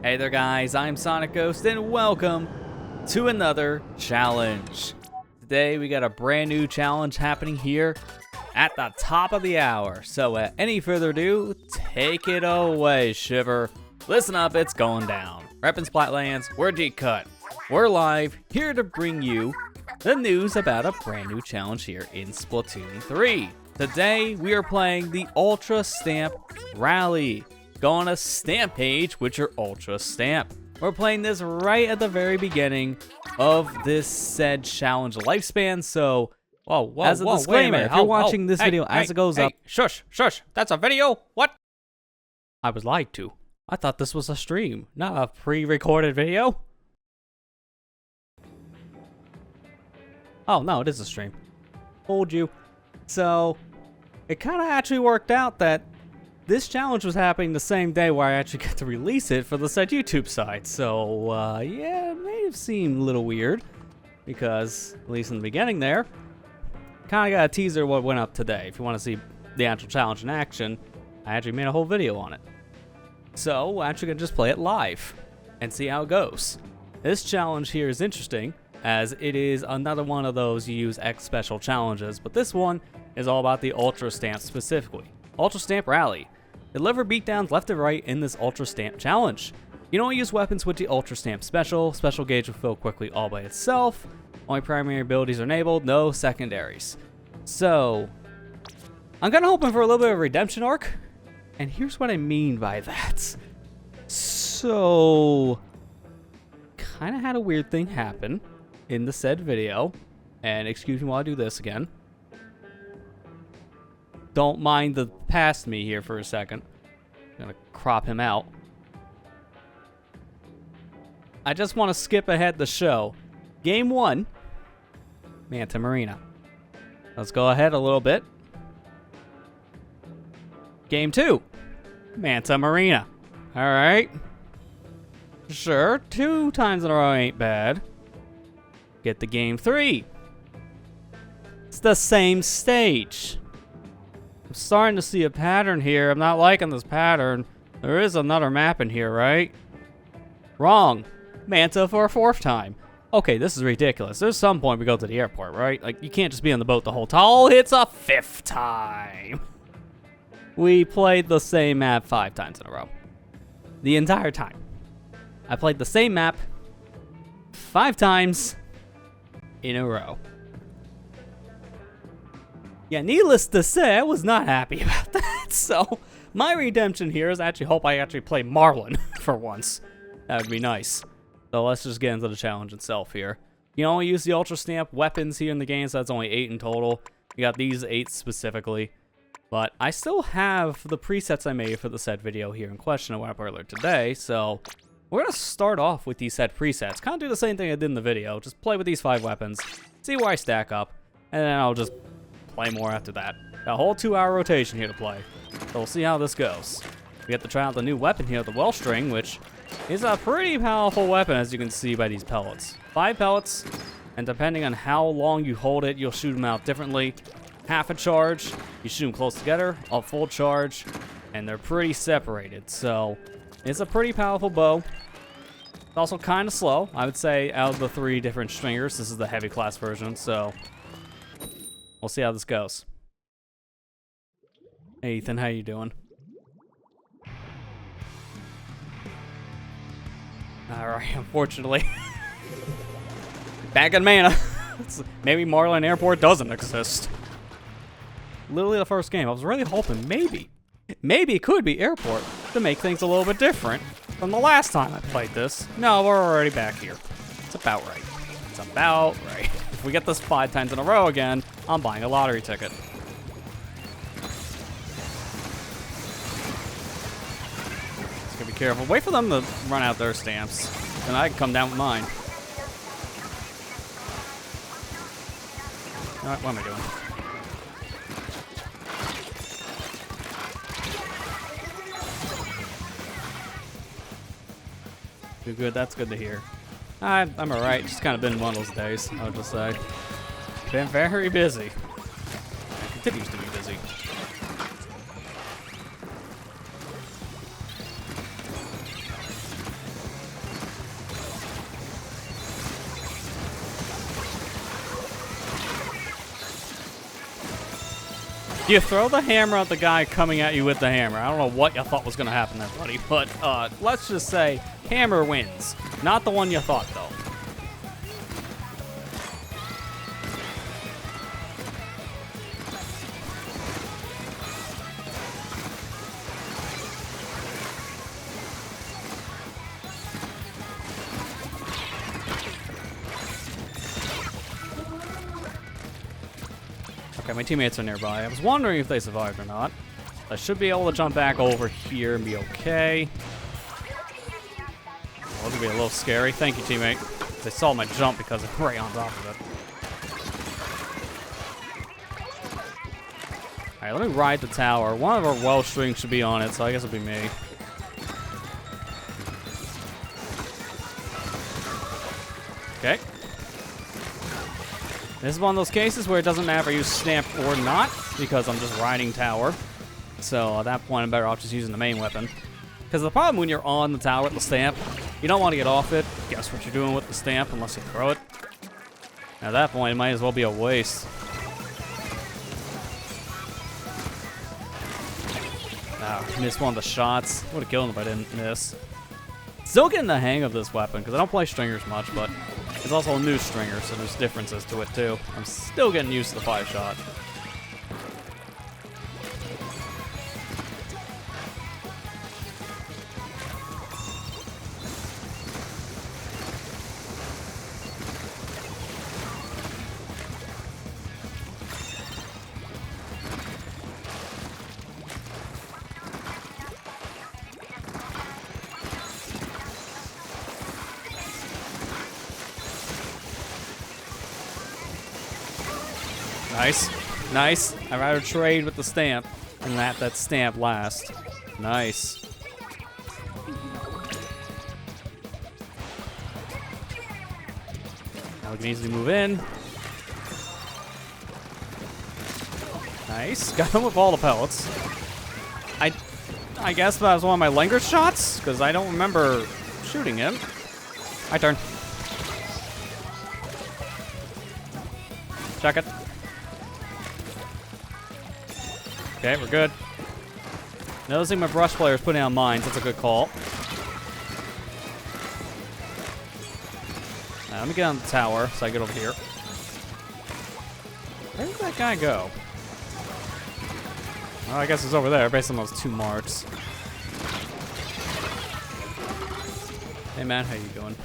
Hey there guys, I'm SonicGhost and welcome to another challenge. Today we got a brand new challenge happening here at the top of the hour. So without any further ado, take it away, Shiver. Listen up, it's going down. Reppin' Splatlands, we're G-Cut. We're live, here to bring you the news about a brand new challenge here in Splatoon 3. Today we are playing the Ultra Stamp Rally. Go on a stamp page with your Ultra Stamp. We're playing this right at the very beginning of this said challenge lifespan, so as a disclaimer, if you're watching this video as it goes up... Shush, that's a video? What? I was lied to. I thought this was a stream, not a pre-recorded video. Oh, no, it is a stream. Told you. So, it kind of actually worked out that this challenge was happening the same day where I actually got to release it for the said YouTube site. So, yeah, it may have seemed a little weird. Because, at least in the beginning there, kind of got a teaser of what went up today. If you want to see the actual challenge in action, I actually made a whole video on it. So, we're actually going to just play it live and see how it goes. This challenge here is interesting, as it is another one of those you use X special challenges, but this one is all about the Ultra Stamp specifically. Ultra Stamp Rally. Deliver beatdowns left and right in this Ultra Stamp challenge. You don't use weapons with the Ultra Stamp special. Special gauge will fill quickly all by itself. Only primary abilities are enabled, no secondaries. So, I'm kind of hoping for a little bit of a redemption arc. And here's what I mean by that. So, kind of had a weird thing happen in the said video. And excuse me while I do this again. Don't mind the past me here for a second. I'm gonna crop him out. I just want to skip ahead the show. Game 1, Manta Marina. Let's go ahead a little bit. Game 2, Manta Marina. Alright. Sure, 2 times in a row ain't bad. Get to Game 3. It's the same stage. I'm starting to see a pattern here. I'm not liking this pattern. There is another map in here, right? Wrong. Manta for a 4th time. Okay, this is ridiculous. There's some point we go to the airport, right? Like, you can't just be on the boat the whole time. Oh, it's a 5th time. We played the same map 5 times in a row. The entire time. I played the same map 5 times in a row. Yeah, needless to say, I was not happy about that. So, my redemption here is I actually hope I actually play Marlin for once. That would be nice. So let's just get into the challenge itself here. You can only use the Ultra Stamp weapons here in the game, so that's only 8 in total. You got these 8 specifically. But I still have the presets I made for the said video here in question I went up earlier today, so we're going to start off with these said presets. Kind of do the same thing I did in the video. Just play with these 5 weapons, see where I stack up, and then I'll just play more after that. Got a whole 2-hour rotation here to play. So we'll see how this goes. We get to try out the new weapon here, the well string, which is a pretty powerful weapon, as you can see by these pellets. 5 pellets, and depending on how long you hold it, you'll shoot them out differently. Half a charge, you shoot them close together, a full charge, and they're pretty separated. So it's a pretty powerful bow. It's also kind of slow. I would say out of the 3 different stringers, this is the heavy class version, so we'll see how this goes. Hey Ethan, how you doing? Alright, unfortunately. Back in Mana. Maybe Marlin Airport doesn't exist. Literally the first game. I was really hoping maybe it could be Airport to make things a little bit different from the last time I played this. No, we're already back here. It's about right. It's about right. If we get this 5 times in a row again, I'm buying a lottery ticket. Just gotta be careful. Wait for them to run out their stamps, and I can come down with mine. Alright, what am I doing? Good, that's good to hear. I'm alright, just kind of been one of those days, I would just say. Been very busy. And continues to be busy. You throw the hammer at the guy coming at you with the hammer. I don't know what you thought was going to happen there, buddy. But let's just say hammer wins. Not the one you thought, though. Okay, my teammates are nearby. I was wondering if they survived or not. I should be able to jump back over here and be okay. Well, this will be a little scary. Thank you, teammate. They saw my jump because I'm right on top of it. Alright, let me ride the tower. One of our well strings should be on it, so I guess it'll be me. Okay. This is one of those cases where it doesn't matter if I use Stamp or not, because I'm just riding tower. So at that point, I'm better off just using the main weapon. Because the problem when you're on the tower with the Stamp, you don't want to get off it. Guess what you're doing with the Stamp unless you throw it. At that point, it might as well be a waste. Missed one of the shots. Would have killed him if I didn't miss. Still getting the hang of this weapon, because I don't play stringers much, but it's also a new stringer, so there's differences to it too. I'm still getting used to the 5-shot. Nice. Nice. I'd rather trade with the Stamp than that Stamp last. Nice. Now we can easily move in. Nice. Got him with all the pellets. I guess that was one of my Langer shots, because I don't remember shooting him. My turn. Check it. Okay, we're good. Noticing my brush player is putting out mines. That's a good call. Now, let me get on the tower so I get over here. Where did that guy go? Well, I guess it's over there based on those 2 marks. Hey, man, how you doing?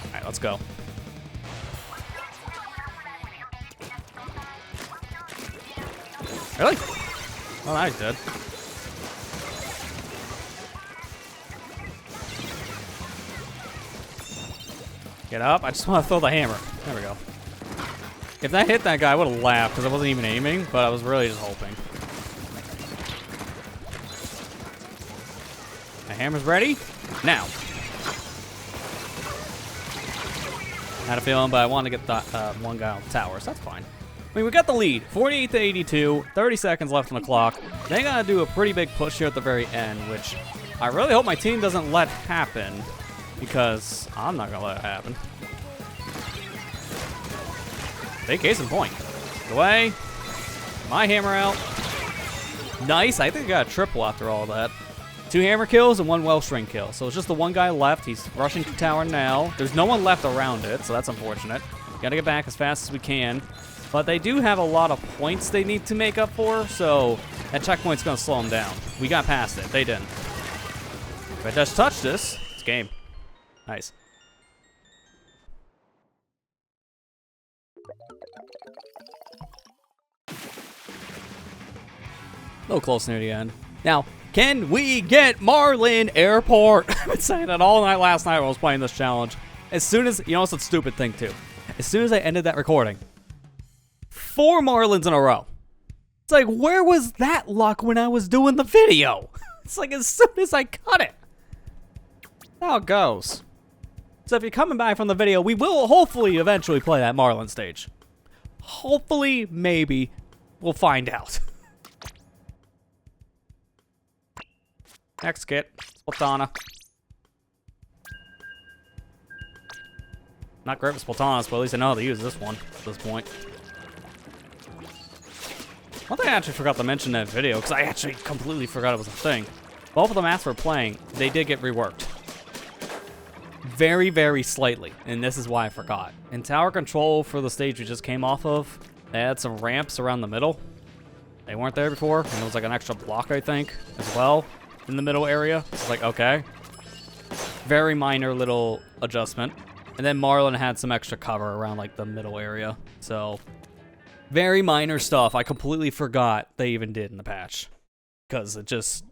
Alright, let's go. Really? Well, now he's dead. Get up. I just want to throw the hammer. There we go. If that hit that guy, I would have laughed because I wasn't even aiming, but I was really just hoping. My hammer's ready. Now. Had a feeling, but I wanted to get the one guy on the tower, so that's fine. I mean, we got the lead, 48 to 82, 30 seconds left on the clock. They gotta do a pretty big push here at the very end, which I really hope my team doesn't let happen, because I'm not gonna let it happen. Big case in point. Away. My hammer out. Nice, I think I got a triple after all that. 2 hammer kills and 1 well string kill. So it's just the one guy left. He's rushing to tower now. There's no one left around it, so that's unfortunate. Gotta get back as fast as we can. But they do have a lot of points they need to make up for, so that checkpoint's gonna slow them down. We got past it. They didn't. If I just touch this, it's game. Nice. A little close near the end. Now, can we get Marlin Airport? I've been saying that all night last night when I was playing this challenge. As soon as, you know, it's a stupid thing too. As soon as I ended that recording, 4 Marlins in a row. It's like, where was that luck when I was doing the video? It's like as soon as I cut it. That's how it goes. So if you're coming back from the video, we will hopefully eventually play that Marlin stage. Hopefully, maybe. We'll find out. Next kit. Sultana. Not great with Splatoon, but at least I know how to use this one at this point. One thing I actually forgot to mention in that video, because I actually completely forgot it was a thing. Both of the maps we're playing, they did get reworked. Very, very slightly, and this is why I forgot. In tower control for the stage we just came off of, they had some ramps around the middle. They weren't there before, and it was like an extra block, I think, as well, in the middle area. It's like, okay. Very minor little adjustment. And then Marlin had some extra cover around like the middle area. So, very minor stuff I completely forgot they even did in the patch. Because it just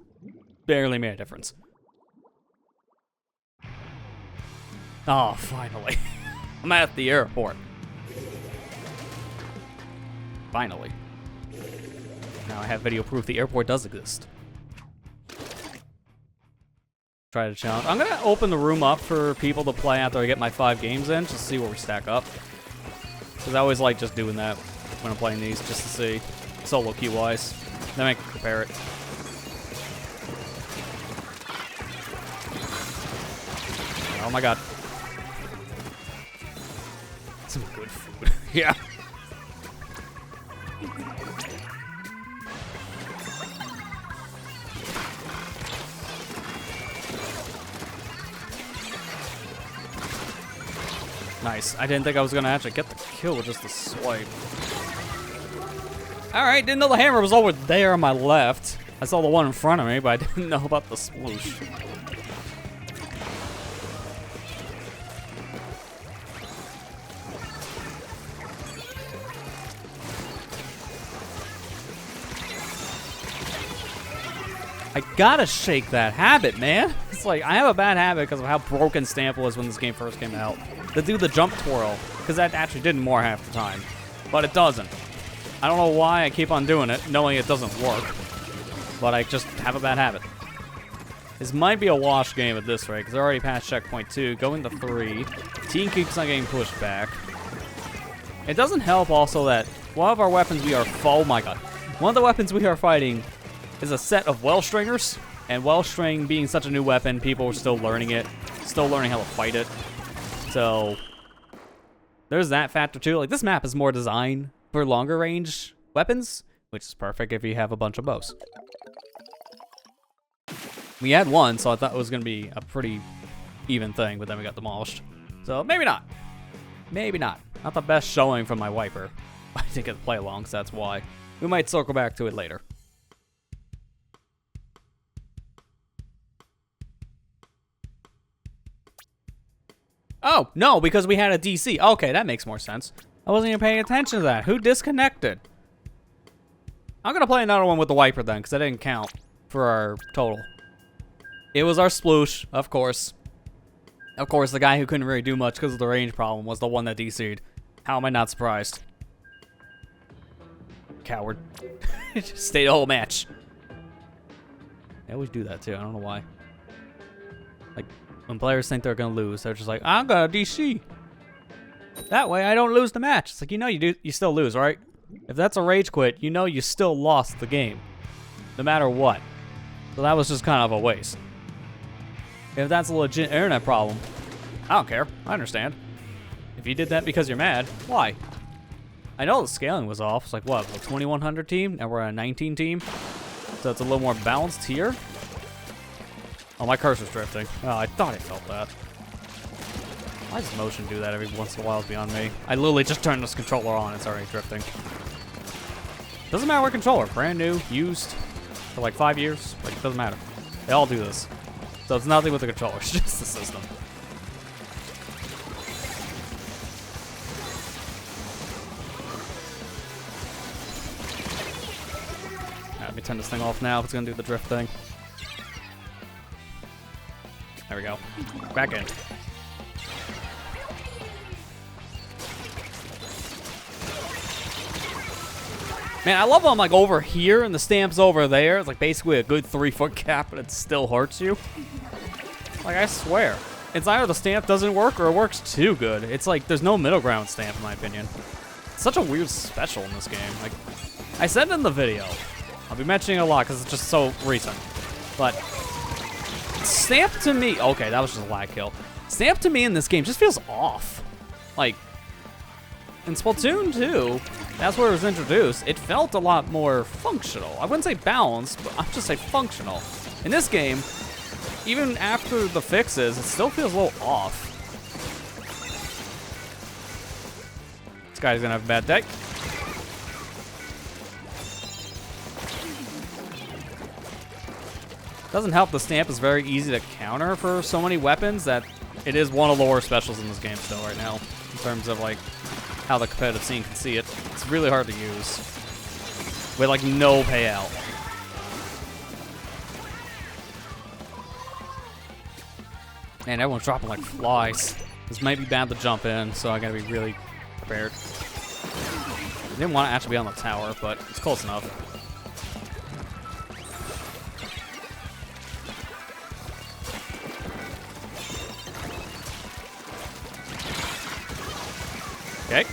barely made a difference. Oh, finally. I'm at the airport. Finally. Now I have video proof the airport does exist. Try to challenge. I'm gonna open the room up for people to play after I get my 5 games in, just to see where we stack up. Because I always like just doing that when I'm playing these, just to see solo queue wise. Then I can compare it. Oh my god. Some good food. Yeah. Nice. I didn't think I was gonna actually get the kill with just the swipe. Alright, didn't know the hammer was over there on my left. I saw the one in front of me, but I didn't know about the sploosh. I gotta shake that habit, man. It's like, I have a bad habit because of how broken Stamp was when this game first came out. To do the jump twirl, because that actually did more half the time. But it doesn't. I don't know why I keep on doing it, knowing it doesn't work. But I just have a bad habit. This might be a wash game at this rate, because they're already past checkpoint 2, going to 3. Team keeps on getting pushed back. It doesn't help also that one of our weapons we are... Oh my god. One of the weapons we are fighting is a set of well stringers, and well string being such a new weapon, people are still learning it, still learning how to fight it. So there's that factor too. Like, this map is more designed for longer range weapons, which is perfect if you have a bunch of bows. We had one, so I thought it was gonna be a pretty even thing, but then we got demolished. So maybe not. Maybe not. Not the best showing from my wiper. I didn't get to play along, so that's why. We might circle back to it later. Oh, no, because we had a DC. Okay, that makes more sense. I wasn't even paying attention to that. Who disconnected? I'm going to play another one with the wiper then, because that didn't count for our total. It was our sploosh, of course. Of course, the guy who couldn't really do much because of the range problem was the one that DC'd. How am I not surprised? Coward. Just stay the whole match. They always do that too. I don't know why. Like, when players think they're gonna lose, they're just like, I'm gonna DC. That way I don't lose the match. It's like, you know you still lose, right? If that's a rage quit, you know you still lost the game. No matter what. So that was just kind of a waste. If that's a legit internet problem, I don't care. I understand. If you did that because you're mad, why? I know the scaling was off. It's like, what, a 2100 team? Now we're on a 19 team. So it's a little more balanced here. Oh, my cursor's drifting. Oh, I thought I felt that. Why does motion do that every once in a while? It's beyond me. I literally just turned this controller on. It's already drifting. Doesn't matter what controller. Brand new, used, for like 5 years. Like, it doesn't matter. They all do this. So it's nothing with the controller. It's just the system. Let me turn this thing off now if it's gonna do the drift thing. There we go. Back in. Man, I love how I'm like over here and the stamp's over there. It's like basically a good 3-foot gap, but it still hurts you. Like, I swear. It's either the stamp doesn't work or it works too good. It's like there's no middle ground stamp in my opinion. It's such a weird special in this game. Like, I said it in the video. I'll be mentioning it a lot because it's just so recent. But stamp to me, okay, that was just a lag kill. Stamp to me in this game just feels off. like, in Splatoon 2, that's where it was introduced, it felt a lot more functional. I wouldn't say balanced, but I'd just say functional. In this game, even after the fixes, it still feels a little off. This guy's gonna have a bad day. Doesn't help the stamp is very easy to counter for so many weapons that it is one of the worst specials in this game still right now, in terms of like how the competitive scene can see it. It's really hard to use with like no payout. Man, everyone's dropping like flies. This might be bad to jump in, so I gotta be really prepared. I didn't want to actually be on the tower, but it's close enough. Okay,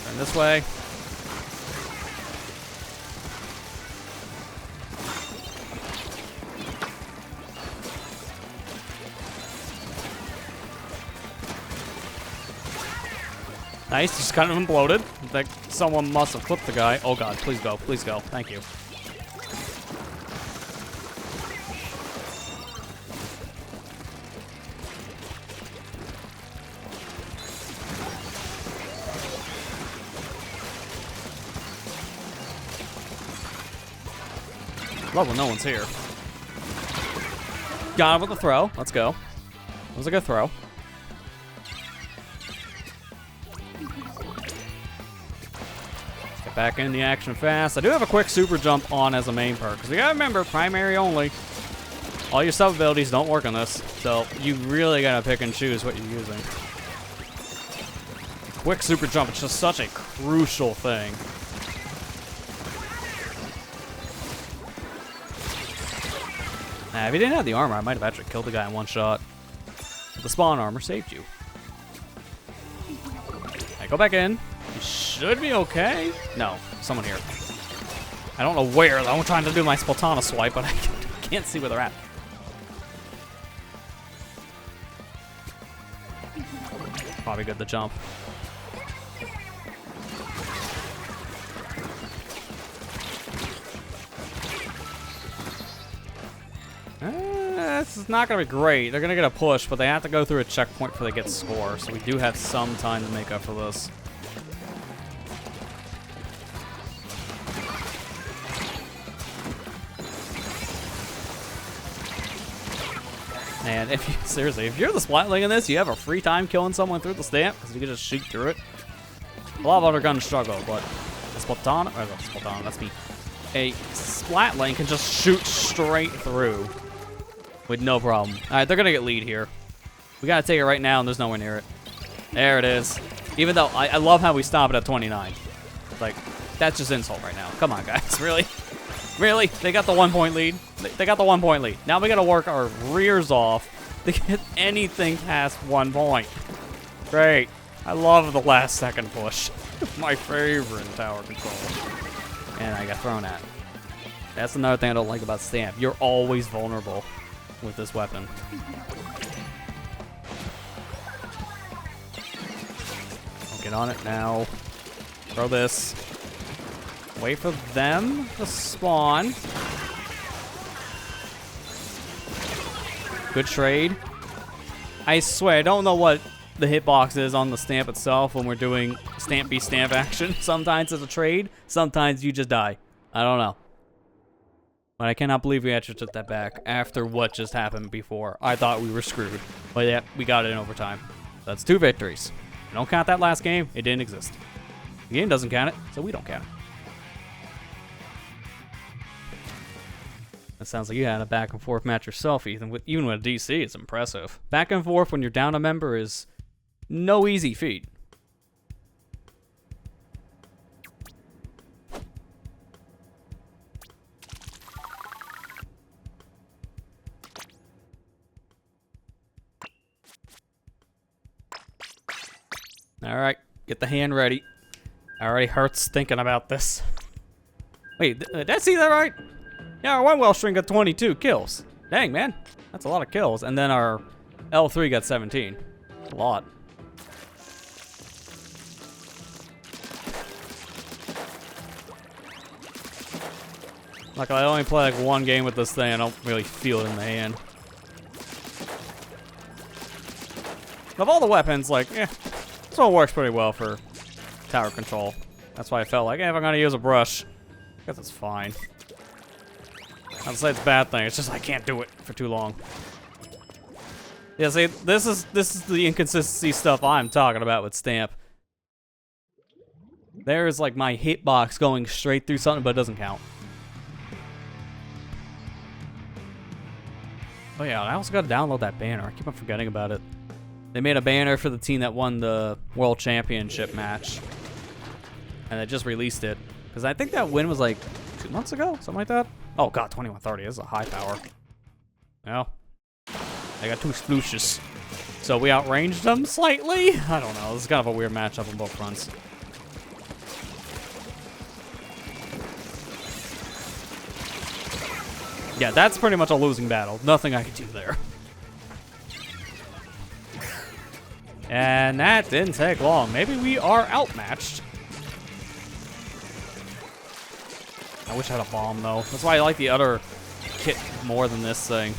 turn this way. Nice, just kind of imploded. Like someone must have clipped the guy. Oh god, please go, please go. Thank you. Love when no one's here. Got him with the throw. Let's go. That was a good throw. Get back in the action fast. I do have a quick super jump on as a main perk, because you gotta remember, primary only. All your sub abilities don't work on this, so you really gotta pick and choose what you're using. Quick super jump, it's just such a crucial thing. Nah, if you didn't have the armor, I might have actually killed the guy in one shot. The spawn armor saved you. Alright, go back in. You should be okay. No, someone here. I don't know where. I'm trying to do my Splatoon swipe, but I can't see where they're at. Probably good to jump. This is not going to be great. They're going to get a push, but they have to go through a checkpoint before they get score, so we do have some time to make up for this. And if you, seriously, if you're the Splatling in this, you have a free time killing someone through the stamp, because you can just shoot through it. A lot of other guns struggle, but a Splatoon, or not Splatoon, that's me. A Splatling can just shoot straight through with no problem. All right, they're gonna get lead here. We gotta take it right now, and there's nowhere near it. There it is. Even though I love how we stop it at 29. Like, that's just insult right now. Come on, guys, really? Really? They got the 1 point lead. They got the 1 point lead. Now we gotta work our rears off to get anything past 1 point. Great. I love the last second push. My favorite in tower control. And I got thrown at. That's another thing I don't like about Stamp. You're always vulnerable with this weapon. I'll get on it now. Throw this. Wait for them to spawn. Good trade. I swear, I don't know what the hitbox is on the stamp itself when we're doing stamp v stamp action. Sometimes it's a trade, sometimes you just die. I don't know. But I cannot believe we actually took that back after what just happened before. I thought we were screwed. But yeah, we got it in overtime. That's 2 victories. We don't count that last game, it didn't exist. The game doesn't count it, so we don't count it. That sounds like you had a back and forth match yourself, Ethan. Even with a DC, it's impressive. Back and forth when you're down a member is no easy feat. All right, get the hand ready. Already hurts thinking about this. Wait, did I see that right? Yeah, our one well string got 22 kills. Dang, man. That's a lot of kills. And then our L3 got 17. A lot. Like, I only play like one game with this thing. I don't really feel it in the hand. Of all the weapons, like, this one works pretty well for tower control. That's why I felt like, if I'm gonna use a brush, I guess it's fine. I don't say it's a bad thing. It's just I can't do it for too long. Yeah, see, this is the inconsistency stuff I'm talking about with Stamp. There's like my hitbox going straight through something, but it doesn't count. Oh yeah, I also gotta download that banner. I keep on forgetting about it. They made a banner for the team that won the World Championship match. And they just released it. Because I think that win was like 2 months ago, something like that. Oh god, 2130 is a high power. No. They got 2 splooshes. So we outranged them slightly? I don't know. This is kind of a weird matchup on both fronts. Yeah, that's pretty much a losing battle. Nothing I could do there. And that didn't take long. Maybe we are outmatched. I wish I had a bomb, though. That's why I like the other kit more than this thing.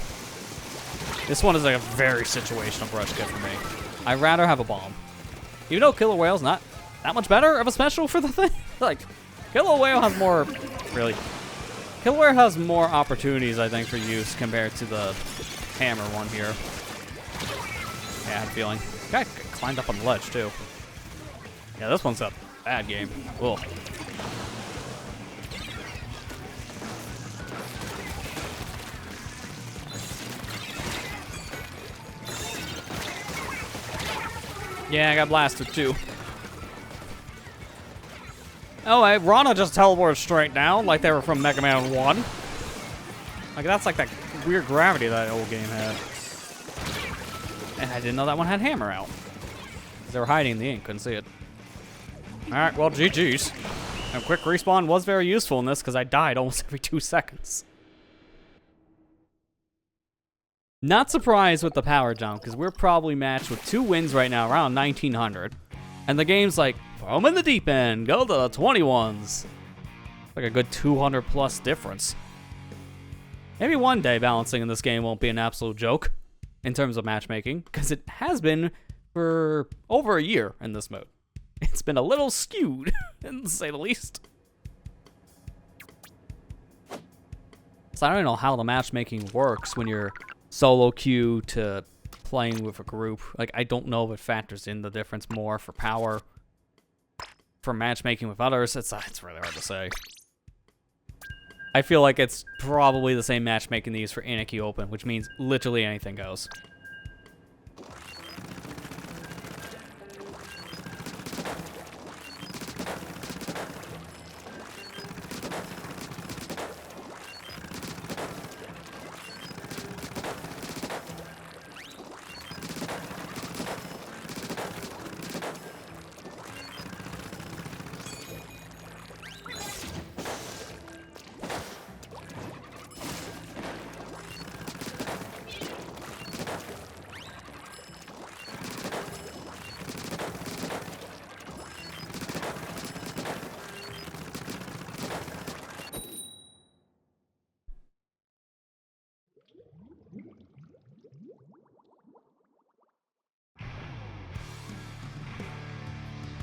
This one is like a very situational brush kit for me. I'd rather have a bomb. Even though Killer Whale's not that much better of a special for the thing. Like, Killer Whale has more, really. Killer Whale has more opportunities, I think, for use compared to the hammer one here. Yeah, I had a feeling. Guy climbed up on the ledge, too. Yeah, this one's a bad game. Cool. Yeah, I got blasted too. Oh, hey, Rana just teleported straight down like they were from Mega Man 1. Like, that's like that weird gravity that old game had. And I didn't know that one had hammer out. They were hiding in the ink, couldn't see it. Alright, well, GG's. And quick respawn was very useful in this because I died almost every 2 seconds. Not surprised with the power jump, because we're probably matched with 2 wins right now, around 1900. And the game's like, throw them in the deep end, go to the 21s. Like a good 200 plus difference. Maybe one day balancing in this game won't be an absolute joke in terms of matchmaking, because it has been for over a year in this mode. It's been a little skewed, to say the least. So I don't know how the matchmaking works when you're solo queue to playing with a group. Like, I don't know if it factors in the difference more for power. For matchmaking with others, it's really hard to say. I feel like it's probably the same matchmaking they use for Anarchy Open, which means literally anything goes.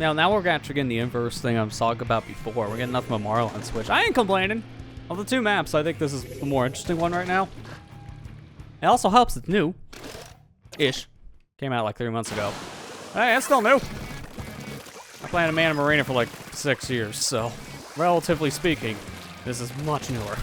Now we're actually getting the inverse thing I was talking about before. We're getting nothing but Marlin Switch. I ain't complaining. Of the 2 maps, I think this is the more interesting one right now. It also helps it's new. Ish. Came out like 3 months ago. Hey, it's still new. I played a Man Marina for like 6 years, so relatively speaking, this is much newer.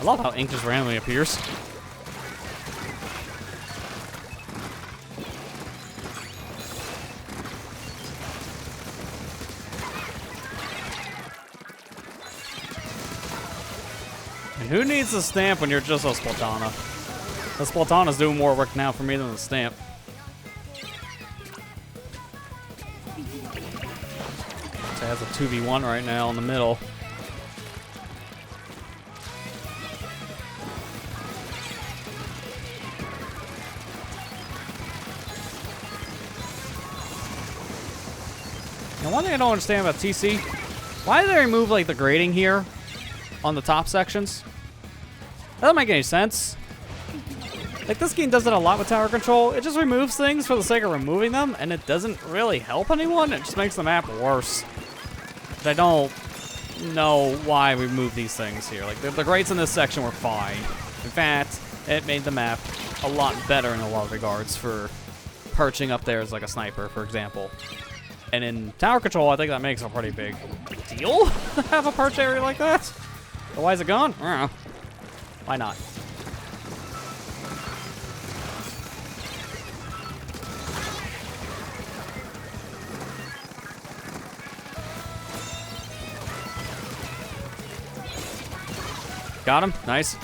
I love how ink just randomly appears. And who needs the stamp when you're just a Splatana? The Splatana's doing more work now for me than the stamp. So it has a 2v1 right now in the middle. Now, one thing I don't understand about TC, why did they remove like the grading here on the top sections? That doesn't make any sense. Like, this game does it a lot with tower control. It just removes things for the sake of removing them, and it doesn't really help anyone. It just makes the map worse. But I don't know why we moved these things here. Like, the grades in this section were fine. In fact, it made the map a lot better in a lot of regards for perching up there as like a sniper, for example. And in tower control, I think that makes a pretty big deal to have a perch area like that. But why is it gone? I don't know. Why not? Got him. Nice.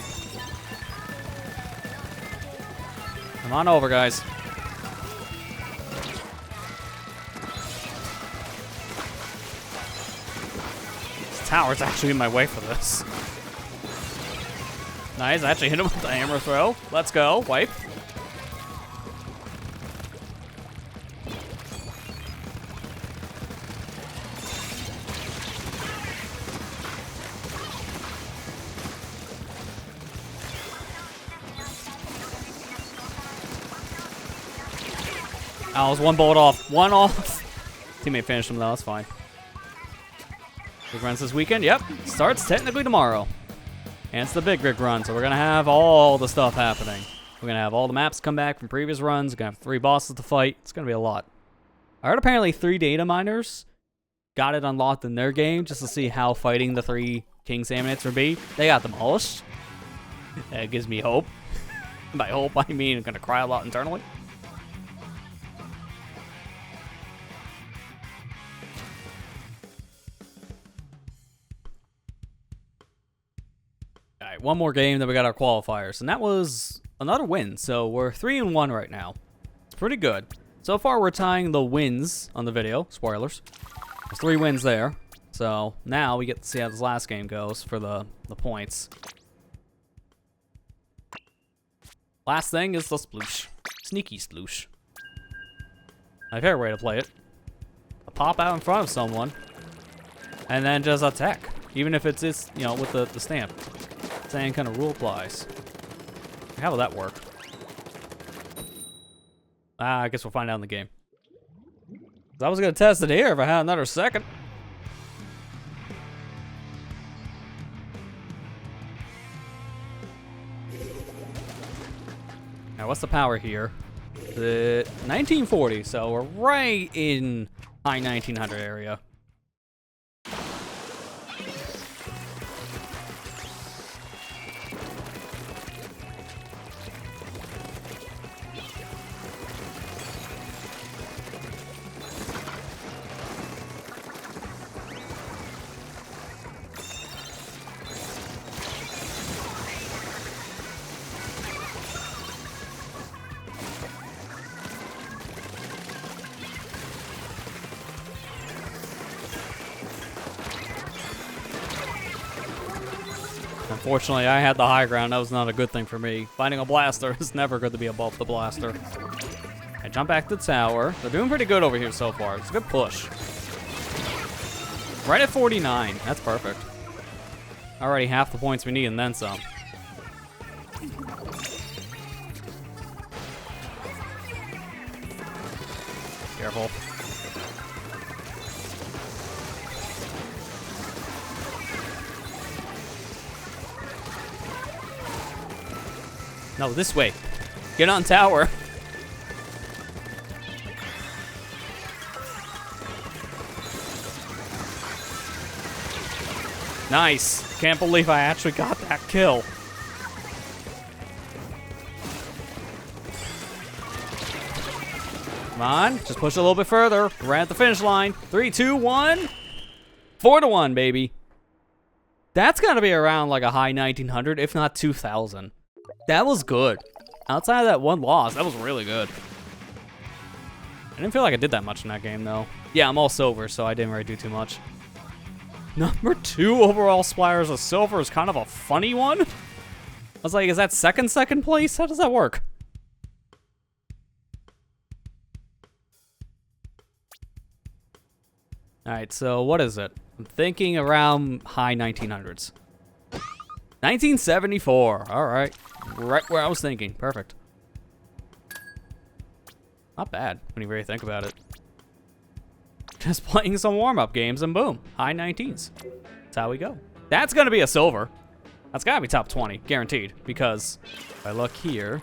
Come on over, guys. This tower's actually in my way for this. Nice. I actually hit him with the hammer throw. Let's go. Wipe. I was one bullet off. One off. Teammate finished him though. That's fine. Big runs this weekend. Yep. Starts technically tomorrow. And it's the big run, so we're going to have all the stuff happening. We're going to have all the maps come back from previous runs. We're going to have 3 bosses to fight. It's going to be a lot. I heard apparently 3 data miners got it unlocked in their game just to see how fighting the 3 King Salmonids would be. They got demolished. That gives me hope. By hope, I mean I'm going to cry a lot internally. Alright, one more game, then we got our qualifiers. And that was another win. So we're 3-1 right now. It's pretty good. So far, we're tying the wins on the video. Spoilers. There's 3 wins there. So now we get to see how this last game goes for the points. Last thing is the sploosh. Sneaky sploosh. My favorite way to play it. A pop out in front of someone. And then just attack. Even if it's you know, with the stamp. Same kind of rule applies. How will that work? I guess we'll find out in the game. I was going to test it here if I had another second. Now, what's the power here? The 1940, so we're right in high 1900 area. Unfortunately, I had the high ground. That was not a good thing for me. Finding a blaster is never good to be above the blaster. I jump back to the tower. They're doing pretty good over here so far. It's a good push. Right at 49. That's perfect. Already half the points we need and then some. Careful. No, this way. Get on tower. Nice. Can't believe I actually got that kill. Come on. Just push a little bit further. We're at the finish line. 3, 2, 1. 4-1, baby. That's gotta be around like a high 1900, if not 2000. That was good. Outside of that one loss, that was really good. I didn't feel like I did that much in that game, though. Yeah, I'm all silver, so I didn't really do too much. Number 2 overall Splires of silver is kind of a funny one. I was like, is that second place? How does that work? Alright, so what is it? I'm thinking around high 1900s. 1974. Alright. Right where I was thinking. Perfect. Not bad when you really think about it. Just playing some warm-up games and boom, high 19s. That's how we go. That's gonna be a silver. That's gotta be top 20, guaranteed. Because if I look here,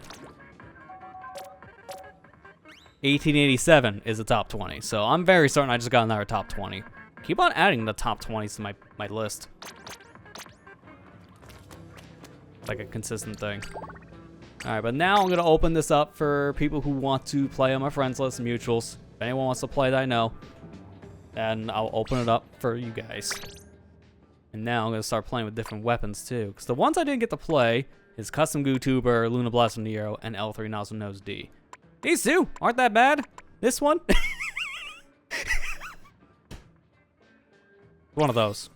1887 is the top 20. So I'm very certain I just got another top 20. Keep on adding the top 20s to my list. Like a consistent thing. Alright, but now I'm gonna open this up for people who want to play on my friends list, mutuals. If anyone wants to play that I know, then I'll open it up for you guys. And now I'm gonna start playing with different weapons too. Because the ones I didn't get to play is Custom Gootuber, Luna Blossom Nero, and L3 Nozzle Nose D. These two aren't that bad. This one? One of those.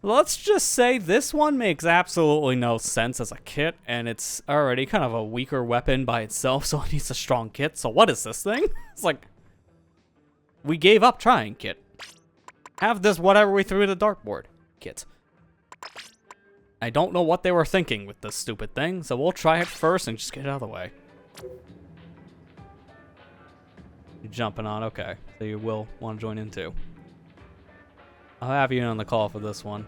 Let's just say this one makes absolutely no sense as a kit, and it's already kind of a weaker weapon by itself, so it needs a strong kit. So what is this thing? It's like, we gave up trying kit. Have this whatever we threw at the dartboard kit. I don't know what they were thinking with this stupid thing, so we'll try it first and just get it out of the way. You're jumping on, okay. So you will want to join in too. I'll have you on the call for this one.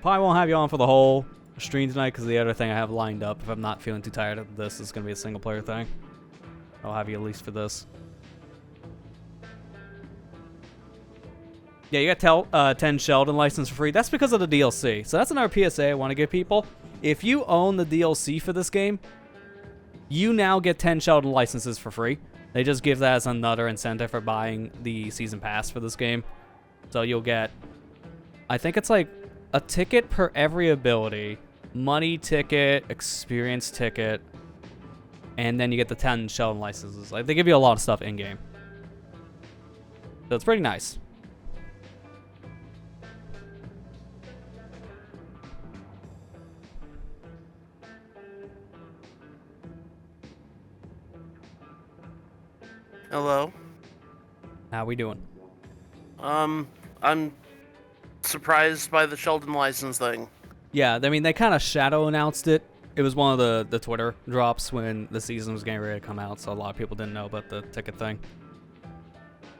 Probably won't have you on for the whole stream tonight because the other thing I have lined up, if I'm not feeling too tired of this, is going to be a single player thing. I'll have you at least for this. Yeah, you got 10 Sheldon license for free. That's because of the DLC. So that's another PSA I want to give people. If you own the DLC for this game, you now get 10 Sheldon licenses for free. They just give that as another incentive for buying the season pass for this game. So you'll get, I think it's like a ticket per every ability, money ticket, experience ticket, and then you get the 10 Sheldon licenses. Like, they give you a lot of stuff in-game. So it's pretty nice. Hello. How we doing? I'm surprised by the Sheldon license thing. Yeah, I mean, they kind of shadow announced it. It was one of the Twitter drops when the season was getting ready to come out, so a lot of people didn't know about the ticket thing.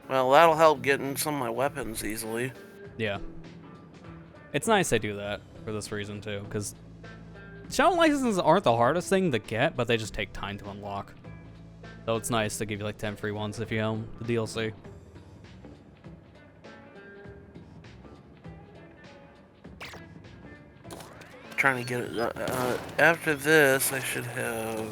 Well, that'll help getting some of my weapons easily. Yeah. It's nice they do that for this reason, too, because Sheldon licenses aren't the hardest thing to get, but they just take time to unlock. So it's nice to give you like 10 free ones if you own the DLC. Trying to get it. After this, I should have.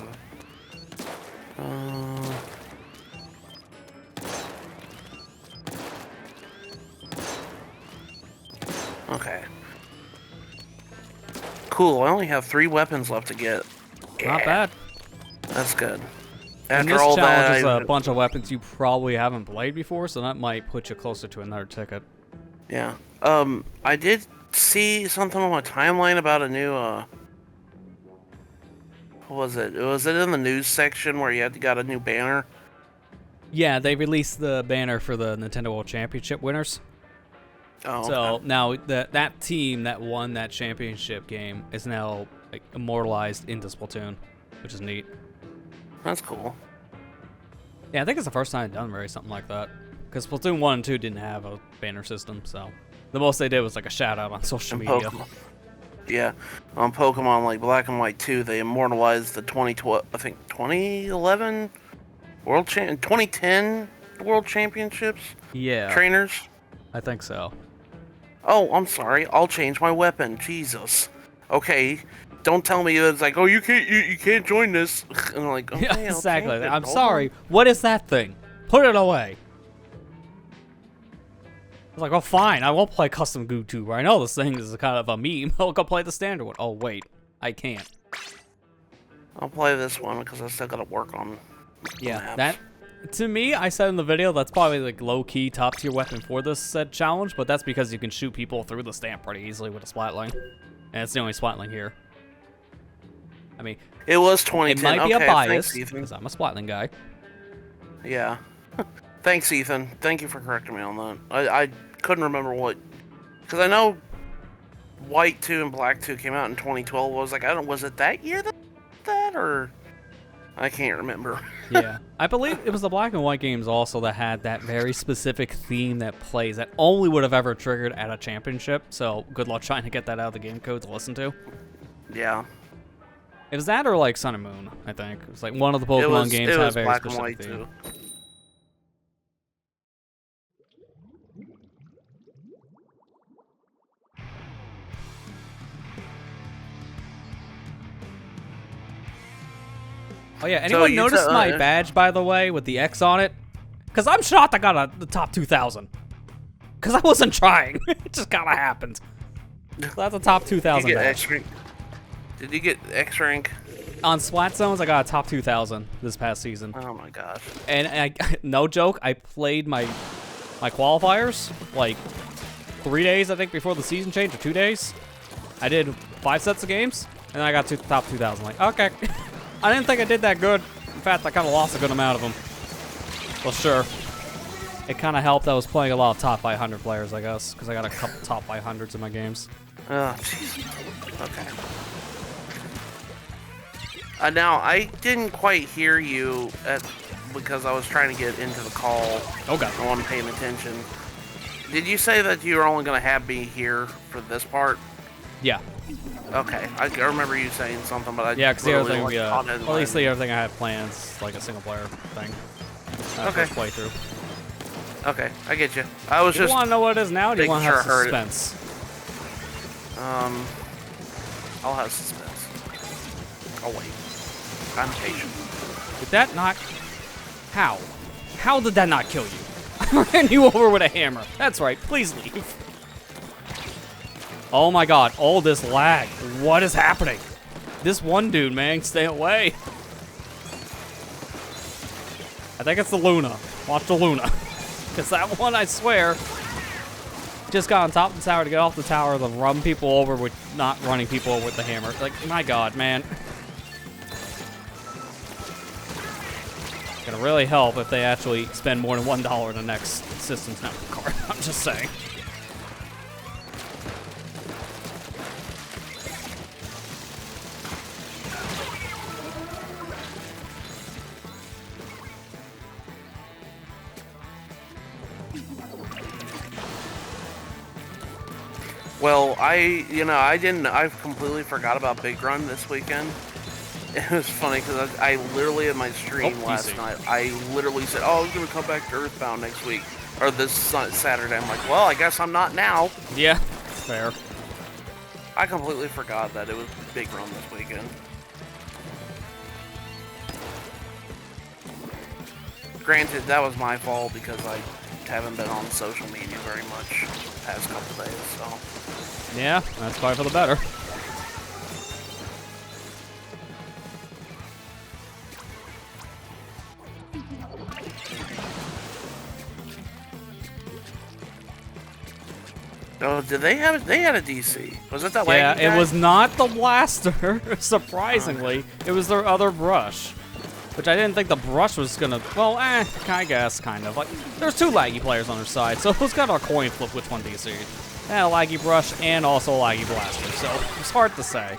Okay. Cool. I only have 3 weapons left to get. Not bad. That's good. And After this all challenge that, is a bunch of weapons you probably haven't played before, so that might put you closer to another ticket. Yeah. I did see something on my timeline about a new, what was it? Was it in the news section where you got a new banner? Yeah, they released the banner for the Nintendo World Championship winners. Oh, okay. So now that team that won that championship game is now like immortalized into Splatoon, which is neat. That's cool. Yeah, I think it's the first time I've done really something like that. Because Splatoon 1 and 2 didn't have a banner system, so the most they did was like a shout out on social media. Yeah, on Pokemon like Black and White 2, they immortalized the 2011 2010 World Championships. Yeah, Trainers. I think so. Oh, I'm sorry. I'll change my weapon. Jesus. Okay. Don't tell me it's like, oh, you can't join this. And I'm like, okay, Yeah, I'll exactly. change it. I'm Hold sorry. on. What is that thing? Put it away. was like, oh, fine, I won't play custom GoTuber. I know this thing is kind of a meme. I'll go play the standard one. Oh, wait, I can't. I'll play this one because I still gotta work on. Yeah, maps. that. To me, I said in the video that's probably like low-key top-tier weapon for this said challenge, but that's because you can shoot people through the stamp pretty easily with a splatling, and it's the only splatling here. I mean, It was it 2010. might be okay, a bias thanks, Ethan. because I'm a splatling guy. Yeah. Thanks, Ethan. Thank you for correcting me on that. I couldn't remember what, because I know White 2 and Black 2 came out in 2012. I was like, I don't. Was it that year that or? I can't remember. Yeah, I believe it was the black and white games also that had that very specific theme that plays that only would have ever triggered at a championship. So good luck trying to get that out of the game code to listen to. Yeah. It was that or like Sun and Moon, I think. It was like one of the Pokemon games it had a was very Black and specific White theme. too. Oh yeah, anyone notice my badge, by the way, with the X on it? Because I'm shocked I got the top 2,000. Because I wasn't trying. It just kind of happened. So that's a top 2,000 badge. Did you get X rank? On Splat Zones, I got a top 2,000 this past season. Oh my gosh. And no joke, I played my qualifiers like 3 days, I think, before the season change, or 2 days. I did 5 sets of games, and then I got to the top 2,000. Like, okay. I didn't think I did that good. In fact, I kind of lost a good amount of them. Well, sure. It kind of helped I was playing a lot of top 500 players, I guess, because I got a couple top 500s in my games. Oh, jeez. Okay. Now, I didn't quite hear you because I was trying to get into the call. Okay. I wasn't paying attention. Did you say that you were only going to have me here for this part? Yeah. Okay. I remember you saying something, but I yeah, because the other thing, caught at least the other thing I had planned is like a single player thing. Okay. Playthrough. Okay, I get you. I was Do you just. want to know what it is now? Or do you want to have heard it. suspense? I'll have suspense. Oh wait, I'm patient. Did that not? How? How did that not kill you? I ran you over with a hammer. That's right. Please leave. Oh my god, all this lag. What is happening? This one dude, man, stay away. I think it's the Luna. Watch the Luna. Because that one, I swear, just got on top of the tower to get off the tower to run people over with not running people over with the hammer. Like, my god, man. It's gonna really help if they actually spend more than $1 in the next Systems Network card. I'm just saying. Well, I completely forgot about Big Run this weekend. It was funny because I literally in my stream last night, I literally said, oh, I'm going to come back to Earthbound next week, or this Saturday. I'm like, well, I guess I'm not now. Yeah, fair. I completely forgot that it was Big Run this weekend. Granted, that was my fault because I haven't been on social media very much the past couple days, so. Yeah, that's probably for the better. Oh, did they have? They had a DC. Was it that? Yeah, laggy guy? it was not the blaster. Surprisingly, it was their other brush, which I didn't think the brush was gonna. Well, I guess kind of. Like, there's 2 laggy players on their side, so it was kind of a coin flip which one DC'd. They had a laggy brush and also a laggy blaster, so it's hard to say.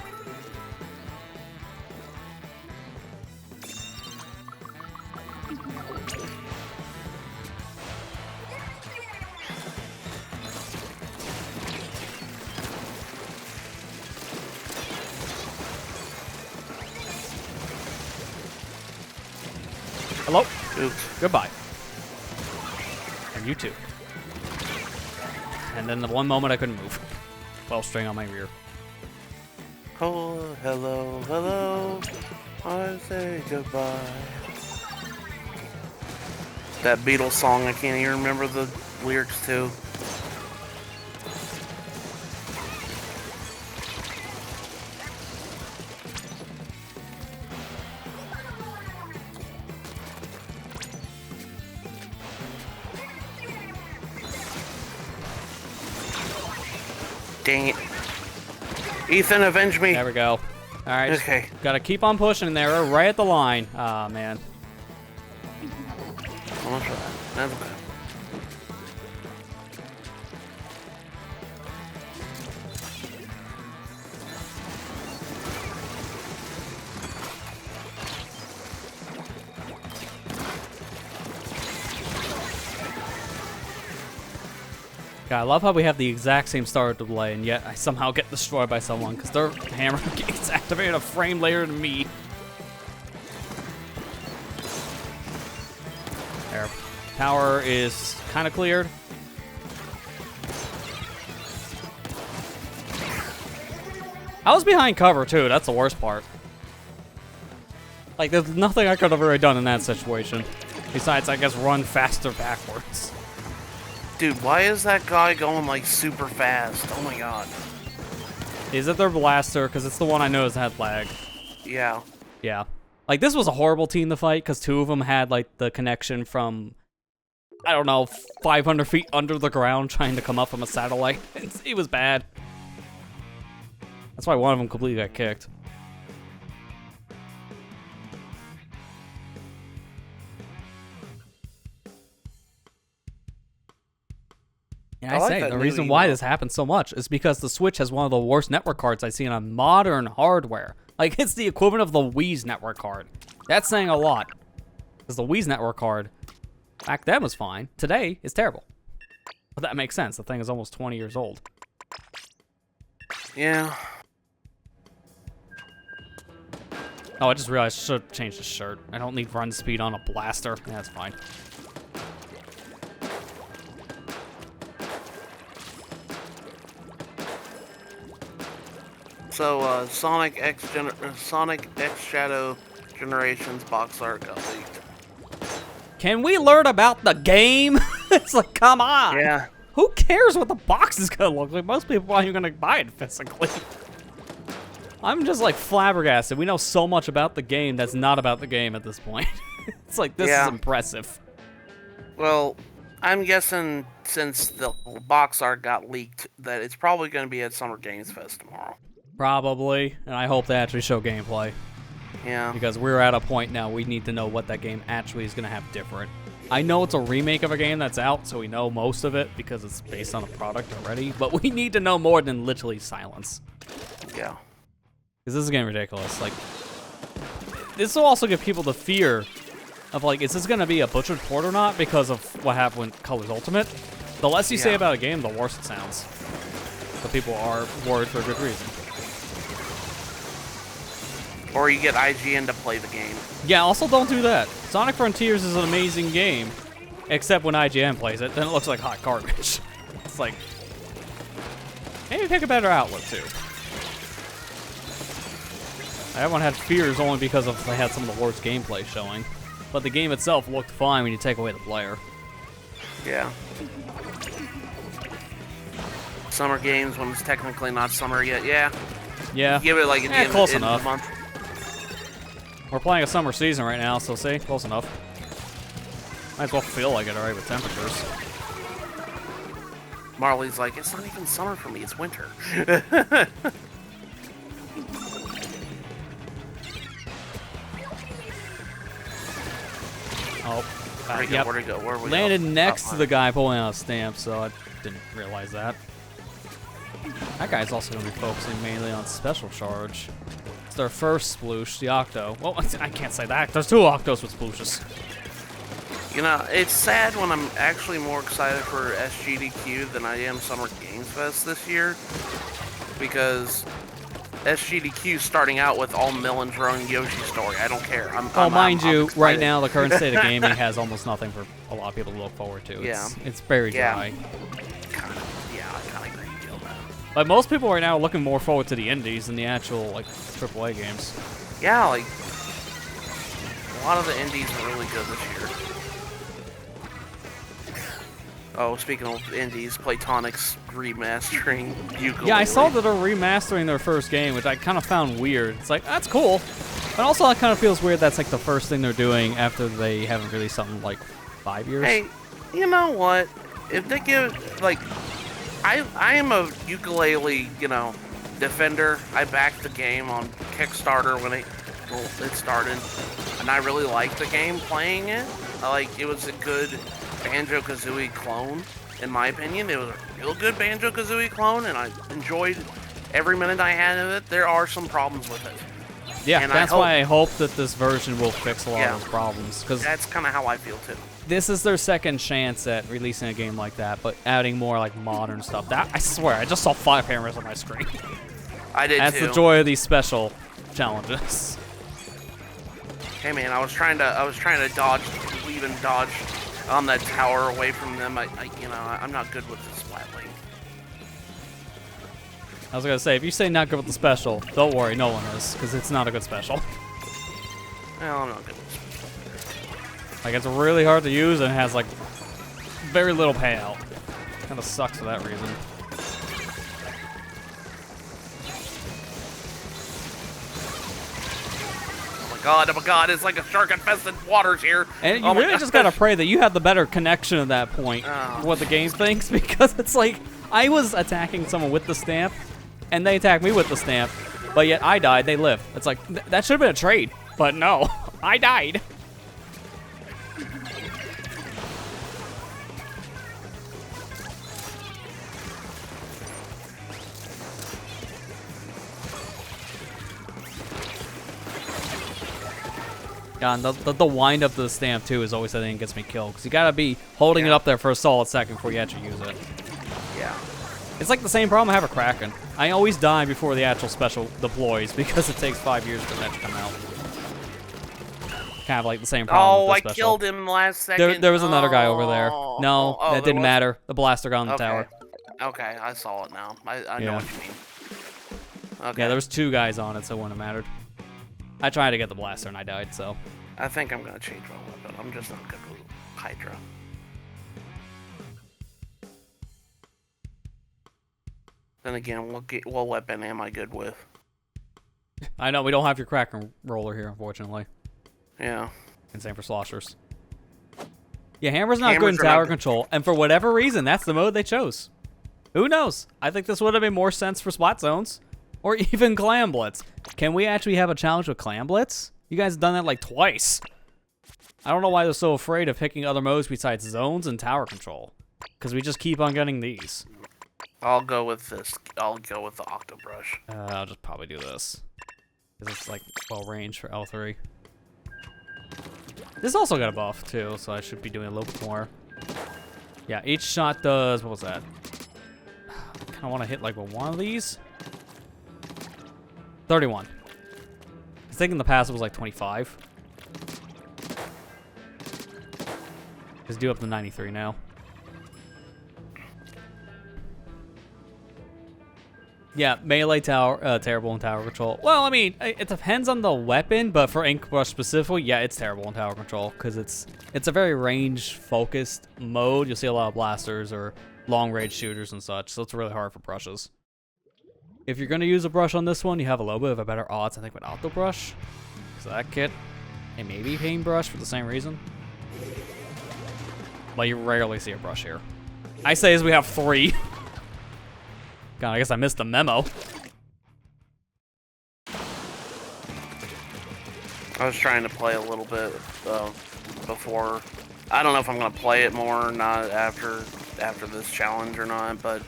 Hello? Oops. Goodbye. And you too. And then the one moment I couldn't move. 12 string on my rear. Oh, hello, hello. I say goodbye. That Beatles song, I can't even remember the lyrics to. Dang it. Ethan, avenge me. There we go. All right. Okay. Gotta keep on pushing there. We're right at the line. Ah, man. Almost for that. That's okay. God, I love how we have the exact same start delay, and yet I somehow get destroyed by someone because their hammer gets activated a frame later than me. There. Tower is kind of cleared. I was behind cover, too. That's the worst part. Like, there's nothing I could have really done in that situation. Besides, I guess, run faster backwards. Dude, why is that guy going, like, super fast? Oh my god. Is it their blaster? Because it's the one I know has had lag. Yeah. Yeah. Like, this was a horrible team to fight, because two of them had, like, the connection from, I don't know, 500 feet under the ground trying to come up from a satellite. It was bad. That's why one of them completely got kicked. And I say, the reason why this happens so much is because the Switch has one of the worst network cards I've seen on modern hardware. Like, it's the equivalent of the Wii's network card. That's saying a lot. Because the Wii's network card, back then was fine. Today, is terrible. But that makes sense. The thing is almost 20 years old. Yeah. Oh, I just realized I should have changed the shirt. I don't need run speed on a blaster. Yeah, that's fine. So, Sonic X Shadow Generations box art got leaked. Can we learn about the game? It's like, come on. Yeah. Who cares what the box is gonna look like? Most people aren't even gonna buy it physically. I'm just like flabbergasted. We know so much about the game that's not about the game at this point. It's like, this is impressive. Well, I'm guessing since the box art got leaked that it's probably going to be at Summer Games Fest tomorrow. Probably, and I hope they actually show gameplay. Yeah. Because we're at a point now we need to know what that game actually is going to have different. I know it's a remake of a game that's out, so we know most of it because it's based on a product already, but we need to know more than literally silence. Yeah. Because this is getting ridiculous. Like, this will also give people the fear of, like, is this going to be a butchered port or not because of what happened with Colors Ultimate? The less you say about a game, the worse it sounds. So people are worried for a good reason. Or you get IGN to play the game. Yeah, also don't do that. Sonic Frontiers is an amazing game, except when IGN plays it, then it looks like hot garbage. It's like, maybe pick a better outlet too. Everyone had fears only because of they had some of the worst gameplay showing, but the game itself looked fine when you take away the player. Yeah. Summer Games when it's technically not summer yet. Yeah. Yeah. Give it like at the end, close end of enough. the month. We're playing a summer season right now, so see, close enough. Might as well feel like it already with temperatures. Marley's like, it's not even summer for me, it's winter. Oh, Where'd he go? Where'd he go? Where we landed go? next to the guy pulling out a stamp, so I didn't realize that. That guy's also going to be focusing mainly on special charge. It's their first sploosh, the Octo. Well, I can't say that. There's two Octos with splooshes. You know, it's sad when I'm actually more excited for SGDQ than I am Summer Games Fest this year. Because SGDQ starting out with all Millen's Rowing Yoshi story. I don't care. Mind you, right now the current state of gaming has almost nothing for a lot of people to look forward to. It's very dry. Yeah, I kind of agree with you on that. Like, most people right now are looking more forward to the indies than the actual, like, AAA games. Yeah, like, a lot of the indies are really good this year. Oh, speaking of indies, Platonic's remastering Ukulele. Yeah, I saw that they're remastering their first game, which I kind of found weird. It's like, that's cool. But also, it kind of feels weird that's like the first thing they're doing after they haven't released something like 5 years. Hey, you know what? If they give, like, I am a ukulele, defender. I backed the game on Kickstarter when it started, and I really liked the game playing it. It was a good Banjo-Kazooie clone, in my opinion. It was a real good Banjo-Kazooie clone, and I enjoyed every minute I had of it. There are some problems with it. Yeah, and that's why I hope that this version will fix a lot of those problems. Because that's kind of how I feel too. This is their second chance at releasing a game like that, but adding more like modern stuff. That I swear, I just saw 5 hammers on my screen. I did That's too. the joy of these special challenges. Hey man, I was trying to dodge on that tower away from them. I'm not good with the splatling. I was gonna say, if you say not good with the special, don't worry, no one is, because it's not a good special. Well, I'm not good with the Like, it's really hard to use and has like very little payout. Kind of sucks for that reason. Oh my god, it's like a shark-infested waters here. And you really just gotta pray that you have the better connection at that point, what the game thinks, because it's like, I was attacking someone with the stamp, and they attacked me with the stamp, but yet I died, they live. It's like, that should have been a trade, but no, I died. God, the wind up to the stamp too is always the thing that gets me killed, because you gotta be holding it up there for a solid second before you actually use it. Yeah. It's like the same problem I have with Kraken. I always die before the actual special deploys because it takes 5 years for that to come out. Kind of like the same problem with the special. Killed him last second. There was another guy over there. No, that didn't matter. The blaster got on the tower. Okay, I saw it now. I know what you mean. Okay. Yeah, there was 2 guys on it, so it wouldn't have mattered. I tried to get the blaster and I died, so. I think I'm gonna change my weapon. I'm just not good with Hydra. Then again, what weapon am I good with? I know, we don't have your Kraken roller here, unfortunately. Yeah. And same for sloshers. Yeah, Hammer's not good in tower control, and for whatever reason, that's the mode they chose. Who knows? I think this would have made more sense for Splat Zones. Or even Clam Blitz. Can we actually have a challenge with Clam Blitz? You guys have done that like twice. I don't know why they're so afraid of picking other modes besides zones and tower control. Because we just keep on getting these. I'll go with this. I'll go with the Octobrush. I'll just probably do this. Because it's like well range for L3. This also got a buff too, so I should be doing a little bit more. Yeah, each shot does, what was that? I kind of want to hit like with one of these. 31. I think in the past it was like 25. Let's do up to 93 now. Yeah, melee tower, terrible in tower control. Well, I mean, it depends on the weapon, but for Ink Brush specifically, yeah, it's terrible in tower control because it's a very range-focused mode. You'll see a lot of blasters or long-range shooters and such, so it's really hard for brushes. If you're going to use a brush on this one, you have a little bit of a better odds, I think, with Auto Brush. So that kit, and maybe Paintbrush for the same reason. But you rarely see a brush here. I say as we have 3. God, I guess I missed the memo. I was trying to play a little bit before. I don't know if I'm going to play it more or not after this challenge or not, but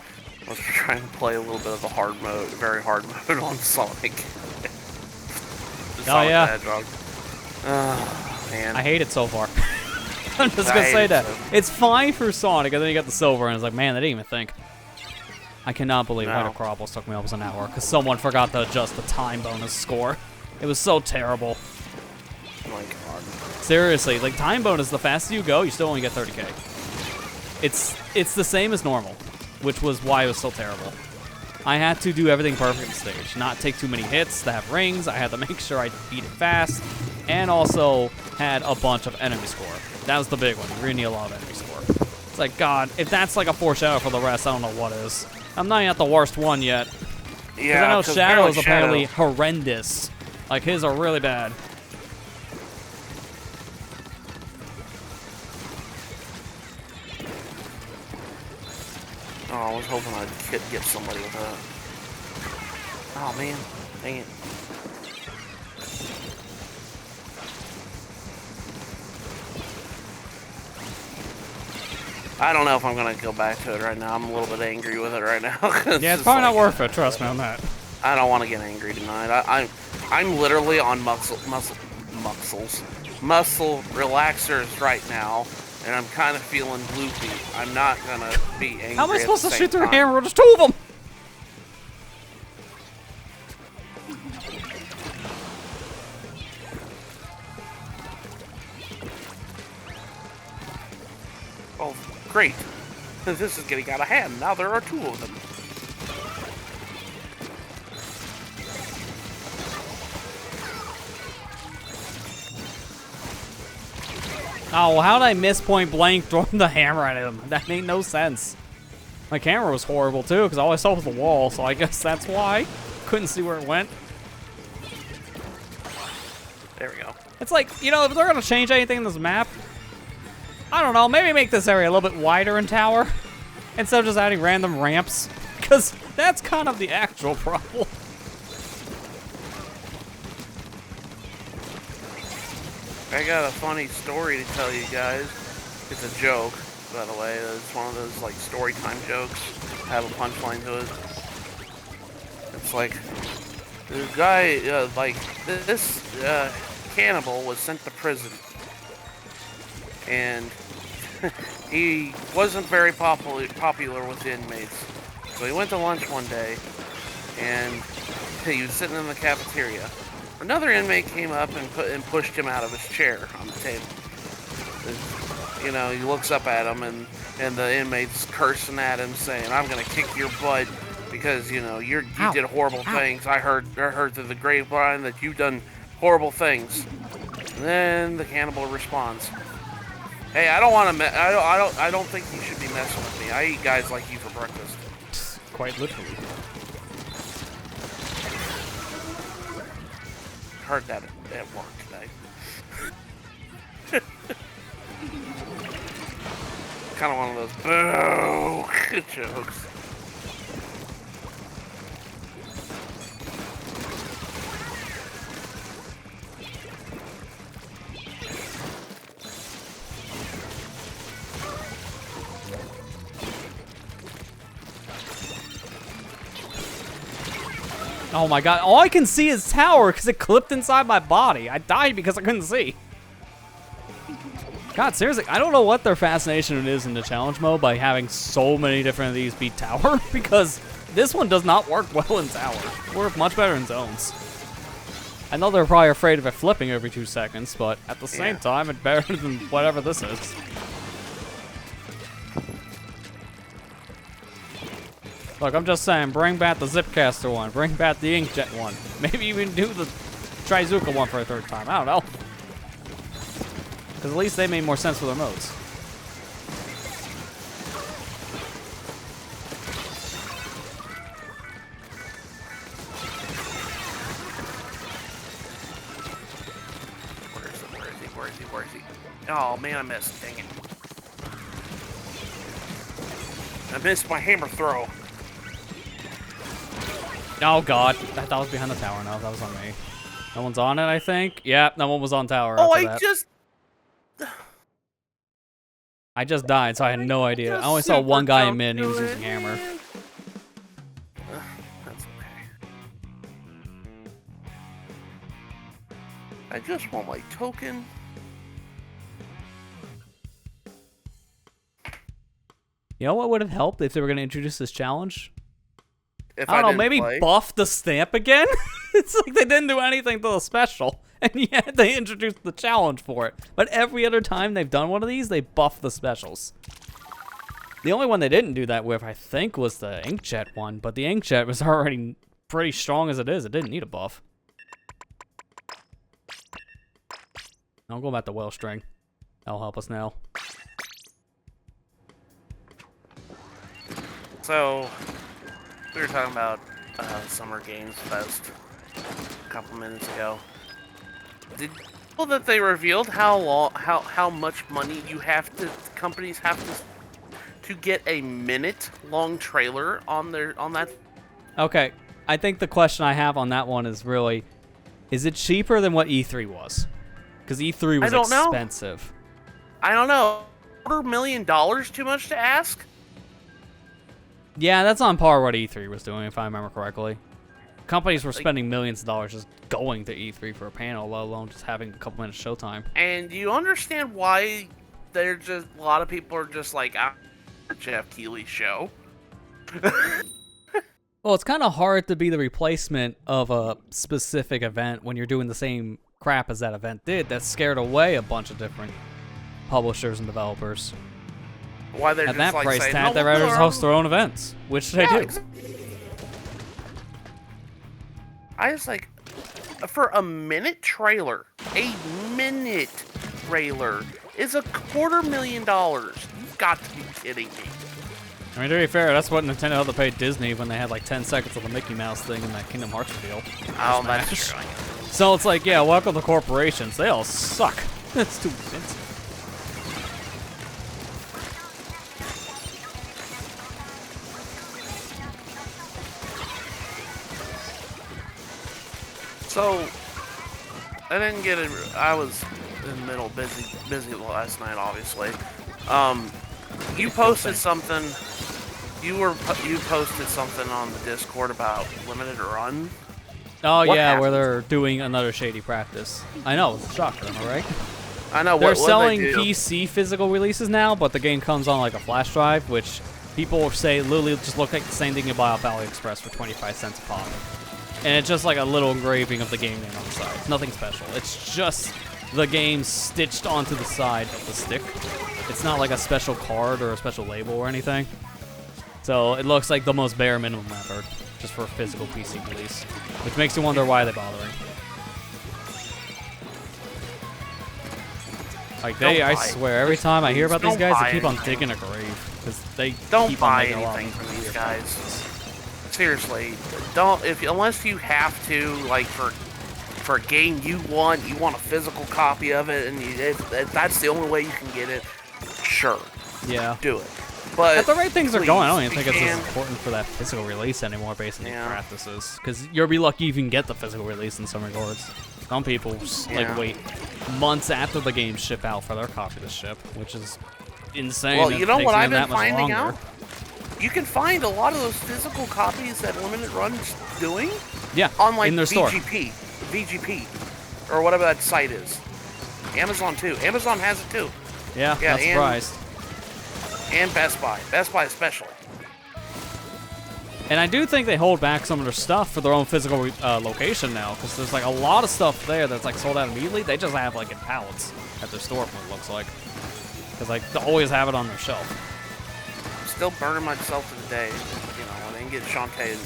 I was trying to play a little bit of the hard mode, very hard mode on Sonic. Oh, yeah. Hedgehog. Man. I hate it so far. I'm just going to say that. It's fine for Sonic, and then you got the silver, and it's like, man, they didn't even think. I cannot believe Hyder Crawbles took me almost an hour, because someone forgot to adjust the time bonus score. It was so terrible. Oh my god. Seriously, like, time bonus, the faster you go, you still only get 30k. It's the same as normal, which was why it was so terrible. I had to do everything perfect on stage, not take too many hits to have rings. I had to make sure I beat it fast, and also had a bunch of enemy score. That was the big one. You really need a lot of enemy score. It's like, God, if that's like a foreshadow for the rest, I don't know what is. I'm not even at the worst one yet. Yeah, I know Shadow is apparently horrendous. Like, his are really bad. Oh, was hoping I'd get somebody with that. Oh man, dang it. I don't know if I'm gonna go back to it right now. I'm a little bit angry with it right now. Yeah, it's probably not worth it. Trust me on that. I don't want to get angry tonight. I'm literally on muscle relaxers right now, and I'm kind of feeling loopy. I'm not gonna be angry. How am I supposed to shoot through a time. hammer? There's 2 of them. Oh, great. This is getting out of hand. Now there are 2 of them. Oh, well, how did I miss point blank throwing the hammer at him? That made no sense. My camera was horrible too, because all I saw was the wall, so I guess that's why. Couldn't see where it went. There we go. It's like, you know, if they're gonna change anything in this map, I don't know, maybe make this area a little bit wider in tower, instead of just adding random ramps, because that's kind of the actual problem. I got a funny story to tell you guys. It's a joke, by the way. It's one of those, like, story time jokes. I have a punchline to it. It's like, the guy, this cannibal was sent to prison. And he wasn't very popular with the inmates. So he went to lunch one day, and he was sitting in the cafeteria. Another inmate came up and pushed him out of his chair on the table. And, you know, he looks up at him, and the inmate's cursing at him, saying, "I'm gonna kick your butt because, you know, you did horrible things. I heard through the grapevine that you've done horrible things." And then the cannibal responds, "Hey, I don't want to. I don't think you should be messing with me. I eat guys like you for breakfast." Quite literally. Heard that at work today. Kind of one of those boo jokes. Oh my god, all I can see is tower because it clipped inside my body. I died because I couldn't see. God, seriously, I don't know what their fascination is in the challenge mode by having so many different of these beat tower, because this one does not work well in tower. It works much better in zones. I know they're probably afraid of it flipping every 2 seconds, but at the same time, it's better than whatever this is. Look, I'm just saying, bring back the Zipcaster one, bring back the Inkjet one. Maybe even do the Trizuka one for a 3rd time, I don't know. Because at least they made more sense for their modes. Where is he? Oh man, I missed, dang it. I missed my hammer throw. Oh god, I thought I was behind the tower. No, that was on me. No one's on it, I think. Yeah, no one was on tower. Oh, I just died, so I had no idea. I only saw one guy in mid and he was using hammer. That's okay. I just want my token. You know what would have helped if they were going to introduce this challenge? If I don't know, maybe play. buff the stamp again? It's like they didn't do anything to the special, and yet they introduced the challenge for it. But every other time they've done one of these, they buff the specials. The only one they didn't do that with, I think, was the Inkjet one, but the Inkjet was already pretty strong as it is. It didn't need a buff. I'll go back to Well String. That'll help us now. So, we were talking about Summer Games Fest a couple minutes ago. Did you know that they revealed how much money you have to companies have to get a minute-long trailer on that. Okay, I think the question I have on that one is really, is it cheaper than what E3 was? Because E3 was expensive. I don't know. $250,000 too much to ask? Yeah, that's on par with what E3 was doing, if I remember correctly. Companies were spending millions of dollars just going to E3 for a panel, let alone just having a couple minutes showtime. And you understand why there's just a lot of people are just like, Jeff Keighley's show? Well, it's kind of hard to be the replacement of a specific event when you're doing the same crap as that event did. That scared away a bunch of different publishers and developers. Why they're At just that like price saying, tag, no, they'd rather just host their own events, which they do. I was like, for a minute trailer is $250,000. You've got to be kidding me. I mean, to be fair, that's what Nintendo had to pay Disney when they had like 10 seconds of the Mickey Mouse thing in that Kingdom Hearts deal. Oh, that's true. So it's like, yeah, welcome to corporations. They all suck. That's too expensive. So, I didn't get it. I was in the middle, busy last night, obviously. You posted something. You posted something on the Discord about limited run. Oh What yeah, happened? where they're doing another shady practice. I know, it's a shocker, am I right? I know. They're what selling they do? PC physical releases now, but the game comes on like a flash drive, which people say literally just look like the same thing you buy off AliExpress for 25 cents a pop. And it's just like a little engraving of the game name on the side. It's nothing special. It's just the game stitched onto the side of the stick. It's not like a special card or a special label or anything. So it looks like the most bare minimum effort just for a physical PC release, which makes you wonder why they're bothering. Like I swear, every time I hear about these guys, they keep on digging a grave because they Don't keep on buy making a lot anything of from money. these guys. Seriously, don't unless you have to, like for a game you want a physical copy of it, and if that's the only way you can get it. Sure, Yeah. do it. But At the rate things are going, I don't even please, think if it's you as can. important for that physical release anymore based on these Yeah. practices. Because you'll be lucky you can get the physical release in some regards. Some people like Yeah. wait months after the game ship out for their copy to ship, which is insane. Well, It you know takes what them I've been that much finding longer. out? You can find a lot of those physical copies that Limited Run's doing Yeah, on like in their store. VGP, or whatever that site is. Amazon too. Amazon has it too. Yeah, Yeah, not surprised. And Best Buy. Best Buy especially. And I do think they hold back some of their stuff for their own physical location now, because there's like a lot of stuff there that's like sold out immediately. They just have like in pallets at their store, what it looks like. Because like they always have it on their shelf. I'm still burning myself to the day. You know, I didn't get Shantae and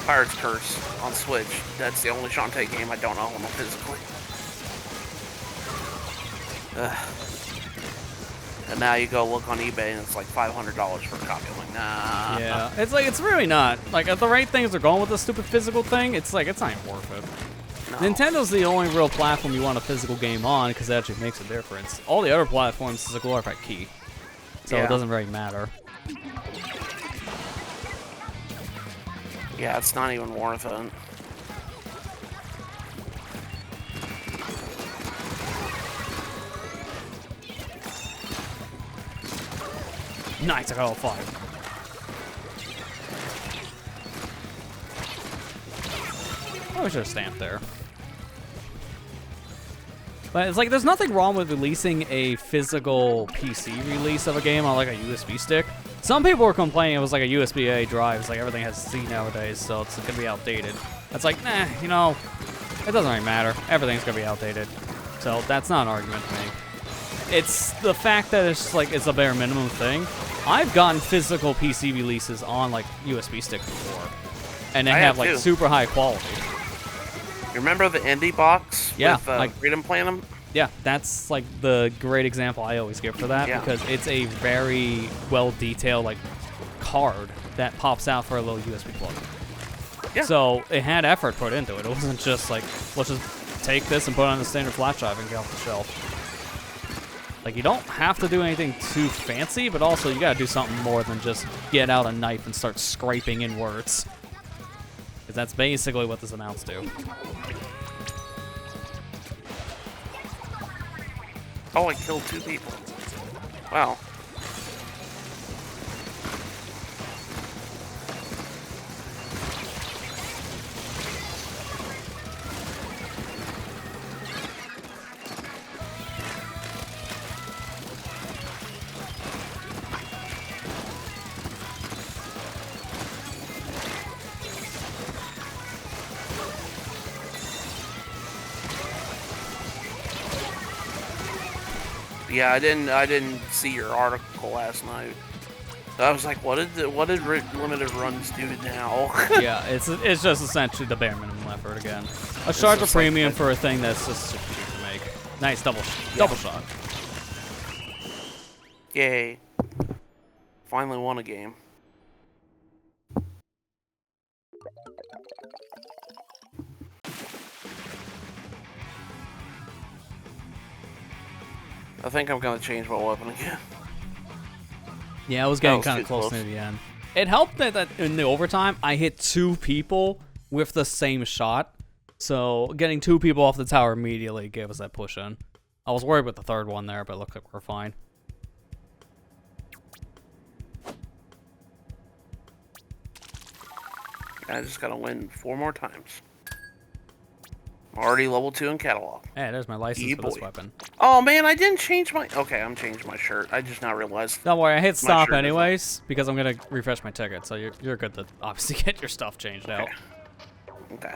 Pirate's Curse on Switch. That's the only Shantae game I don't own physically. And now you go look on eBay and it's like $500 for a copy. I'm like, nah. Yeah, it's really not. Like, at the rate things are going with the stupid physical thing, it's like, it's not even worth it. No. Nintendo's the only real platform you want a physical game on because it actually makes a difference. All the other platforms is a glorified key. So Yeah. it doesn't really matter. Yeah, it's not even worth it. Nice, I got all 5. I should have stamped there. But it's like, there's nothing wrong with releasing a physical PC release of a game on like a USB stick. Some people were complaining it was like a USB-A drive. It's like everything has C nowadays, so it's gonna be outdated. It's like, nah, you know, it doesn't really matter. Everything's gonna be outdated. So that's not an argument to me. It's the fact that it's just like, it's a bare minimum thing. I've gotten physical PC releases on like USB sticks before. And they I have have like too. super high quality. You remember the indie box Yeah, with like- Freedom Platinum? Yeah, that's like the great example I always give for that Yeah. because it's a very well detailed like card that pops out for a little USB plug. Yeah. So it had effort put into it. It wasn't just like, let's just take this and put it on the standard flash drive and get off the shelf. Like, you don't have to do anything too fancy, but also you gotta do something more than just get out a knife and start scraping in words. Because that's basically what this amounts to. Oh, I killed 2 people. Wow. Yeah, I didn't see your article last night. I was like, what did limited runs do now? Yeah, it's just essentially the bare minimum effort again. A charge of premium for a thing that's just super cheap to make. Nice double shot. Yay! Finally won a game. I think I'm gonna change my weapon again. Yeah, I was getting kind of close near the end. It helped that in the overtime, I hit 2 people with the same shot. So getting 2 people off the tower immediately gave us that push in. I was worried with the 3rd one there, but it looked like we're fine. I just gotta win 4 more times. I'm already level 2 in catalog. Hey, there's my license for this weapon. Oh man, I didn't change my... Okay, I'm changing my shirt. I just now realized... Don't worry, I hit stop anyways, because I'm gonna refresh my ticket, so you're good to obviously get your stuff changed out. Okay.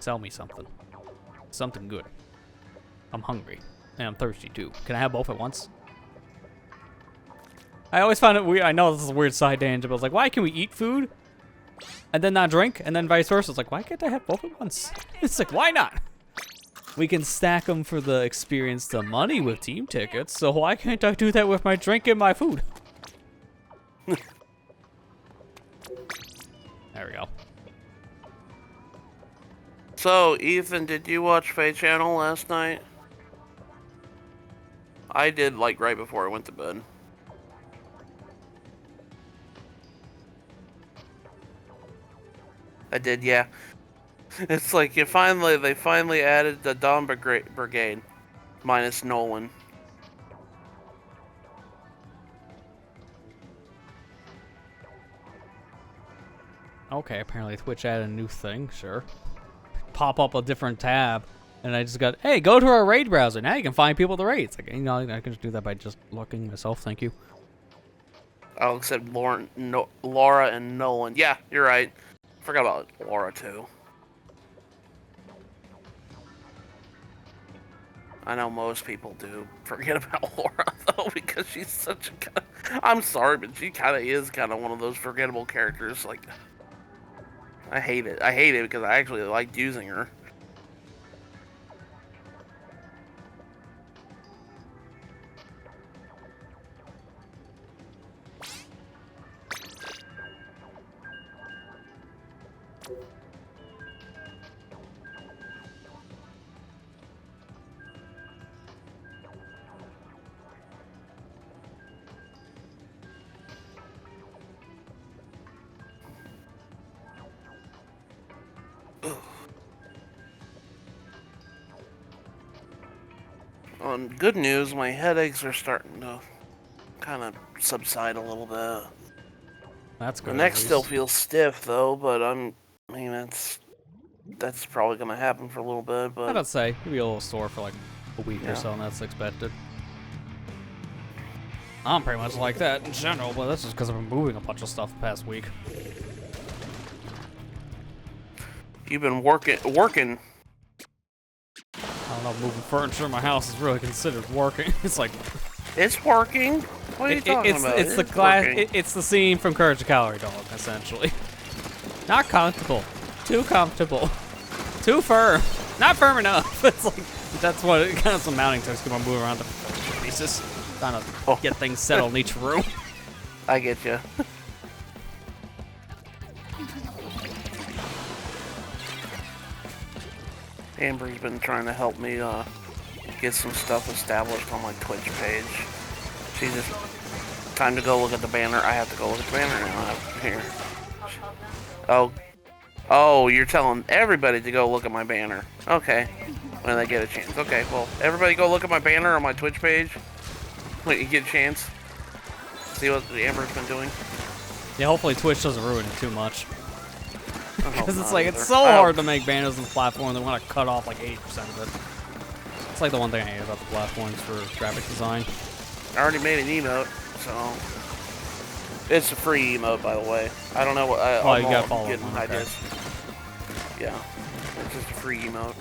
Sell me something. Something good. I'm hungry. And I'm thirsty too. Can I have both at once? I always find it weird. I know this is a weird side tangent, but I was like, why can we eat food and then not drink, and then vice versa? It's like, why can't I have both at once? It's like, why not? We can stack them for the experience, the money with team tickets, so why can't I do that with my drink and my food? There we go. So, Ethan, did you watch Faye Channel last night? I did, like, right before I went to bed. I did, yeah. It's like they finally added the Dawn Brigade, minus Nolan. Okay, apparently Twitch added a new thing, sure. Pop up a different tab, and I just got, hey, go to our raid browser. Now you can find people to raid. It's like, you know, I can just do that by just looking myself, thank you. I'll accept Laura and Nolan. Yeah, you're right. Forgot about Laura, too. I know most people do forget about Laura, though, because she's such a... I'm sorry, but she kind of is kind of one of those forgettable characters. Like, I hate it. I hate it because I actually liked using her. On good news, my headaches are starting to kind of subside a little bit. That's good. My neck still feels stiff though, but I mean that's probably gonna happen for a little bit. But I'd say you'll be a little sore for like a week or so, and that's expected. I'm pretty much like that in general, but that's just because I've been moving a bunch of stuff the past week. You've been working. I don't know, moving furniture in my house is really considered working. It's like... It's working. What are you talking about? It's the class. It's the scene from Courage the Cowardly Dog, essentially. Not comfortable. Too comfortable. Too firm. Not firm enough. It's like, that's what it kind of amounting to. Because I'm moving around the pieces. Trying to get things settled in each room. I get you. Amber's been trying to help me get some stuff established on my Twitch page. She just time to go look at the banner. I have to go look at the banner now. Here. Oh, you're telling everybody to go look at my banner. Okay, when they get a chance. Okay, well, everybody go look at my banner on my Twitch page when you get a chance. See what Amber's been doing. Yeah, hopefully Twitch doesn't ruin it too much. Because it's like, either. it's so hard to make banners on the platform, they want to cut off like 80% of it. It's like the one thing I hate about the platforms for graphic design. I already made an emote, so it's a free emote, by the way. I don't know what. You gotta follow getting one, okay. ideas. Yeah, it's just a free emote.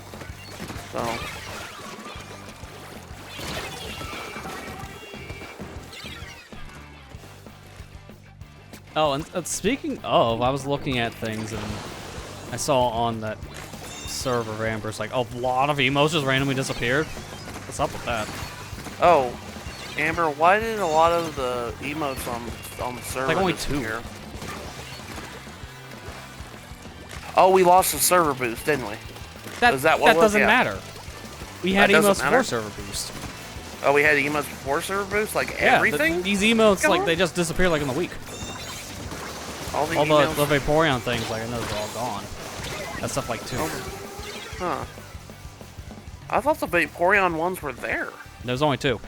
So. Oh, and speaking of, I was looking at things and I saw on that server of Amber's like a lot of emotes just randomly disappeared. What's up with that? Oh, Amber, why did a lot of the emotes on the server Like only disappear? Oh, we lost the server boost, didn't we? Is that what that doesn't yeah. matter. We had That emotes doesn't matter? before server boost. Oh, we had emotes before server boost? Like Yeah, everything? these emotes, Come like, on. they just disappear like in the week. All the All emails? the Vaporeon things, like, I know they're all gone. That stuff, like, too. Huh. I thought the Vaporeon ones were there. There's only 2.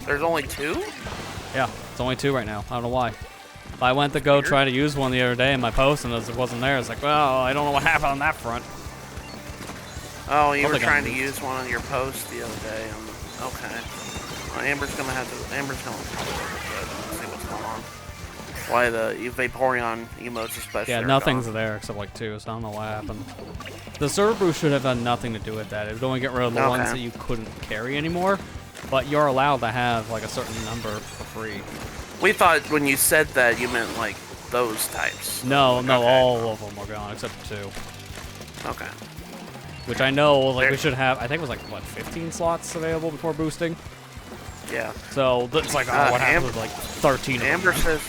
There's only 2? Yeah, it's only 2 right now. I don't know why. I went to go try to use one the other day in my post, and as it wasn't there, it's like, well, I don't know what happened on that front. Oh, you were Probably trying to gonna use one on your post the other day. Okay. Well, Amber's gonna see what's going on. Why the Vaporeon emotes especially? Yeah, are nothing's gone. there except like 2, so I don't know what happened. The server boost should have had nothing to do with that. It would only get rid of the ones that you couldn't carry anymore, but you're allowed to have like a certain number for free. We thought when you said that you meant like those types. No, Okay. all of them were gone except for 2. Okay. Which I know, like, we should have, I think it was like, what, 15 slots available before boosting? Yeah. So, it's like, oh, what happened with like 13 of them?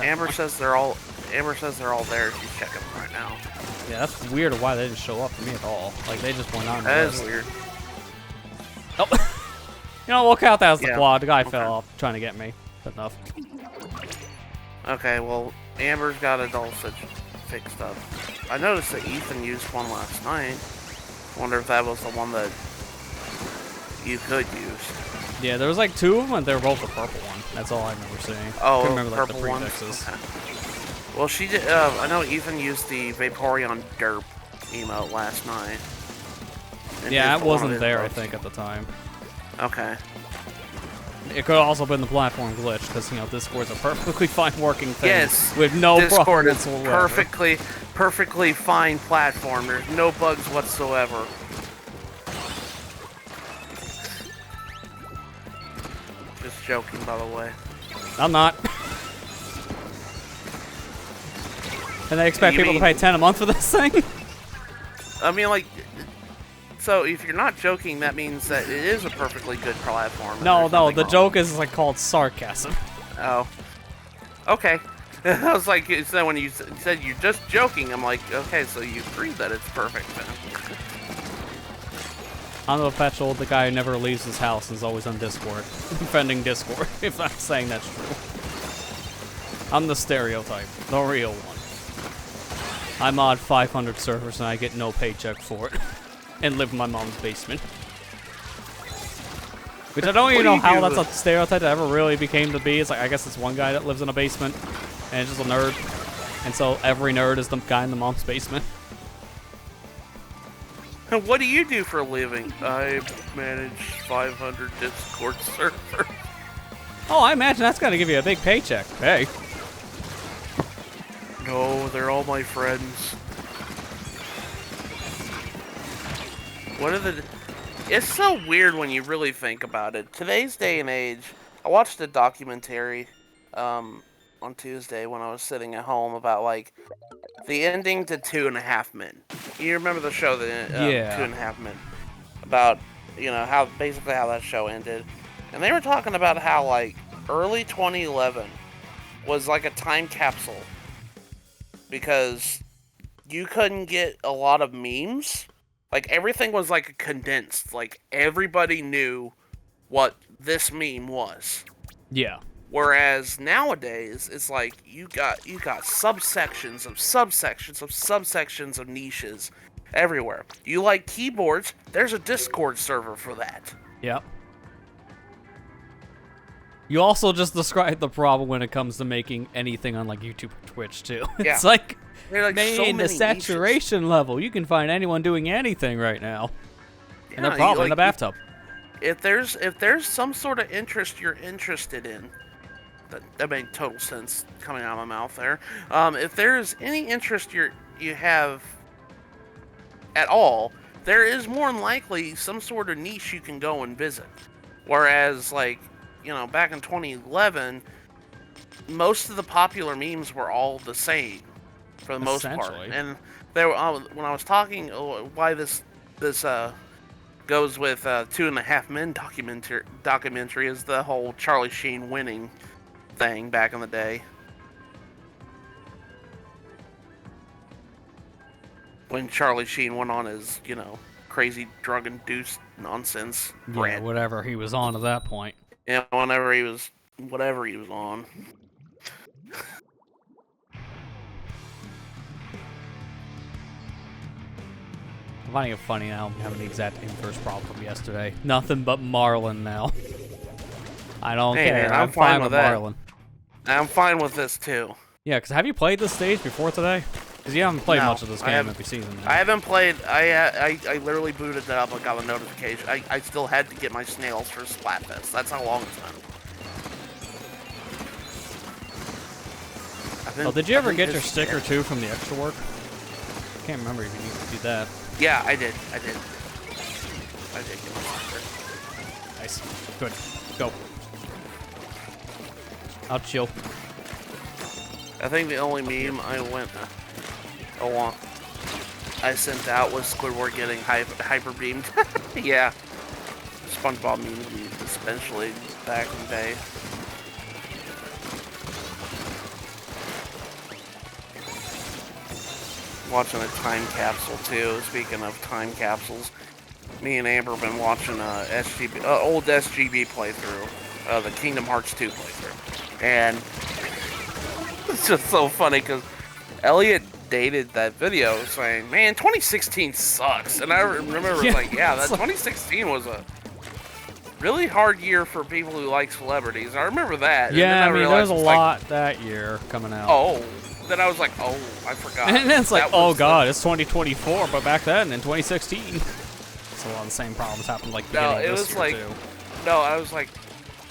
Amber says they're all there. She's checking them right now. Yeah, that's weird why they didn't show up for me at all. Like, they just went on the That list. is weird. Oh, you know, we'll count that as the Yeah, quad. The guy okay. fell off trying to get me. Good enough. Okay, well, Amber's got it all fixed up. I noticed that Ethan used one last night. Wonder if that was the one that you could use. Yeah, there was like 2 of them, and they were both the purple one. That's all I remember seeing. Oh, Couldn't remember like the purple ones? prefixes. Okay. Well, she did. I know Ethan used the Vaporeon Derp emote last night. And Yeah, used it one of wasn't his there, I emotes. think, at the time. Okay. It could have also been the platform glitch, because, you know, Discord's a perfectly fine working thing. Yes. With no Discord problem is whatsoever. perfectly fine platform. There's no bugs whatsoever. Just joking, by the way. I'm not. And they expect You people to mean- pay 10 a month for this thing? I mean, like, so if you're not joking, that means that it is a perfectly good platform. and No, there's no, nothing the wrong. joke is like called sarcasm. Oh. Okay. I was like, so when you said you're just joking, I'm like, okay, so you agree that it's perfect then. I'm the Perpetual, the guy who never leaves his house and is always on Discord. Defending Discord, if I'm saying that's true. I'm the stereotype, the real one. I mod 500 servers and I get no paycheck for it. And live in my mom's basement. Which I don't even do know you how do that's a with- stereotype that ever really became to be. It's like, I guess it's one guy that lives in a basement and it's just a nerd. And so every nerd is the guy in the mom's basement. What do you do for a living? I manage 500 Discord servers. Oh, I imagine that's gonna give you a big paycheck. Hey. No, they're all my friends. What are the... It's so weird when you really think about it. Today's day and age, I watched a documentary on Tuesday when I was sitting at home about, like, the ending to 2.5 Men. You remember the show, Yeah. 2.5 Men? About, you know, how basically how that show ended. And they were talking about how, like, early 2011 was like a time capsule. Because you couldn't get a lot of memes Like, everything was, like, condensed. Like, everybody knew what this meme was. Yeah. Whereas nowadays, it's like, you got subsections of subsections of subsections of niches everywhere. You like keyboards, there's a Discord server for that. Yep. You also just described the problem when it comes to making anything on like YouTube or Twitch too. Yeah. It's like, Like so the many saturation niches. level. You can find anyone doing anything right now. Yeah, And they're probably in the bathtub. If there's some sort of interest you're interested in, that made total sense coming out of my mouth there. If there's any interest you have at all, there is more than likely some sort of niche you can go and visit. Whereas, like, back in 2011, most of the popular memes were all the same for the most part. And there, when I was talking, why this goes with 2.5 Men documentary is the whole Charlie Sheen winning thing back in the day. When Charlie Sheen went on his, crazy drug-induced nonsense rant. Yeah, whatever he was on at that point. Yeah, whatever he was on. I'm finding it funny now. I'm having the exact inverse problem from yesterday. Nothing but Marlin now. I don't care. Man, I'm fine with that. Marlin. I'm fine with this too. Yeah, because have you played this stage before today? Because you haven't played much of this game every season. I haven't played. I literally booted it up and got a notification. I still had to get my snails for Splatfest. That's how long it's been. Did you ever get your sticker too from the extra work? I can't remember if you need to do that. Yeah, I did get my sticker. Nice. Good. Go. I'll chill. I think the only meme I sent out was Squidward getting hyper beamed. Yeah. SpongeBob memes, especially back in the day. Watching a time capsule too. Speaking of time capsules, me and Amber have been watching old SGB playthrough, the Kingdom Hearts 2 playthrough, and it's just so funny because Elliot dated that video saying, "Man, 2016 sucks," and I remember that 2016 was a really hard year for people who like celebrities. I remember that. Yeah, and then there was a lot that year coming out. Oh. Then I was like, oh, I forgot. And then it's like, oh god, it's 2024, but back then, in 2016, so a lot of the same problems happened like beginning of this year too. No, I was like,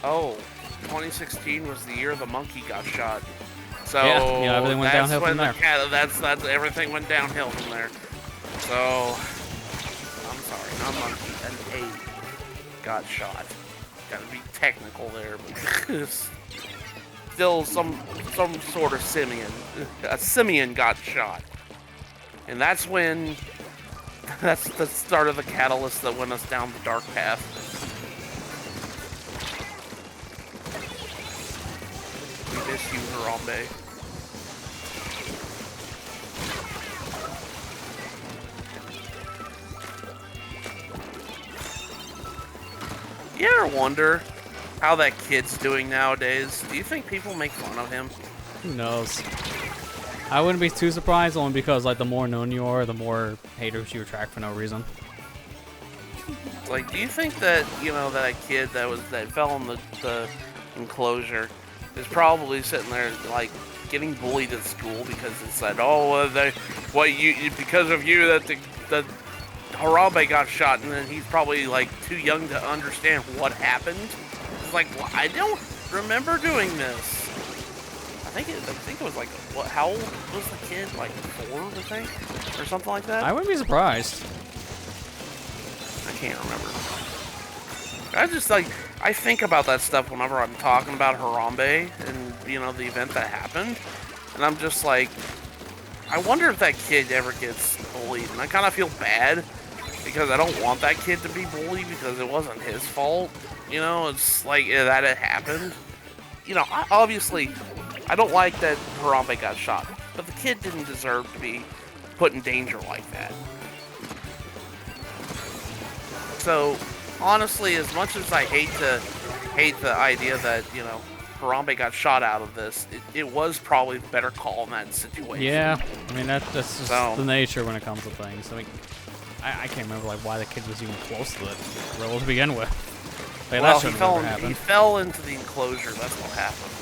oh, 2016 was the year the monkey got shot. So yeah, everything went downhill from there. That's everything went downhill from there. So I'm sorry, not monkey, an ape got shot. Gotta be technical there, but still some sort of simian. A simian got shot. And that's the start of the catalyst that went us down the dark path. We miss you, Harambe. You ever wonder how that kid's doing nowadays? Do you think people make fun of him? Who knows? I wouldn't be too surprised, only because like the more known you are, the more haters you attract for no reason. Like, do you think that that kid that fell in the enclosure is probably sitting there like getting bullied at school because it said, oh, because of you that the Harambe got shot, and then he's probably like too young to understand what happened. It's like, well, I don't remember doing this. I think it was like, what? How old was the kid? Like 4, I think, or something like that. I wouldn't be surprised. I can't remember. I think about that stuff whenever I'm talking about Harambe and the event that happened, and I'm just like, I wonder if that kid ever gets bullied, and I kind of feel bad because I don't want that kid to be bullied because it wasn't his fault. It's like that it happened. Obviously, I don't like that Harambe got shot, but the kid didn't deserve to be put in danger like that. So, honestly, as much as I hate the idea that, you know, Harambe got shot out of this, it was probably the better call in that situation. Yeah, I mean, that's just the nature when it comes to things. I mean, I can't remember like why the kid was even close to the gorilla to begin with. Like, well, that he fell into the enclosure. That's what happened.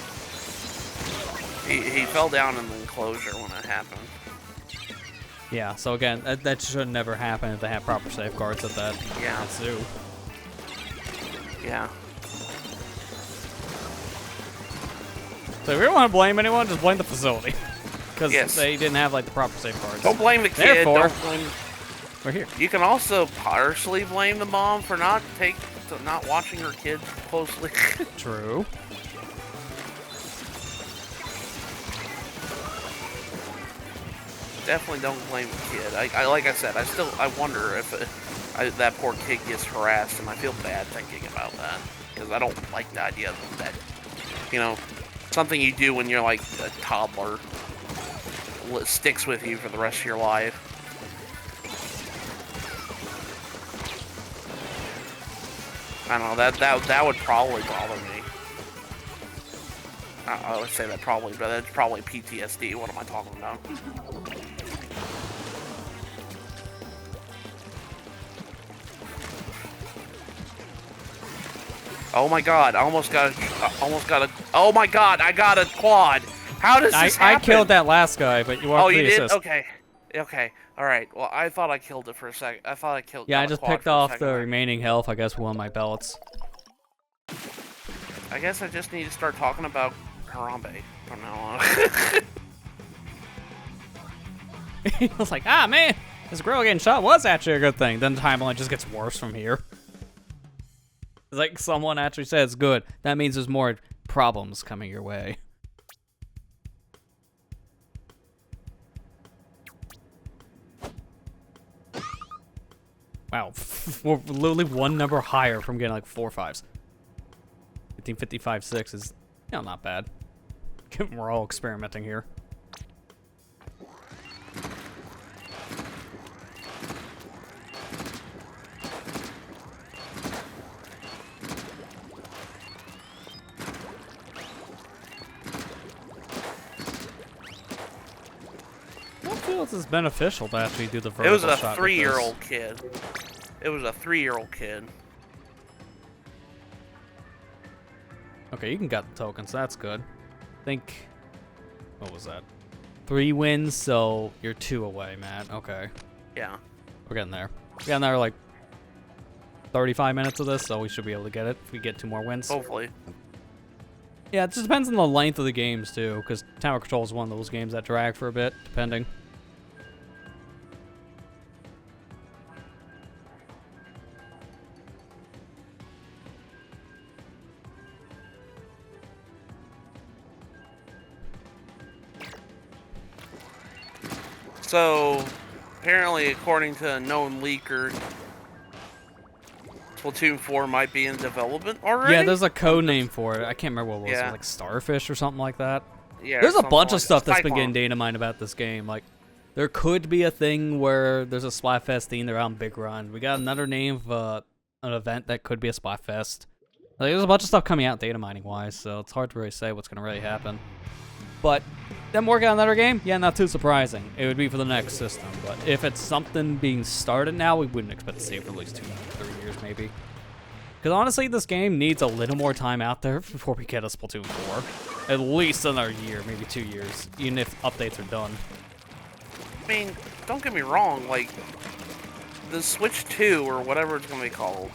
He fell down in the enclosure when it happened. Yeah, so again, that should never happen if they have proper safeguards at that zoo. Yeah. So if you don't want to blame anyone, just blame the facility. Because they didn't have like the proper safeguards. Don't blame the kid. Therefore, don't blame... we're here. You can also partially blame the mom for not watching her kids closely. True. Definitely don't blame the kid. Like I said, I wonder if that poor kid gets harassed, and I feel bad thinking about that because I don't like the idea that, you know, something you do when you're like a toddler sticks with you for the rest of your life. I don't know, that would probably bother me. I would say that probably, but that's probably PTSD. What am I talking about? Oh my god, I almost got a, oh my god, I got a quad. How does this happen? I killed that last guy, but you are you did? assist. Okay, alright. Well, I thought I killed it for a second. I thought I killed I just picked off the remaining health, I guess, with one of my belts. I guess I just need to start talking about Harambe from now on. He was like, ah, man, this girl getting shot was actually a good thing. Then the timeline just gets worse from here. It's like someone actually says good. That means there's more problems coming your way. Wow, we're literally one number higher from getting like 4 5s. 1555-6 is, you know, not bad. We're all experimenting here. What feels is beneficial to actually do the vertical It was a shot 3-year-old kid. It was a 3-year-old kid. Okay, you can get the tokens. That's good. I think, what was that? 3 wins, so you're 2 away, Matt. Okay. Yeah. We're getting there. We're getting there like 35 minutes of this, so we should be able to get it if we get 2 more wins. Hopefully. Yeah, it just depends on the length of the games, too, because Tower Control is one of those games that drag for a bit, depending. So, apparently, according to a known leaker, Splatoon 4 might be in development already? Yeah, there's a code name for it. I can't remember what it was. Yeah. It was like Starfish or something like that. Yeah, There's a bunch like of stuff that's been Cyclone. getting data mined about this game. Like, there could be a thing where there's a Splatfest theme around Big Run. We got another name of an event that could be a Splatfest. Like, there's a bunch of stuff coming out data mining wise, so it's hard to really say what's going to really happen. But them working on another game, yeah, not too surprising. It would be for the next system. But if it's something being started now, we wouldn't expect to see it for at least 2 or 3 years, maybe. Because honestly, this game needs a little more time out there before we get a Splatoon 4. At least another year, maybe 2 years, even if updates are done. I mean, don't get me wrong, like, the Switch 2, or whatever it's going to be called,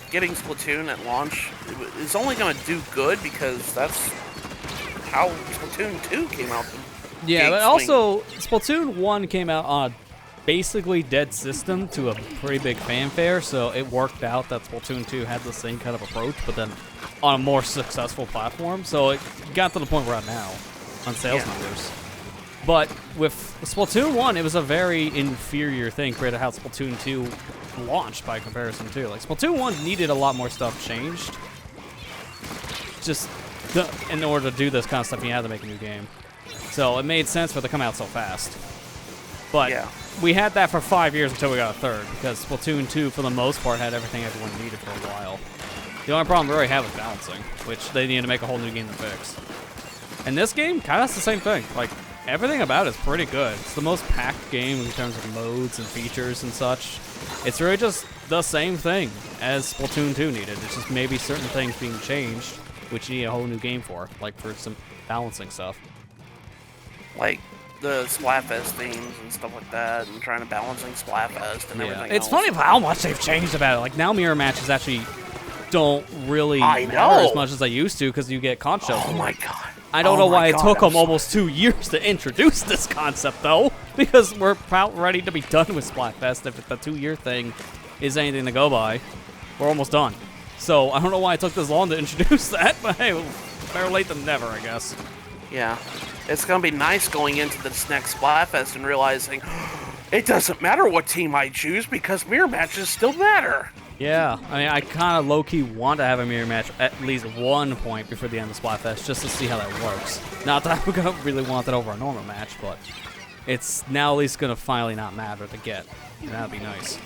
getting Splatoon at launch is only going to do good because that's how Splatoon 2 came out. Yeah, but also, Splatoon 1 came out on a basically dead system to a pretty big fanfare, so it worked out that Splatoon 2 had the same kind of approach, but then on a more successful platform, so it got to the point we're at now on sales numbers. But with Splatoon 1, it was a very inferior thing compared to how Splatoon 2 launched by comparison too. Like, Splatoon 1 needed a lot more stuff changed. Just in order to do this kind of stuff, you had to make a new game. So it made sense for it to come out so fast. But we had that for 5 years until we got a third, because Splatoon 2, for the most part, had everything everyone needed for a while. The only problem we already have is balancing, which they need to make a whole new game to fix. And this game, kind of has the same thing. Like, everything about it is pretty good. It's the most packed game in terms of modes and features and such. It's really just the same thing as Splatoon 2 needed. It's just maybe certain things being changed, which you need a whole new game for, like for some balancing stuff. Like the Splatfest themes and stuff like that, and trying to balancing Splatfest and everything It's else. funny how much they've changed about it. Like, now mirror matches actually don't really I matter know. as much as they used to, because you get conch shells. Oh my god. I don't Oh know my why it God, took I'm them almost 2 years to introduce this concept, though, because we're about ready to be done with Splatfest. If the 2-year thing is anything to go by, we're almost done. So I don't know why it took this long to introduce that, but hey, well, better late than never, I guess. Yeah. It's gonna be nice going into this next Splatfest and realizing it doesn't matter what team I choose because mirror matches still matter. Yeah, I mean, I kind of low-key want to have a mirror match at least one point before the end of Splatfest, just to see how that works. Not that I'm gonna really want that over a normal match, but it's now at least gonna finally not matter to get. And that'd be nice.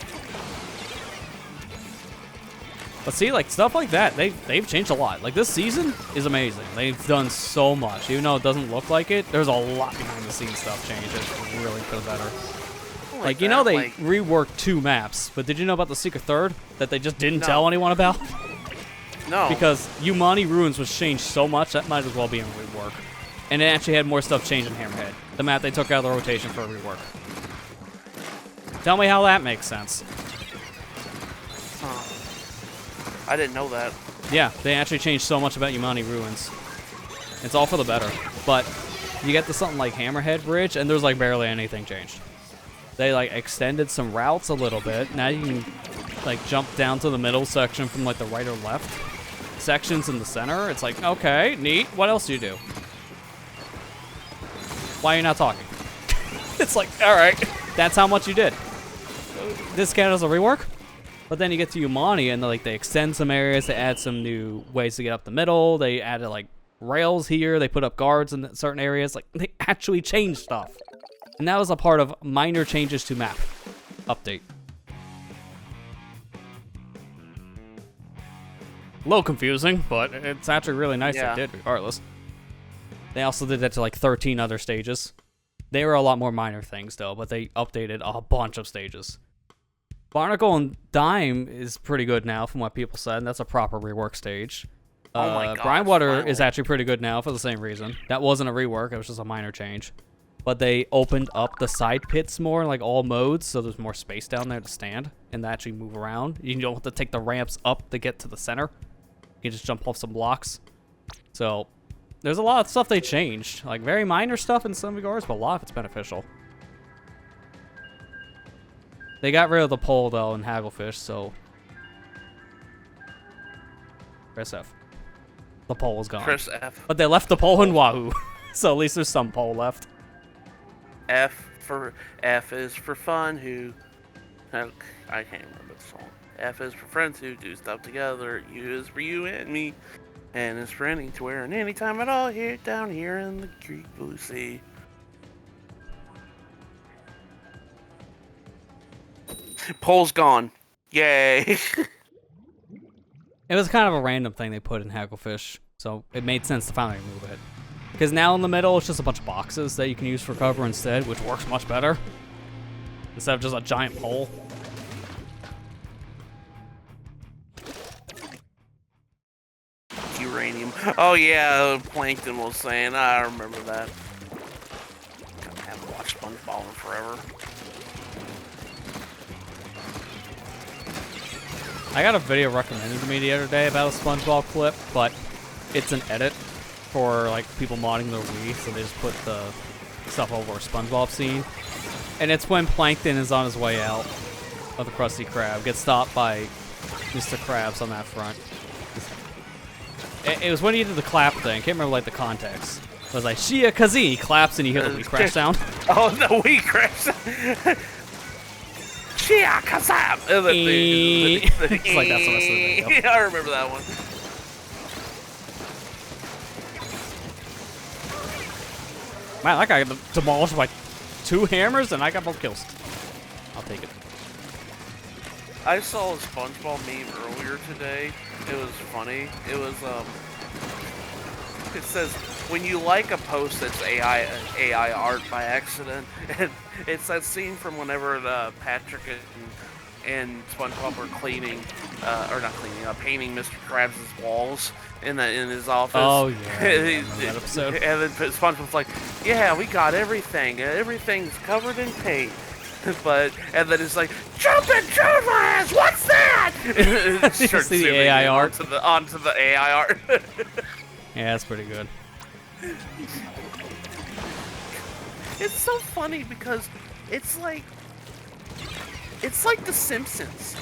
But see, like, stuff like that, they've changed a lot. Like, this season is amazing. They've done so much. Even though it doesn't look like it, there's a lot behind-the-scenes stuff changed. It's really for the better. Like, you know, they reworked 2 maps, but did you know about the Secret Third that they just didn't tell anyone about? No. Because Umani Ruins was changed so much, that might as well be a rework. And it actually had more stuff changed in Hammerhead, the map they took out of the rotation for a rework. Tell me how that makes sense. I didn't know that. Yeah, they actually changed so much about Umani Ruins. It's all for the better. But you get to something like Hammerhead Bridge, and there's like barely anything changed. They like extended some routes a little bit. Now you can like jump down to the middle section from like the right or left sections in the center. It's like, okay, neat. What else do you do? Why are you not talking? It's like, all right, that's how much you did. This counts as a rework. But then you get to Umani and like they extend some areas, they add some new ways to get up the middle, they added like rails here, they put up guards in certain areas, like they actually changed stuff. And that was a part of minor changes to map update. A little confusing, but it's actually really nice they did regardless. They also did that to like 13 other stages. They were a lot more minor things though, but they updated a bunch of stages. Barnacle and Dime is pretty good now from what people said, and that's a proper rework stage. Oh my God, Brinewater finally. is actually pretty good now for the same reason. That wasn't a rework, it was just a minor change. But they opened up the side pits more, like all modes, so there's more space down there to stand and actually move around. You don't have to take the ramps up to get to the center. You can just jump off some blocks. So there's a lot of stuff they changed. Like very minor stuff in some regards, but a lot of it's beneficial. They got rid of the pole, though, in Hagglefish, so... Press F. The pole is gone. Press F. But they left the pole in Wahoo, so at least there's some pole left. F is for fun who... I can't remember the song. F is for friends who do stuff together. U is for you and me. N is for anywhere and anytime at all here down here in the Greek Blue Sea. Pole's gone. Yay. It was kind of a random thing they put in Hagglefish, so it made sense to finally remove it. Because now in the middle, it's just a bunch of boxes that you can use for cover instead, which works much better. Instead of just a giant pole. Uranium. Oh yeah, Plankton was saying. I remember that. I haven't watched SpongeBob in forever. I got a video recommended to me the other day about a SpongeBob clip, but it's an edit for like people modding their Wii, so they just put the stuff over a SpongeBob scene. And it's when Plankton is on his way out of the Krusty Krab, gets stopped by Mr. Krabs on that front. It was when he did the clap thing. I can't remember like the context. It was like Shia Kazi, he claps and you hear the Wii crash sound. Oh, the Wii crash. Shia Kazam. It's like that's the rest of the video. Yeah, I remember that one. Man, that guy got demolished by 2 hammers and I got both kills. I'll take it. I saw a SpongeBob meme earlier today. It was funny. It was it says when you like a post that's AI art by accident, and it's that scene from whenever Patrick and SpongeBob were cleaning, or not cleaning, painting Mr. Krabs' walls in his office. Oh yeah, I remember that episode. And then SpongeBob's like, "Yeah, we got everything. Everything's covered in paint." And then it's like, "Jumping Juvas, what's that?" And it starts see the AI art onto the AI art. Yeah, that's pretty good. It's so funny because it's like The Simpsons.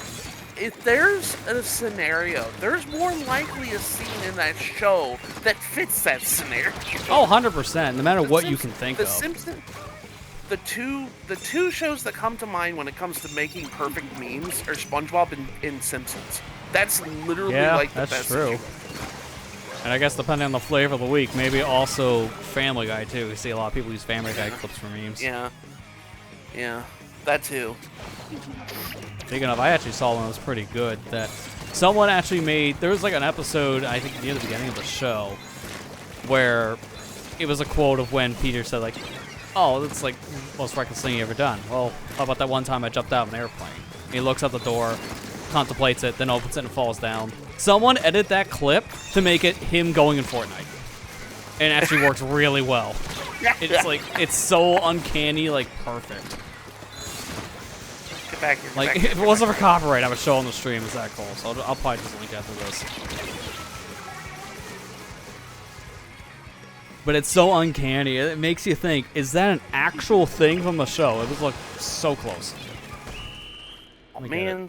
If there's a scenario, there's more likely a scene in that show that fits that scenario. Oh, 100%. No matter what you can think of. The Simpsons. The two shows that come to mind when it comes to making perfect memes are SpongeBob and Simpsons. That's literally like the that's best. true. And I guess depending on the flavor of the week, maybe also Family Guy too. We see a lot of people use Family Guy clips for memes. Yeah, that too. Speaking of, I actually saw one that was pretty good. That someone actually made. There was like an episode, I think near the beginning of the show, where it was a quote of when Peter said like, "Oh, that's like the most reckless thing you ever done." Well, how about that one time I jumped out of an airplane? He looks out the door, contemplates it, then opens it and falls down. Someone edited that clip to make it him going in Fortnite. And it actually works really well. It's like, it's so uncanny, like perfect. Get back here. Like, if it wasn't for copyright, I would show on the stream. It's that cool. So I'll probably just link after this. But it's so uncanny. It makes you think, is that an actual thing from the show? It was like so close. Man.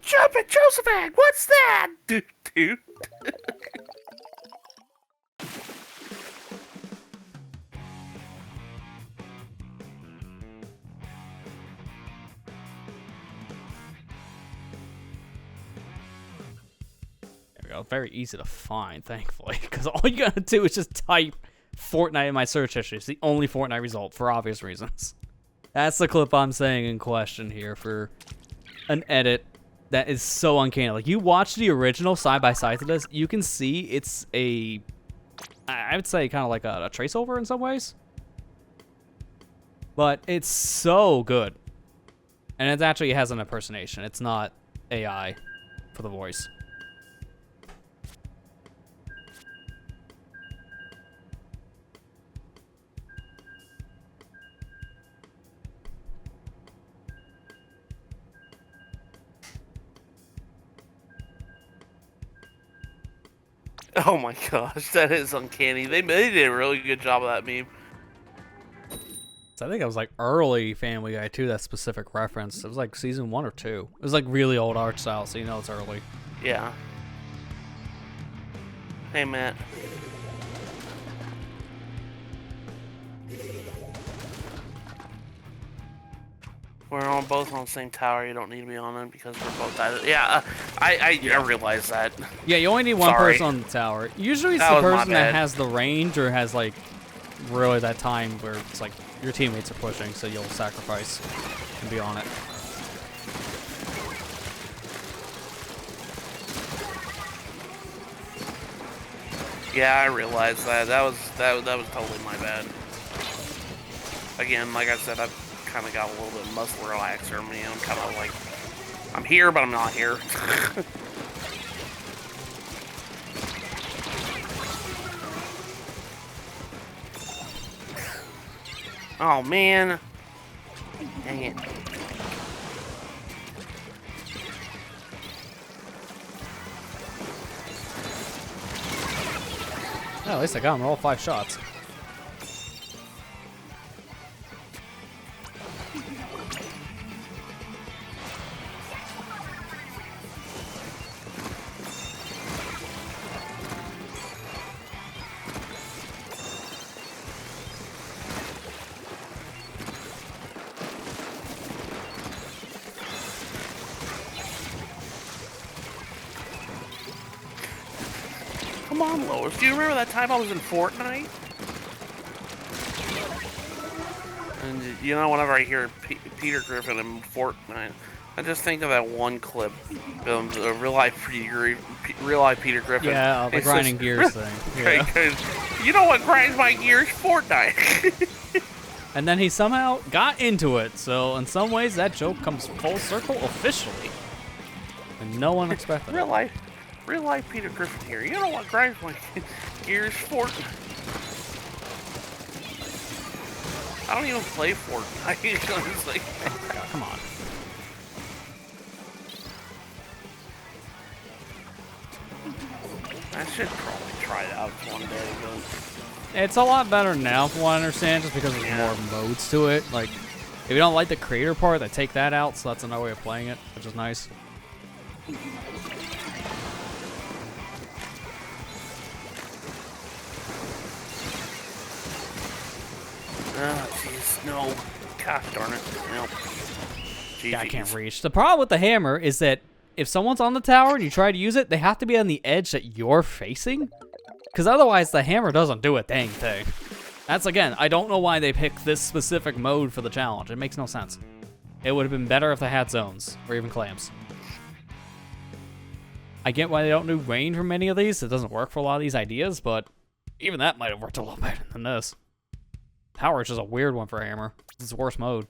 Jumpin' Josephine, what's that? Dude. There we go. Very easy to find, thankfully, because all you gotta do is just type Fortnite in my search history. It's the only Fortnite result for obvious reasons. That's the clip I'm saying in question here for an edit that is so uncanny. Like, you watch the original side by side to this, you can see it's a, I would say kind of like a trace over in some ways. But it's so good. And it actually has an impersonation. It's not AI for the voice. Oh my gosh, that is uncanny. They did a really good job of that meme. So I think it was like early Family Guy too, that specific reference. It was like season 1 or 2. It was like really old art style, so you know it's early. Yeah. Hey, Matt. We're both on the same tower. You don't need to be on it because we're both at it. Yeah, I realize that. Yeah, you only need one person on the tower. Usually it's the person that has the range or has like really that time where it's like your teammates are pushing, so you'll sacrifice and be on it. Yeah, I realized that. That was totally my bad. Again, like I said, I've kind of got a little bit of muscle relaxer in me. I'm kind of like, I'm here, but I'm not here. Oh man, dang it. Oh, at least I got them all 5 shots. Come on, Lois. Do you remember that time I was in Fortnite? And you know, whenever I hear Peter Griffin in Fortnite, I just think of that one clip, real life Peter Griffin. Yeah, the grinding gears thing. Yeah. You know what grinds my gears? Fortnite. And then he somehow got into it, so in some ways that joke comes full circle officially. And no one expected it. Real life Peter Griffin here. You know what grinds my gears? Fortnite. I don't even play Fortnite. It's like, oh, God, come on. I should probably try it out one day, but It's a lot better now, from what I understand, just because there's more modes to it. Like, if you don't like the creator part, they take that out, so that's another way of playing it, which is nice. oh, jeez, no. Gosh darn it. Nope. Yeah, I can't reach. The problem with the hammer is that if someone's on the tower and you try to use it, they have to be on the edge that you're facing. Because otherwise, the hammer doesn't do a dang thing. That's, again, I don't know why they picked this specific mode for the challenge. It makes no sense. It would have been better if they had zones, or even clams. I get why they don't do range for many of these. It doesn't work for a lot of these ideas, but even that might have worked a lot better than this. Tower is just a weird one for a hammer. It's the worst mode.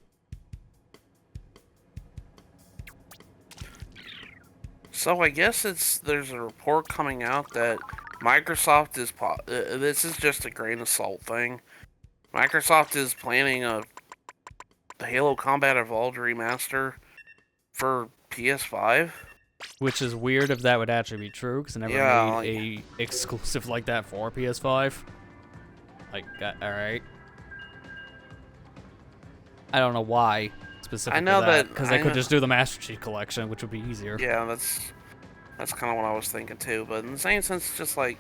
So I guess there's a report coming out that Microsoft is this is just a grain of salt thing. Microsoft is planning the Halo Combat Evolved remaster for PS5, which is weird if that would actually be true, because I never made a exclusive like that for PS5. Like, all right. I don't know why specifically. I know that because they could just do the Master Chief Collection, which would be easier. Yeah, that's kind of what I was thinking too. But in the same sense, it's just like,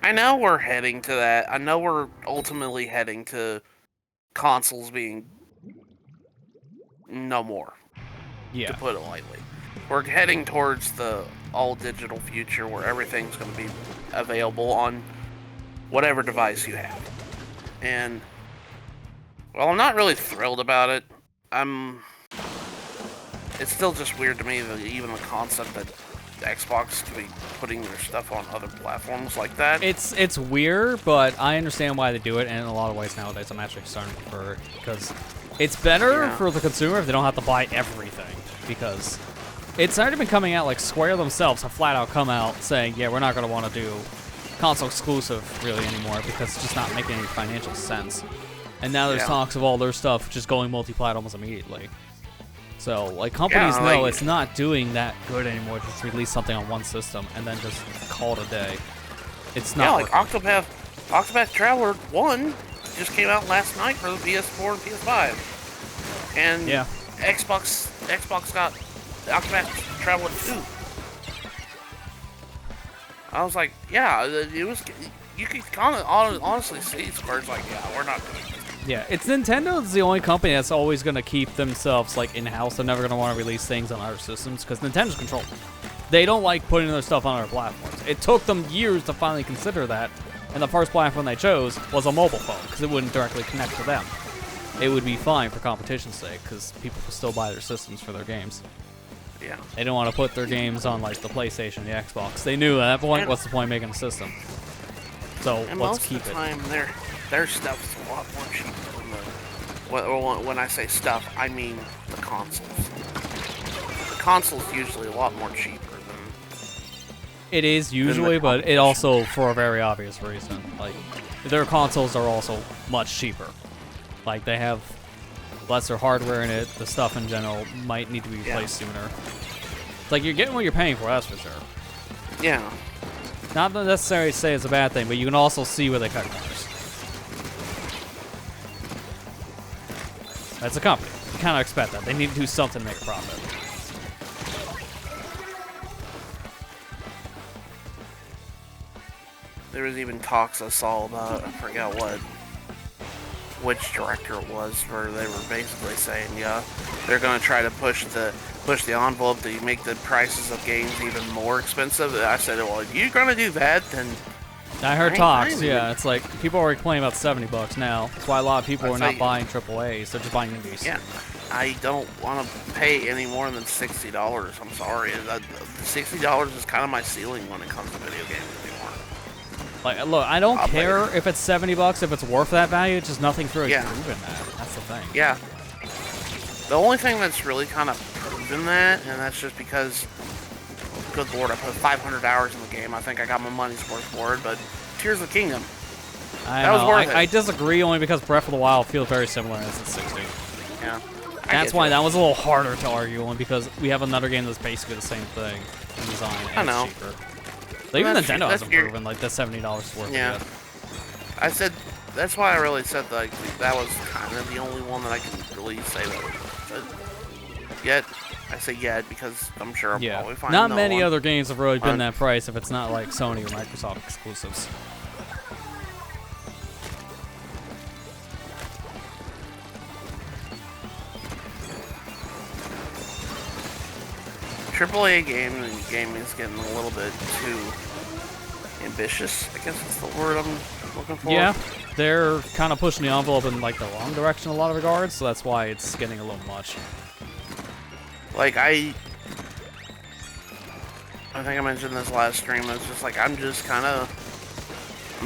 I know we're heading to that. I know we're ultimately heading to consoles being no more. Yeah. To put it lightly, we're heading towards the all-digital future where everything's going to be available on whatever device you have. And well, I'm not really thrilled about it. It's still just weird to me that even the concept that Xbox could be putting their stuff on other platforms like that. It's weird, but I understand why they do it, and in a lot of ways nowadays I'm actually starting to prefer it, because it's better for the consumer if they don't have to buy everything, because it's already been coming out, like Square themselves have flat out come out saying, yeah, we're not going to want to do console exclusive really anymore, because it's just not making any financial sense. And now there's talks of all their stuff just going multi-plat almost immediately. So, like, companies know it's not doing that good anymore to just release something on one system and then just call it a day. It's not. Yeah, like Octopath Traveler 1 just came out last night for the PS4 and PS5. And Xbox got Octopath Traveler 2. I was like, yeah, it was. You could kind of honestly see Square's like, yeah, we're not doing it. Yeah, it's Nintendo's the only company that's always going to keep themselves, like, in-house. They're never going to want to release things on other systems, because Nintendo's control. They don't like putting their stuff on other platforms. It took them years to finally consider that, and the first platform they chose was a mobile phone, because it wouldn't directly connect to them. It would be fine for competition's sake, because people could still buy their systems for their games. Yeah. They didn't want to put their games on, like, the PlayStation, the Xbox. They knew at that point, what's the point of making a system? So, let's keep it. And most of the time, their stuff's a lot more cheaper than when I say stuff, I mean the consoles. The console's usually a lot more cheaper than... It is usually, but it also, for a very obvious reason. Like, their consoles are also much cheaper. Like, they have lesser hardware in it. The stuff in general might need to be replaced sooner. It's like, you're getting what you're paying for, that's for sure. Yeah. Not necessarily to say it's a bad thing, but you can also see where they cut corners. That's a company. You kind of expect that. They need to do something to make a profit. There was even talks I saw about, I forgot which director it was, where they were basically saying, yeah, they're going to try to push the envelope to make the prices of games even more expensive. I said, well, if you're going to do that, then I heard talks. Yeah, it's like people are complaining about $70 now. That's why a lot of people are not buying AAAs. They're just buying indies. Yeah, I don't want to pay any more than $60. I'm sorry. $60 is kind of my ceiling when it comes to video games anymore. Like, look, I don't care if it's $70 if it's worth that value. It's just nothing's really proven that. That's the thing. Yeah. The only thing that's really kind of proven that, and that's just because, good lord, I put 500 hours in the game. I think I got my money's worth for it, but Tears of the Kingdom. That was worth it. I disagree only because Breath of the Wild feels very similar as it's 60. Yeah. That's why that was a little harder to argue, only because we have another game that's basically the same thing in design and it's cheaper. So even Nintendo hasn't proven like that $70 worth it yet. I said, that's why I really said like that was kind of the only one that I can really say that. Yet, I say yet because I'm sure I'll probably find not many other games have really been that price if it's not like Sony or Microsoft exclusives. AAA gaming is getting a little bit too ambitious, I guess that's the word I'm looking for. Yeah, they're kind of pushing the envelope in like the wrong direction in a lot of regards, so that's why it's getting a little much. Like I think I mentioned this last stream, it's just like I'm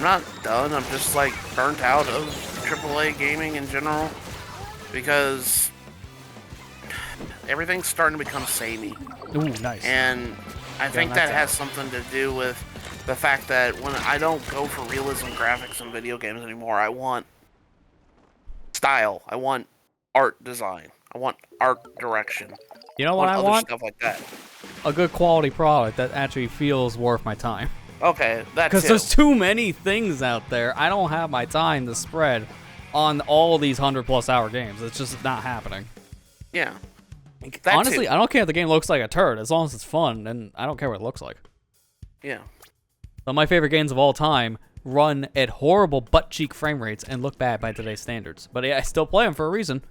not done, I'm just like burnt out of AAA gaming in general because everything's starting to become samey. Ooh, nice. And I think that has something to do with the fact that when I don't go for realism graphics in video games anymore, I want style, I want art design, I want art direction. You know what I want? Stuff like that. A good quality product that actually feels worth my time. Okay, that's because there's too many things out there. I don't have my time to spread on all these 100+ hour games. It's just not happening. Yeah. Honestly, I don't care if the game looks like a turd. As long as it's fun, and I don't care what it looks like. Yeah. Some of my favorite games of all time run at horrible butt-cheek frame rates and look bad by today's standards. But yeah, I still play them for a reason.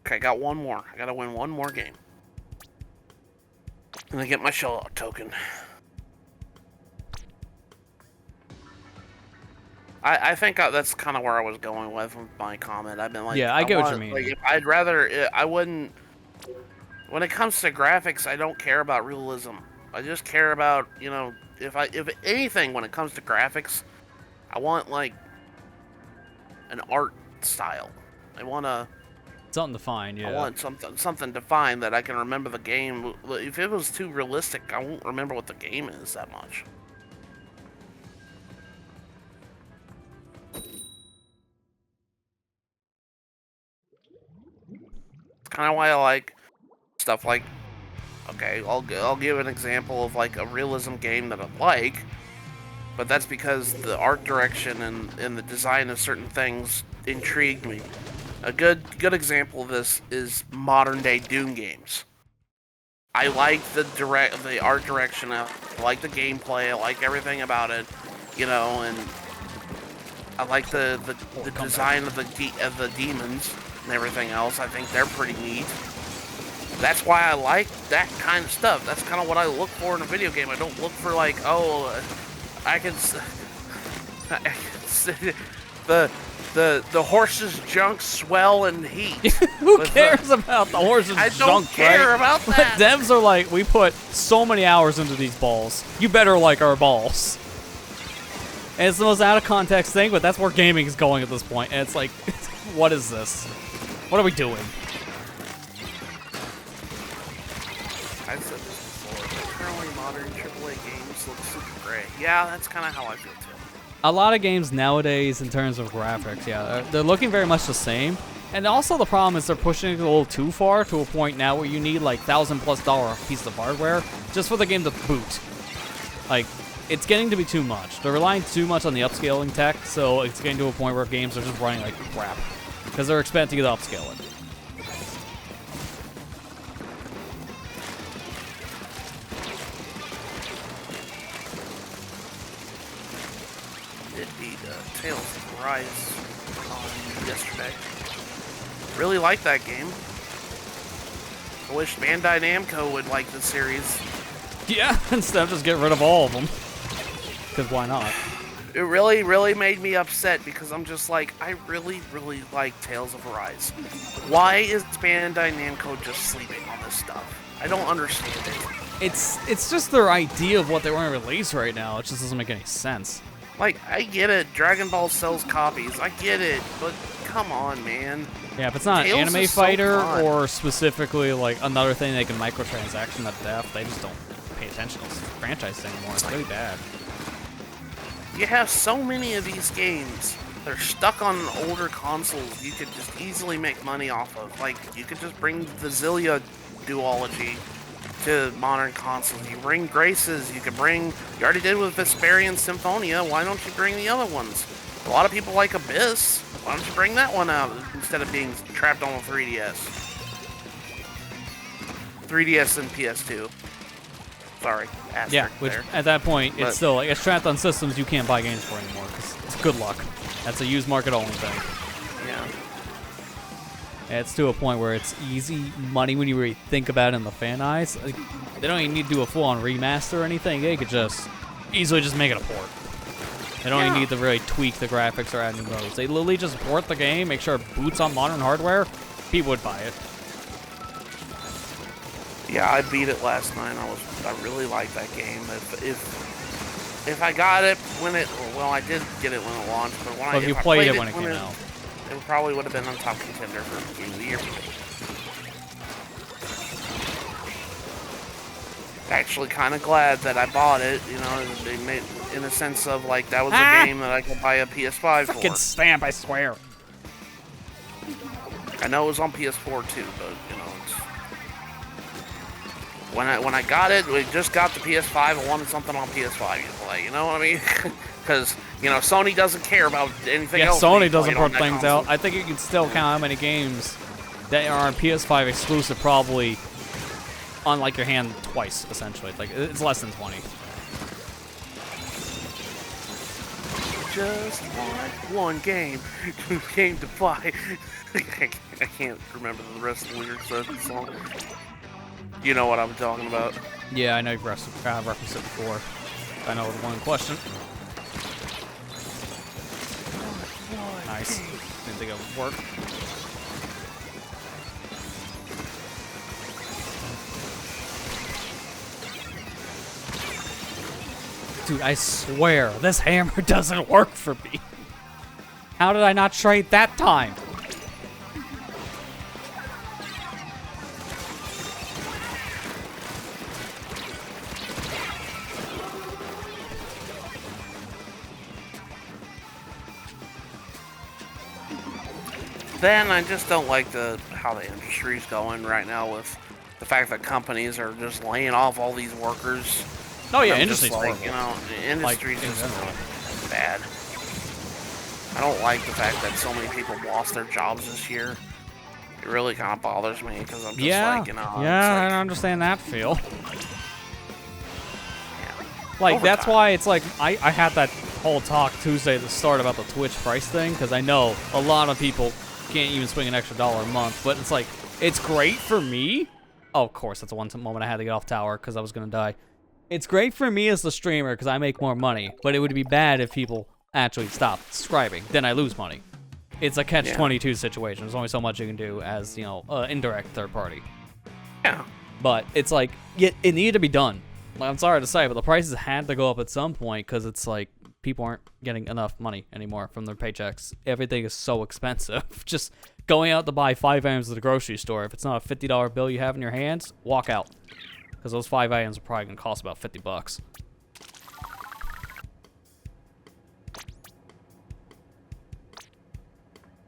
Okay, I got one more. I gotta win one more game. And I get my shell token. I think that's kind of where I was going with my comment. I've been like, yeah, I get what you mean. Like, I'd rather, I wouldn't. When it comes to graphics, I don't care about realism. I just care about, you know, if anything, when it comes to graphics, I want like an art style. I want something defined. Yeah. I want something defined that I can remember the game. If it was too realistic, I won't remember what the game is that much. Kind of why I like stuff like, okay, I'll give an example of like a realism game that I like, but that's because the art direction and the design of certain things intrigued me. A good example of this is modern day Doom games. I like the art direction, I like the gameplay, I like everything about it, you know, and I like the design of the demons and everything else. I think they're pretty neat. That's why I like that kind of stuff. That's kind of what I look for in a video game. I don't look for like, oh, I can the horse's junk swell and heat. Who cares about the horse's junk? I don't care about that. But devs are like, we put so many hours into these balls. You better like our balls. And it's the most out of context thing, but that's where gaming is going at this point. And it's like, what is this? What are we doing? I've said this before, but currently modern AAA games look super great. Yeah, that's kind of how I feel too. A lot of games nowadays, in terms of graphics, yeah, they're looking very much the same. And also the problem is they're pushing it a little too far to a point now where you need like $1,000+ pieces of hardware just for the game to boot. Like, it's getting to be too much. They're relying too much on the upscaling tech, so it's getting to a point where games are just running like crap because they're expecting to upscale it. Did beat Tales of Rise on yesterday. Really like that game. I wish Bandai Namco would like the series. Yeah, instead of just getting rid of all of them. because why not? It really, really made me upset because I'm just like, I really, really like Tales of Arise. Why is Bandai Namco just sleeping on this stuff? I don't understand it. It's just their idea of what they want to release right now. It just doesn't make any sense. Like, I get it. Dragon Ball sells copies. I get it. But come on, man. Yeah, if it's not Tales an anime is so fighter fun. or specifically like another thing they can microtransaction to death, they just don't pay attention to this franchise anymore. It's really bad. You have so many of these games. They're stuck on older consoles you could just easily make money off of. Like, you could just bring the Zillia duology to modern consoles. You bring Graces, you already did with Vesperia and Symphonia, why don't you bring the other ones? A lot of people like Abyss, why don't you bring that one out instead of being trapped on a 3DS? 3DS and PS2. Sorry, Yeah, which there. at that point, But- it's still like it's trapped on systems you can't buy games for anymore because it's good luck. That's a used market only thing. Yeah. And it's to a point where it's easy money when you really think about it in the fan eyes. Like, they don't even need to do a full-on remaster or anything. They could just easily just make it a port. They don't even need to really tweak the graphics or add new modes. They literally just port the game, make sure it boots on modern hardware. People would buy it. Yeah, I beat it last night. I really liked that game. If I got it when it, well, I did get it when it launched, but when If you I played it when it came out. it probably would have been on top contender for Game of the Year for me. Actually, kind of glad that I bought it. You know, they made in a sense of like that was a game that I could buy a PS5 Fucking for. stamp, I swear. I know it was on PS4 too, but you know, it's, when I got it, we just got the PS5. I wanted something on PS5 to play. You know what I mean? Because you know, Sony doesn't care about anything Yeah, else. Sony doesn't played on put that things console. out. I think you can still count how many games that are on PS5 exclusive probably on like your hand twice, essentially. Like it's less than 20. Just one game, game to fly. I can't remember the rest of the lyrics of the song. You know what I'm talking about. Yeah, I know you've referenced it before. I know the one in question. Nice. Didn't think it would work. Dude, I swear, this hammer doesn't work for me. How did I not trade that time? Then I just don't like how the industry's going right now with the fact that companies are just laying off all these workers. Oh yeah, I'm industry's just like, horrible. you know, the industry's in just general. bad. I don't like the fact that so many people lost their jobs this year. It really kind of bothers me because I'm just like, you know, yeah, it's I like, understand that feel. yeah. Like, that's Overtime. why it's like, I had that whole talk Tuesday at the start about the Twitch price thing, because I know a lot of people can't even swing an extra $1 a month, but it's like, it's great for me. Oh, of course, that's the one moment I had to get off tower because I was going to die. It's great for me as the streamer because I make more money, but it would be bad if people actually stop subscribing. Then I lose money. It's a catch-22 situation. There's only so much you can do as, you know, indirect third party. Yeah. But it's like, it needed to be done. Like, I'm sorry to say, but the prices had to go up at some point because it's like people aren't getting enough money anymore from their paychecks. Everything is so expensive. Just going out to buy 5 items at the grocery store, if it's not a $50 bill you have in your hands, walk out. Because those 5 items are probably going to cost about $50.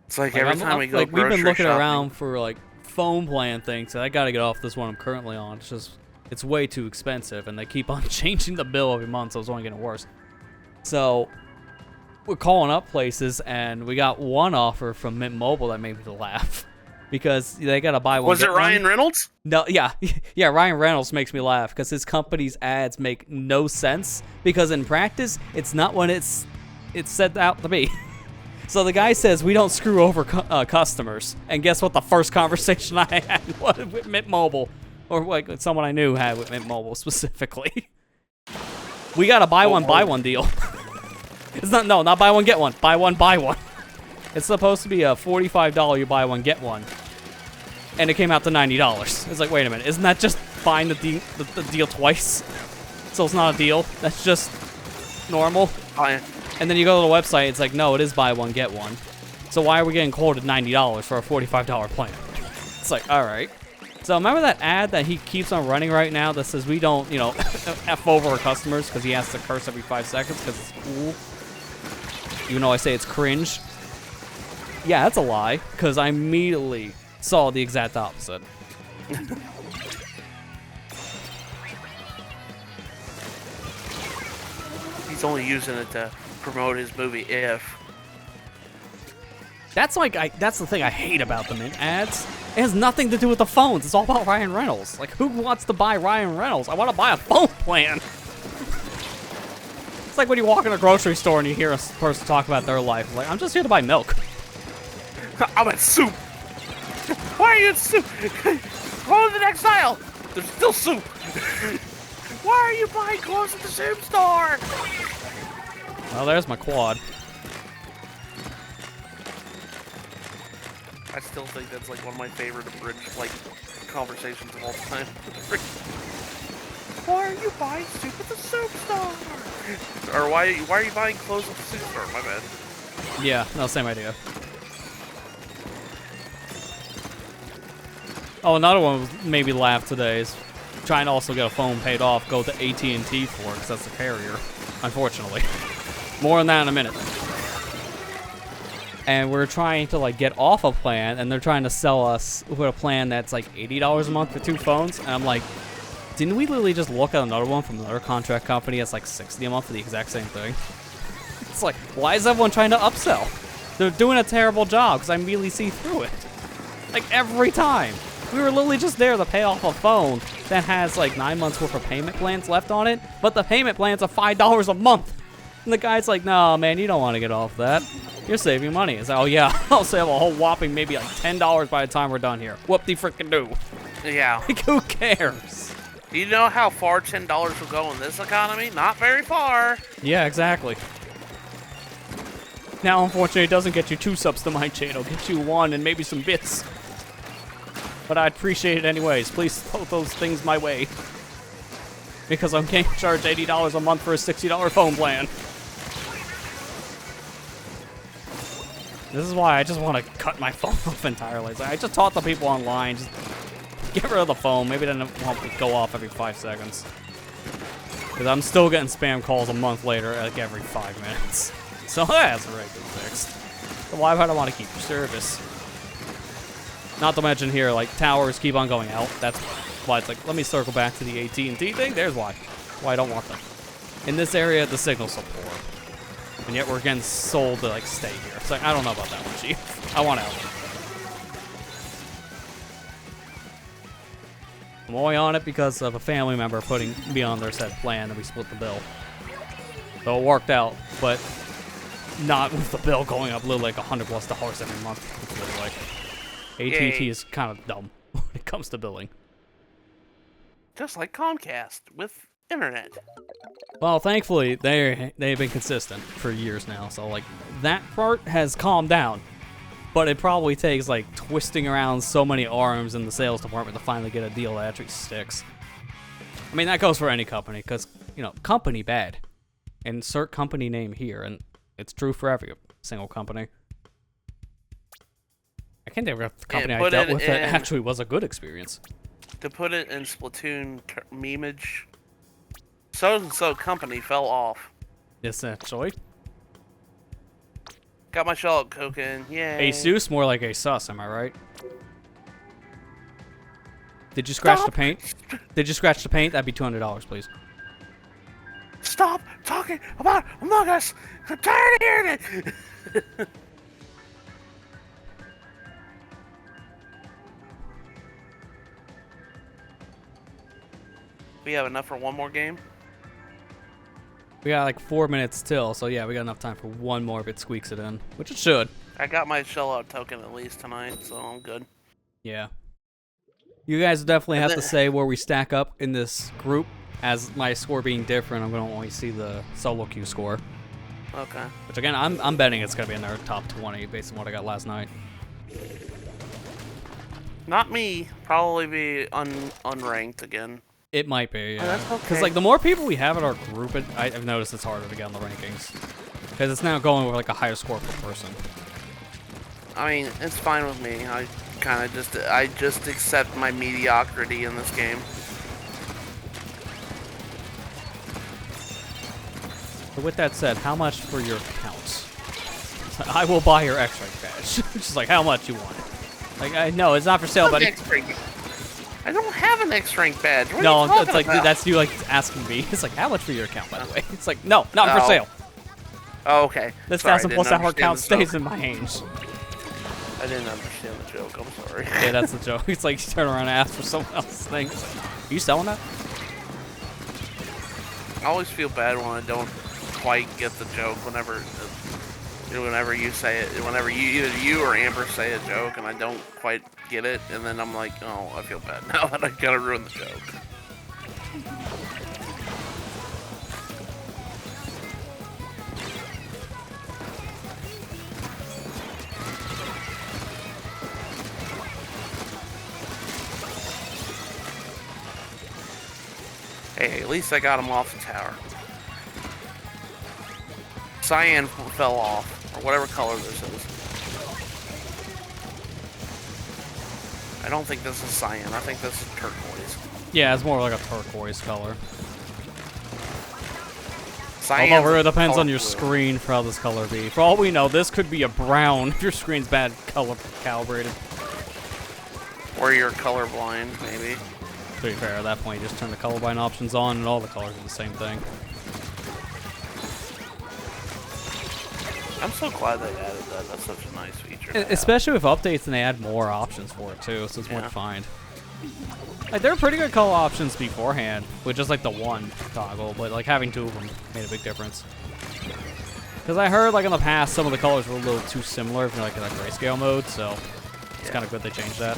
It's like every time we go like, we've grocery been looking shopping, around for like phone plan things, and I got to get off this one I'm currently on. It's just, it's way too expensive, and they keep on changing the bill every month, so it's only getting worse. So we're calling up places, and we got one offer from Mint Mobile that made me laugh because they got to buy one. Was it get one. Ryan Reynolds? No, yeah, yeah. Ryan Reynolds makes me laugh because his company's ads make no sense because in practice, it's not what it's set out to be. So the guy says we don't screw over customers, and guess what? The first conversation I had was with Mint Mobile, or like someone I knew had with Mint Mobile specifically. We got a buy one deal. It's not buy one get one. Buy one. It's supposed to be a $45 you buy one get one, and it came out to $90. It's like, wait a minute, isn't that just buying the deal twice? So it's not a deal. That's just normal. And then you go to the website. It's like, no, it is buy one get one. So why are we getting quoted $90 for a $45 plan? It's like, all right. So remember that ad that he keeps on running right now that says we don't, you know, F over our customers because he has to curse every 5 seconds because it's cool? Even though I say it's cringe. Yeah, that's a lie, because I immediately saw the exact opposite. He's only using it to promote his movie If. That's the thing I hate about them in ads. It has nothing to do with the phones. It's all about Ryan Reynolds. Like, who wants to buy Ryan Reynolds? I want to buy a phone plan. It's like when you walk in a grocery store and you hear a person talk about their life. Like, I'm just here to buy milk. I'm in soup. Why are you in soup? Go to the next aisle. There's still soup. Why are you buying clothes at the soup store? Well, there's my quad. I still think that's like one of my favorite abridged like conversations of all time. Why are you buying soup at the soup store? Or why are you buying clothes at the soup store? My bad. Yeah, no, same idea. Oh, another one made me laugh today is trying to also get a phone paid off, go to AT&T for it, because that's the carrier, unfortunately. More on that in a minute. And we're trying to like get off a plan, and they're trying to sell us with a plan that's like $80 a month for 2 phones, and I'm like, didn't we literally just look at another one from another contract company that's like $60 a month for the exact same thing? It's like, why is everyone trying to upsell? They're doing a terrible job, because I immediately see through it. Like, every time. We were literally just there to pay off a phone that has like 9 months worth of payment plans left on it, but the payment plans are $5 a month. And the guy's like, no, man, you don't want to get off that. You're saving money. It's like, oh yeah, I'll save a whole whopping maybe like $10 by the time we're done here. Whoop-de-frickin-do. Yeah. Like, who cares? Do you know how far $10 will go in this economy? Not very far. Yeah, exactly. Now, unfortunately, it doesn't get you 2 subs to my channel. It gets you 1 and maybe some bits. But I'd appreciate it anyways. Please throw those things my way. Because I'm getting charged $80 a month for a $60 phone plan. This is why I just want to cut my phone off entirely. Like, I just taught the people online, just get rid of the phone. Maybe then it won't go off every 5 seconds. Because I'm still getting spam calls a month later, like every 5 minutes. So that's already been fixed. So why would I want to keep your service? Not to mention here, like, towers keep on going out. That's why it's like, let me circle back to the AT&T thing. There's why. Why I don't want them. In this area, the signal's so poor. And yet we're getting sold to, like, stay here. It's like, I don't know about that one, Chief. I want out. I'm only on it because of a family member putting me on their said plan, and we split the bill. So it worked out, but not with the bill going up literally like $100+ every month. It's literally like, AT&T is kind of dumb when it comes to billing. Just like Comcast with internet. Well, thankfully, they've been consistent for years now, so like that part has calmed down. But it probably takes like twisting around so many arms in the sales department to finally get a deal that actually sticks. I mean, that goes for any company, because, you know, company bad. Insert company name here, and it's true for every single company. I can't think of a company I dealt with that actually was a good experience. To put it in Splatoon memeage, so-and-so company fell off. Essentially. Got my shell out cooking, yay. Asus, more like a sus, am I right? Did you scratch the paint? Did you scratch the paint? That'd be $200, please. Stop talking about Among Us! I'm tired of hearing it! We have enough for one more game? We got like 4 minutes till, so yeah, we got enough time for one more if it squeaks it in, which it should. I got my shell out token at least tonight, so I'm good. Yeah. You guys definitely have to say where we stack up in this group, as my score being different, I'm gonna only see the solo queue score. Okay. Which again, I'm betting it's gonna be in their top 20 based on what I got last night. Not me. Probably be unranked again. It might be, yeah. Oh, that's okay. Because like the more people we have in our group, I've noticed it's harder to get on the rankings. Because it's now going with like a higher score per person. I mean, it's fine with me. I just accept my mediocrity in this game. But with that said, how much for your accounts? I will buy your X-Rank badge. Which is like, how much you want? Like, no, it's not for sale, buddy. I don't have an X-Rank badge. What no, are you talking it's like, about? that's you like asking me. It's like, how much for your account, by the way? It's like, no, not for sale. Oh, okay. This Sorry, 1,000 plus hour account stays in my hands. I didn't understand the joke. I'm sorry. Yeah, that's the joke. It's like you turn around and ask for someone else's thing. It's like, are you selling that? I always feel bad when I don't quite get the joke whenever you say it. Whenever either you or Amber say a joke and I don't quite get it, and then I'm like, oh, I feel bad now that I gotta ruin the joke. Hey, at least I got him off the tower. Cyan fell off, or whatever color this is. I don't think this is cyan. I think this is turquoise. Yeah, it's more like a turquoise color. Cyan's Although it depends on your blue. screen for how this color be. For all we know, this could be a brown if your screen's bad color calibrated. Or you're colorblind, maybe. To be fair, at that point, you just turn the colorblind options on and all the colors are the same thing. I'm so glad they added that. That's such a nice feature. to have. Especially with updates and they add more options for it too, so it's more Yeah. defined. Like, there were pretty good color options beforehand, with just like the one toggle, but like having two of them made a big difference. Because I heard like in the past, some of the colors were a little too similar if you're like in a grayscale mode, so it's kind of good they changed that.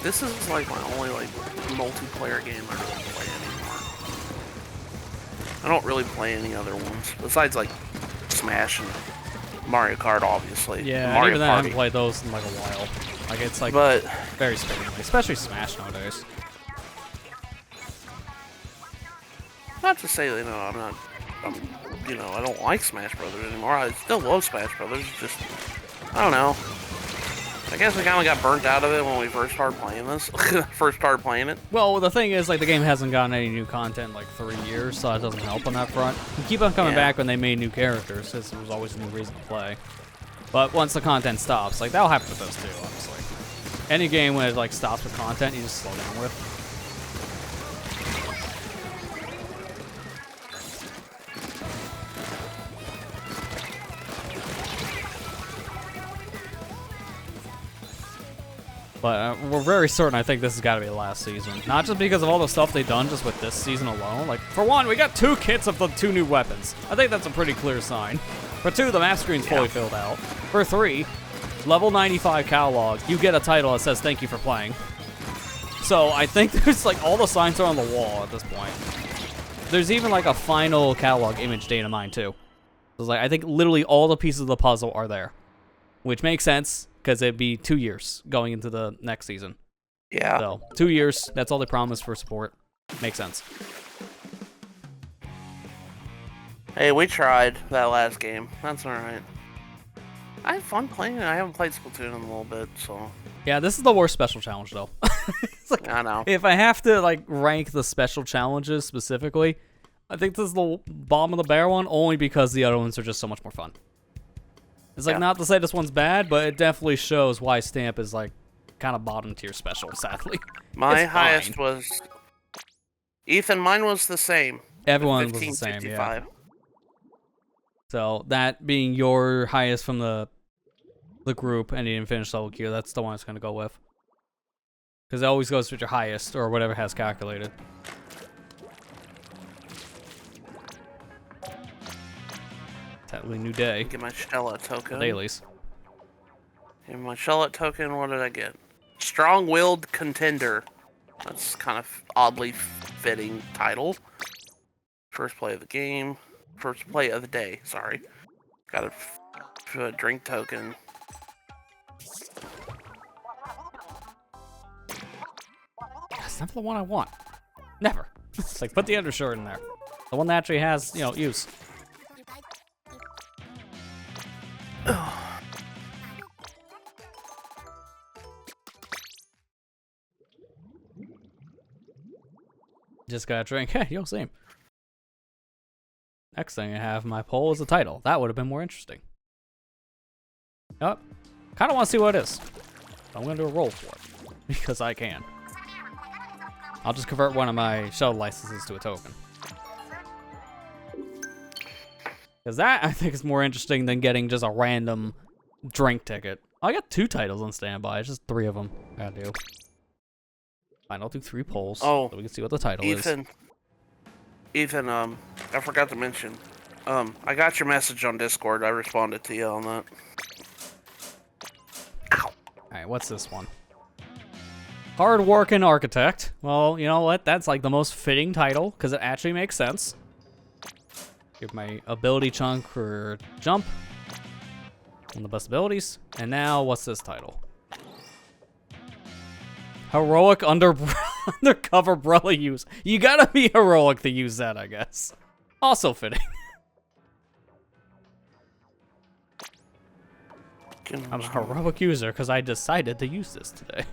This is like my only like multiplayer game I really play anymore. I don't really play any other ones besides like Smash and Mario Kart, obviously. Yeah, Mario even then I haven't Party. played those in like a while. Like it's like But very sparingly, especially Smash nowadays. not to say that I don't like Smash Brothers anymore. I still love Smash Brothers. It's just I don't know. I guess we kind of got burnt out of it when we first started playing this. Well, the thing is, like, the game hasn't gotten any new content in like 3 years, so that doesn't help on that front. You keep on coming back when they made new characters, because there was always a new reason to play. But once the content stops, like, that'll happen with those too, honestly. Any game when it, like, stops with content, you just slow down with. But we're very certain I think this has got to be the last season. Not just because of all the stuff they've done just with this season alone. Like, for one, we got 2 kits of the 2 new weapons. I think that's a pretty clear sign. For 2, the map screen's fully filled out. For 3, level 95 catalog, you get a title that says thank you for playing. So I think there's like all the signs are on the wall at this point. There's even like a final catalog image date in mind too. So it's like, I think literally all the pieces of the puzzle are there. Which makes sense, because it'd be 2 years going into the next season. Yeah. So, 2 years, that's all they promised for support. Makes sense. Hey, we tried that last game. That's alright. I had fun playing it. I haven't played Splatoon in a little bit, so... Yeah, this is the worst special challenge, though. It's like, I know. if I have to, like, rank the special challenges specifically, I think this is the bottom of the barrel one, only because the other ones are just so much more fun. It's like, not to say this one's bad, but it definitely shows why Stamp is like kind of bottom tier special, sadly. My It's highest fine. was... Ethan, mine was the same. Everyone was the same, yeah. 1555. So that being your highest from the group and you didn't finish level queue, that's the one it's gonna go with. Because it always goes with your highest, or whatever has calculated. Technically new day. Get my Shellot token. Dailies. And my Shellot token, what did I get? Strong-willed contender. That's kind of oddly fitting title. First play of the game. First play of the day, sorry. Got a drink token. That's never the one I want. Never. It's like, put the undershirt in there. The one that actually has, you know, use. Just got a drink. Hey, yo, same. Next thing I have in my poll is the title. That would have been more interesting. Yep. Kind of want to see what it is. I'm going to do a roll for it. Because I can. I'll just convert one of my shell licenses to a token. Because that, I think, is more interesting than getting just a random drink ticket. I got 2 titles on standby. It's just 3 of them I gotta do. Fine, I'll do 3 polls so we can see what the title is. Ethan, I forgot to mention. I got your message on Discord. I responded to you on that. Ow. Alright, what's this one? Hard-working architect. Well, you know what? That's like the most fitting title, because it actually makes sense. Give my ability chunk for jump. One of the best abilities. And now, what's this title? Heroic undercover umbrella use. You gotta be heroic to use that, I guess. Also fitting. I'm a heroic user because I decided to use this today.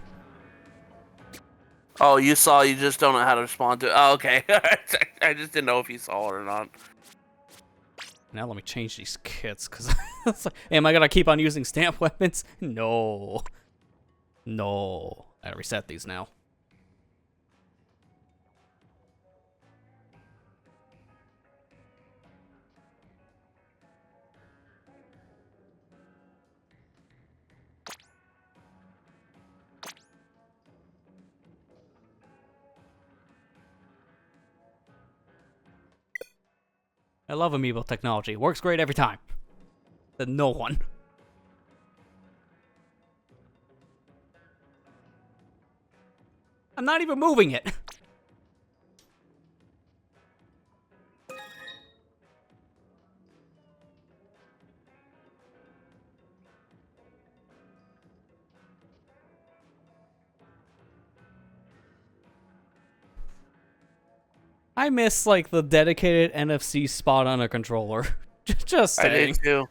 Oh, you saw, you just don't know how to respond to it. Oh, okay. I just didn't know if you saw it or not. Now let me change these kits, because like, am I gonna keep on using stamp weapons? No. No. I gotta reset these now. I love amiibo technology. Works great every time. But no one. I'm not even moving it. I miss, like, the dedicated NFC spot on a controller. Just saying. I do too.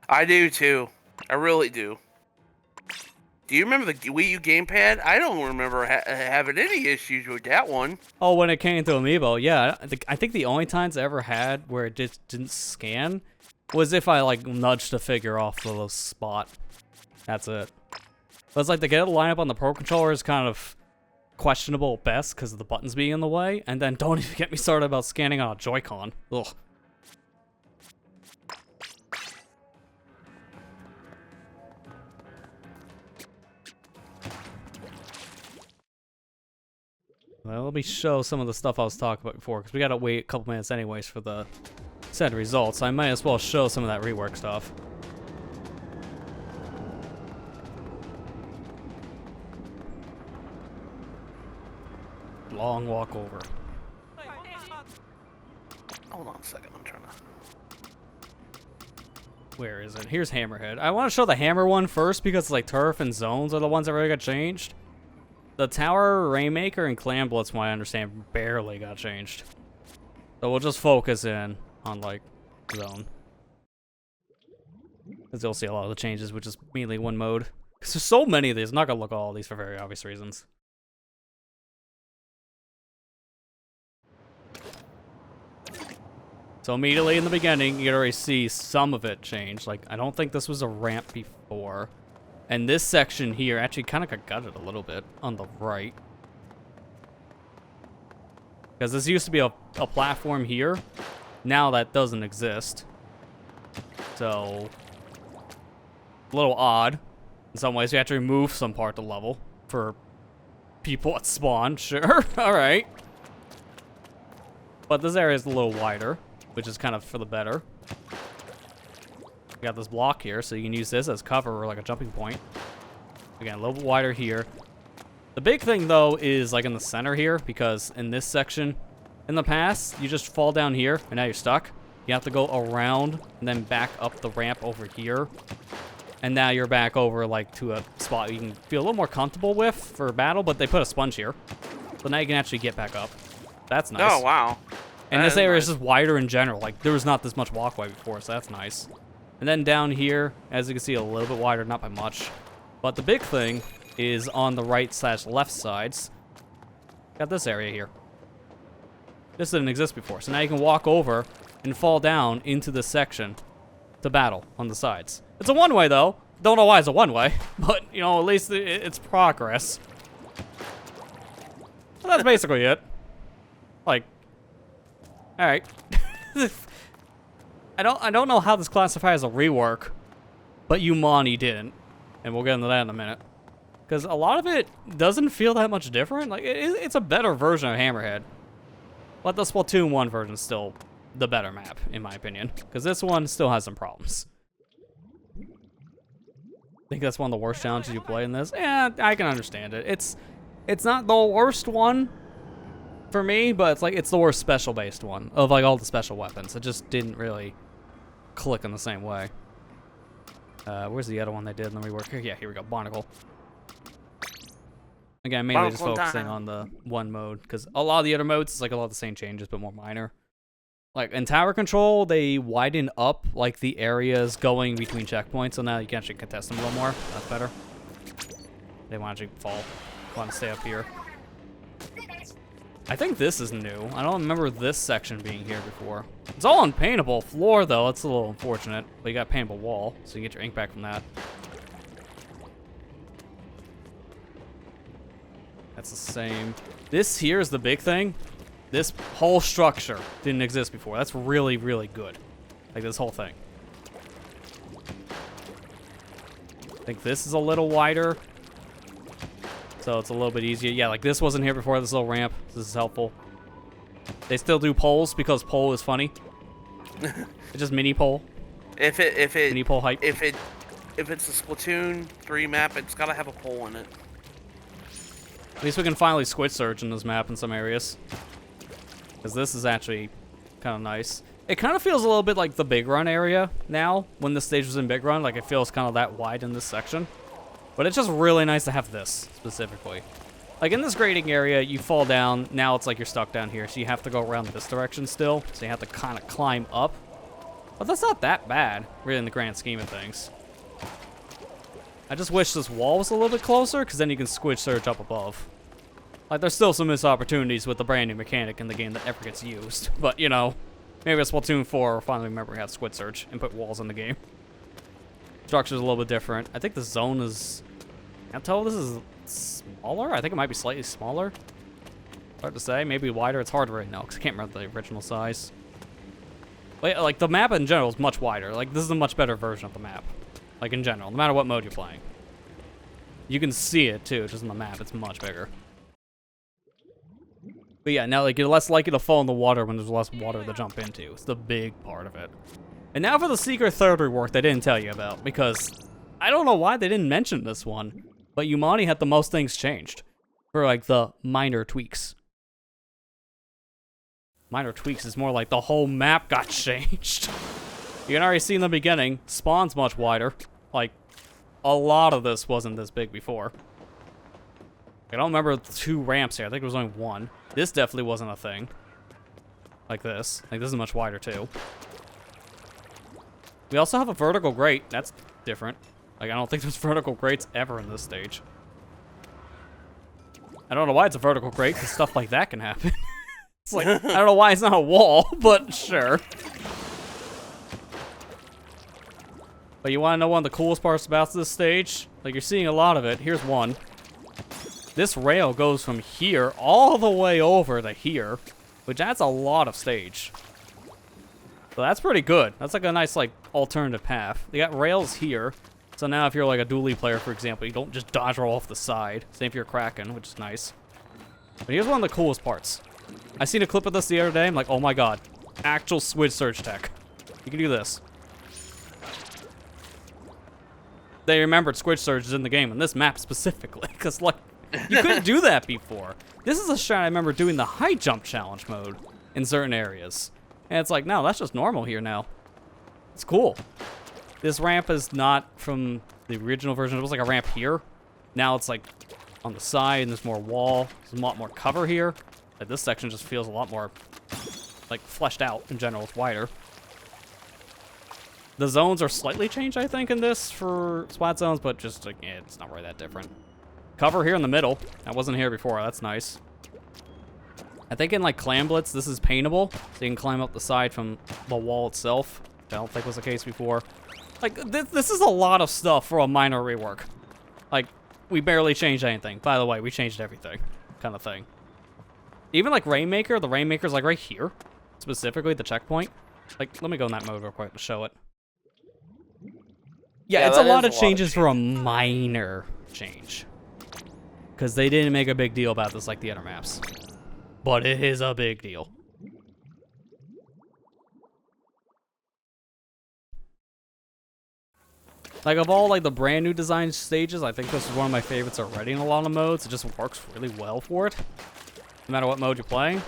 I do too. I really do. Do you remember the Wii U gamepad? I don't remember having any issues with that one. Oh, when it came to amiibo, yeah. I think the only times I ever had where it just didn't scan was if I, like, nudged the figure off the spot. That's it. But it's like to get it lined up on the Pro Controller is kind of questionable at best because of the buttons being in the way, and then don't even get me started about scanning on a Joy-Con. Ugh. Well, let me show some of the stuff I was talking about before, because we gotta wait a couple minutes anyways for the set results. I might as well show some of that rework stuff. Long walk over. Hold on a second, I'm trying to... Where is it? Here's Hammerhead. I want to show the Hammer one first because like Turf and Zones are the ones that really got changed. The Tower, Rainmaker, and Clan Blitz, from what I understand, barely got changed. So we'll just focus in on like Zone. Because you'll see a lot of the changes, which is mainly one mode. Because there's so many of these, I'm not going to look at all of these for very obvious reasons. So immediately in the beginning, you can already see some of it change. Like, I don't think this was a ramp before. And this section here actually kind of got gutted a little bit on the right. Because this used to be a platform here. Now that doesn't exist. So, a little odd. In some ways, you have to remove some part of the level for people at spawn, sure. Alright. But this area is a little wider, which is kind of for the better. We got this block here, so you can use this as cover or like a jumping point. Again, a little bit wider here. The big thing, though, is like in the center here, because in this section, in the past, you just fall down here, and now you're stuck. You have to go around and then back up the ramp over here. And now you're back over, like, to a spot you can feel a little more comfortable with for battle, but they put a sponge here. So now you can actually get back up. That's nice. Oh, wow. And this area is just wider in general. Like, there was not this much walkway before, so that's nice. And then down here, as you can see, a little bit wider, not by much. But the big thing is on the right/left sides. Got this area here. This didn't exist before, so now you can walk over and fall down into this section to battle on the sides. It's a one-way, though. Don't know why it's a one-way, but, you know, at least it's progress. So that's basically it. Like, all right. I don't know how this classifies as a rework, but Umani didn't, and we'll get into that in a minute. Because a lot of it doesn't feel that much different. Like, it's a better version of Hammerhead. But the Splatoon 1 version is still the better map, in my opinion. Because this one still has some problems. I think that's one of the worst challenges you play in this. Yeah, I can understand it. It's not the worst one for me, but it's the worst special-based one of, like, all the special weapons. It just didn't really click in the same way. Where's the other one they did in the rework? Yeah, here we go. Barnacle. Again, mainly just focusing on the one mode, because a lot of the other modes, it's like a lot of the same changes, but more minor. Like, in tower control, they widen up, like, the areas going between checkpoints, so now you can actually contest them a little more. That's better. They want to actually fall. Want to stay up here. I think this is new. I don't remember this section being here before. It's all on paintable floor, though. That's a little unfortunate. But you got paintable wall, so you get your ink back from that. That's the same. This here is the big thing. This whole structure didn't exist before. That's really, really good. Like, this whole thing. I think this is a little wider. So it's a little bit easier. Yeah, like this wasn't here before, this little ramp. This is helpful. They still do poles because pole is funny. It's just mini pole. Mini pole hype. If it's a Splatoon 3 map, it's gotta have a pole in it. At least we can finally squid search in this map in some areas. Because this is actually kind of nice. It kind of feels a little bit like the Big Run area now, when the stage was in Big Run. Like, it feels kind of that wide in this section. But it's just really nice to have this, specifically. Like, in this grading area, you fall down. Now it's like you're stuck down here, so you have to go around this direction still. So you have to kind of climb up. But that's not that bad, really, in the grand scheme of things. I just wish this wall was a little bit closer, because then you can squid search up above. Like, there's still some missed opportunities with the brand new mechanic in the game that never gets used. But, you know, maybe it's Splatoon 4 will finally remember how to squid search and put walls in the game. Structure's a little bit different. I think the zone is... I can't tell if this is smaller. I think it might be slightly smaller. Hard to say. Maybe wider. It's hard right now because I can't remember the original size. But yeah, like, the map in general is much wider. Like, this is a much better version of the map. Like, in general, no matter what mode you're playing. You can see it, too, just on the map. It's much bigger. But yeah, now, like, you're less likely to fall in the water when there's less water to jump into. It's the big part of it. And now for the secret third rework they didn't tell you about, because I don't know why they didn't mention this one, but Umani had the most things changed for, like, the minor tweaks. Minor tweaks is more like the whole map got changed. You can already see in the beginning, spawn's much wider. Like, a lot of this wasn't this big before. I don't remember the 2 ramps here. I think there was only 1. This definitely wasn't a thing. Like this. Like, this is much wider, too. We also have a vertical grate. That's different. Like, I don't think there's vertical grates ever in this stage. I don't know why it's a vertical grate, because stuff like that can happen. It's like, I don't know why it's not a wall, but sure. But you want to know one of the coolest parts about this stage? Like, you're seeing a lot of it. Here's one. This rail goes from here all the way over to here, which adds a lot of stage. So that's pretty good. That's like a nice, like, alternative path. They got rails here, so So now if you're like a dually player, for example, you don't just dodge roll off the side. Same if you're Kraken, which is nice. But here's one of the coolest parts. I seen a clip of this the other day. I'm like, oh my god. Actual Squid Surge tech. You can do this. They remembered Squid Surge is in the game, on this map specifically. Because, like, you couldn't do that before. This is a shot I remember doing the high jump challenge mode in certain areas. And it's like, no, that's just normal here now. It's cool. This ramp is not from the original version. It was like a ramp here. Now it's like on the side and there's more wall. There's a lot more cover here. Like this section just feels a lot more like fleshed out in general. It's wider. The zones are slightly changed, I think, in this for splat zones, but just like, yeah, it's not really that different. Cover here in the middle. That wasn't here before. That's nice. I think in like Clam Blitz, this is paintable, so you can climb up the side from the wall itself. Which I don't think was the case before. Like, this is a lot of stuff for a minor rework. Like, we barely changed anything. By the way, we changed everything, kind of thing. Even like Rainmaker, the Rainmaker's like right here, specifically the checkpoint. Like, let me go in that mode real quick to show it. Yeah, it's a lot of changes for a minor change. Because they didn't make a big deal about this like the other maps. But it is a big deal. Like, of all, like, the brand new design stages, I think this is one of my favorites already in a lot of modes. It just works really well for it, no matter what mode you're playing.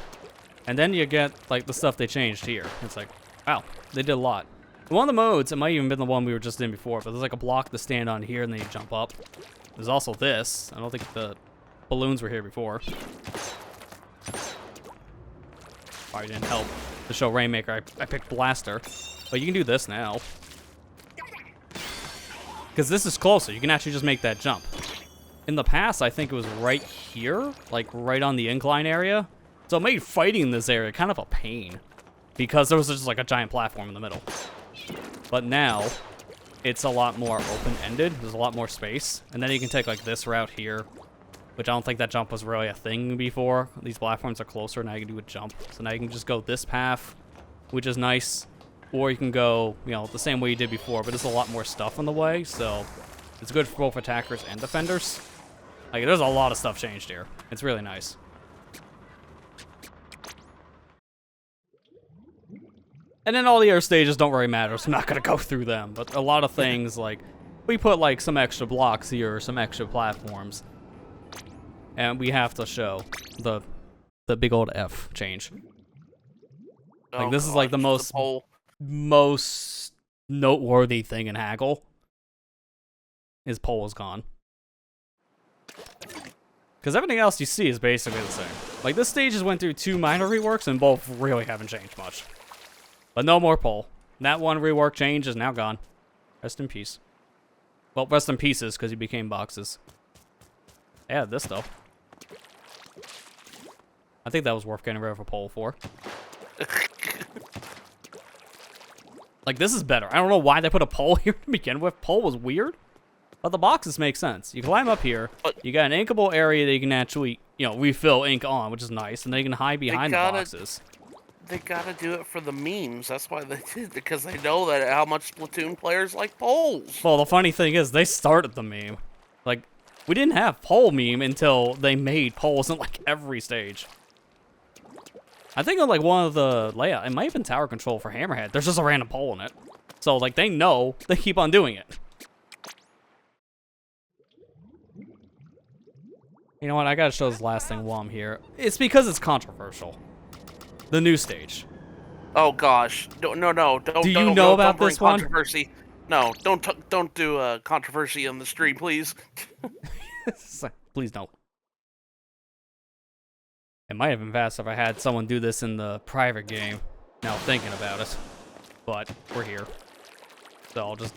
And then you get, like, the stuff they changed here. It's like, wow, they did a lot. One of the modes, it might even been the one we were just in before, but there's, like, a block to stand on here, and then you jump up. There's also this. I don't think the balloons were here before. Probably didn't help to show Rainmaker. I picked Blaster. But you can do this now. Because this is closer. You can actually just make that jump. In the past, I think it was right here. Like, right on the incline area. So it made fighting in this area kind of a pain. Because there was just, like, a giant platform in the middle. But now, it's a lot more open-ended. There's a lot more space. And then you can take, like, this route here. Which I don't think that jump was really a thing before. These platforms are closer. Now you can do a jump. So now you can just go this path, which is nice. Or you can go, you know, the same way you did before, but there's a lot more stuff in the way, so it's good for both attackers and defenders. Like, there's a lot of stuff changed here. It's really nice. And then all the other stages don't really matter, so I'm not going to go through them. But a lot of things, like, we put, like, some extra blocks here, or some extra platforms. And we have to show the big old F change. Like, this is, like, the most noteworthy thing in Haggle. His pole is gone. Because everything else you see is basically the same. Like, this stage has went through 2 minor reworks, and both really haven't changed much. But no more pole. That one rework change is now gone. Rest in peace. Well, rest in pieces, because he became boxes. Yeah, this, though. I think that was worth getting rid of a pole for. Like, this is better. I don't know why they put a pole here to begin with. Pole was weird. But the boxes make sense. You climb up here. You got an inkable area that you can actually, you know, refill ink on, which is nice. And then you can hide behind the boxes. They gotta do it for the memes. That's why they did, because they know that how much Splatoon players like poles. Well, the funny thing is, they started the meme. Like, we didn't have pole meme until they made poles in, like, every stage. I think on, like, one of the layout, it might have been tower control for Hammerhead. There's just a random pole in it. So, like, they know. They keep on doing it. You know what? I gotta show this last thing while I'm here. It's because it's controversial. The new stage. Oh gosh, don't Do you know about this one? Controversy. No, don't do controversy on the stream, please. Please don't. It might have been faster if I had someone do this in the private game. Now thinking about it, but we're here, so I'll just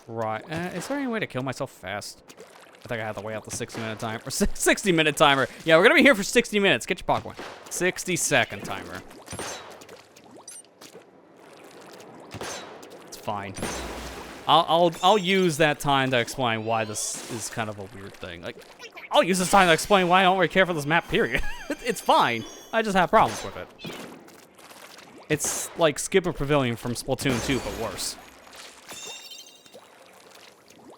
try. Is there any way to kill myself fast? I think I have to wait out the 60-minute timer. 60-minute timer. Yeah, we're gonna be here for 60 minutes. Get your popcorn. 60-second timer. It's fine. I'll use that time to explain why this is kind of a weird thing. Like, I'll use this time to explain why I don't really care for this map. Period. It's fine. I just have problems with it. It's like Skipper Pavilion from Splatoon 2, but worse.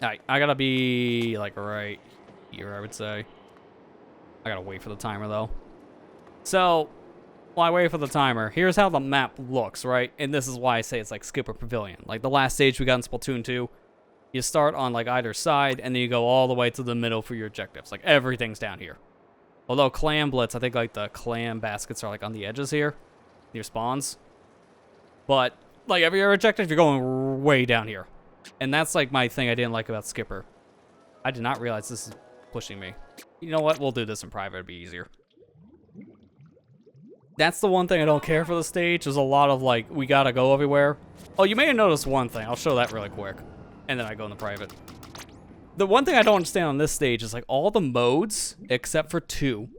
Alright, I gotta be, like, right here, I would say. I gotta wait for the timer, though. So, while I wait for the timer, here's how the map looks, right? And this is why I say it's like Skipper Pavilion. Like the last stage we got in Splatoon 2, you start on, like, either side, and then you go all the way to the middle for your objectives. Like, everything's down here. Although Clam Blitz, I think, like, the clam baskets are, like, on the edges here, near spawns. But, like, every other objective, you're going way down here. And that's, like, my thing I didn't like about Skipper. I did not realize this is pushing me. You know what? We'll do this in private. It'd be easier. That's the one thing I don't care for the stage. There's a lot of, like, we gotta go everywhere. Oh, you may have noticed one thing. I'll show that really quick. And then I go in the private. The one thing I don't understand on this stage is, like, all the modes, except for 2,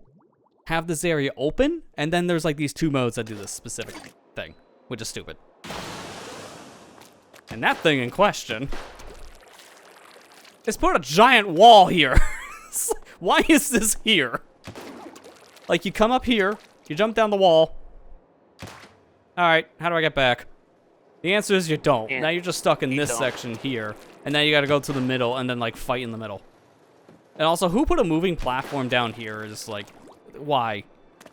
have this area open. And then there's, like, these 2 modes that do this specific thing, which is stupid. And that thing in question is put a giant wall here. Why is this here? Like, you come up here, you jump down the wall. Alright, how do I get back? The answer is you don't. Now you're just stuck in this section here. And now you gotta go to the middle and then, like, fight in the middle. And also, who put a moving platform down here is, like, why?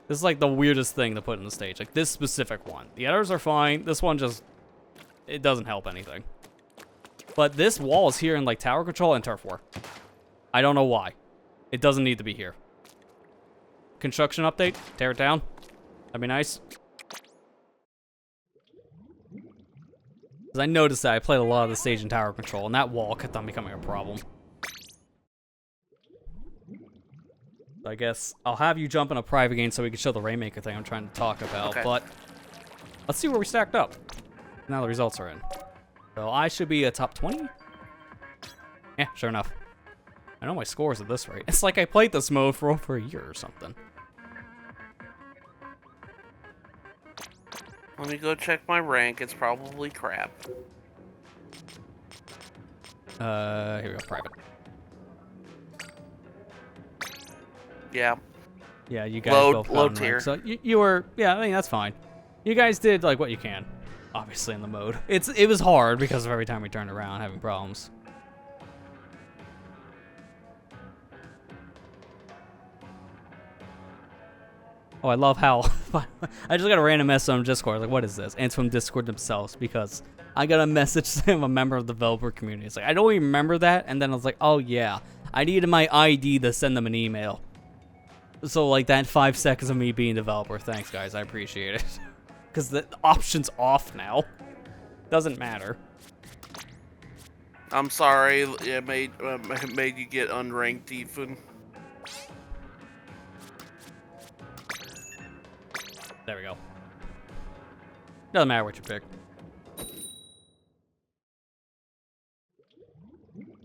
This is, like, the weirdest thing to put in the stage. Like, this specific one. The others are fine. This one just... it doesn't help anything. But this wall is here in, like, Tower Control and Turf War. I don't know why. It doesn't need to be here. Construction update. Tear it down. That'd be nice. Because I noticed that I played a lot of the stage in Tower Control, and that wall kept on becoming a problem. I guess I'll have you jump in a private game so we can show the Rainmaker thing I'm trying to talk about. Okay. But let's see where we stacked up. Now the results are in. So I should be a top 20? Yeah, sure enough. I know my scores at this rate. It's like I played this mode for over a year or something. Let me go check my rank. It's probably crap. Here we go, private. Yeah. Yeah, you guys both low tier. Rank. So you were, yeah, I mean, that's fine. You guys did, like, what you can. Obviously, in the mode. It was hard because of every time we turned around having problems. Oh, I love how I just got a random message on Discord. Like, what is this? And it's from Discord themselves because I got a message from a member of the developer community. It's like, I don't even remember that. And then I was like, oh, yeah. I needed my ID to send them an email. So, like, that 5 seconds of me being a developer. Thanks, guys. I appreciate it. Because the option's off now. Doesn't matter. I'm sorry. It made you get unranked, Ethan. There we go. Doesn't matter what you pick.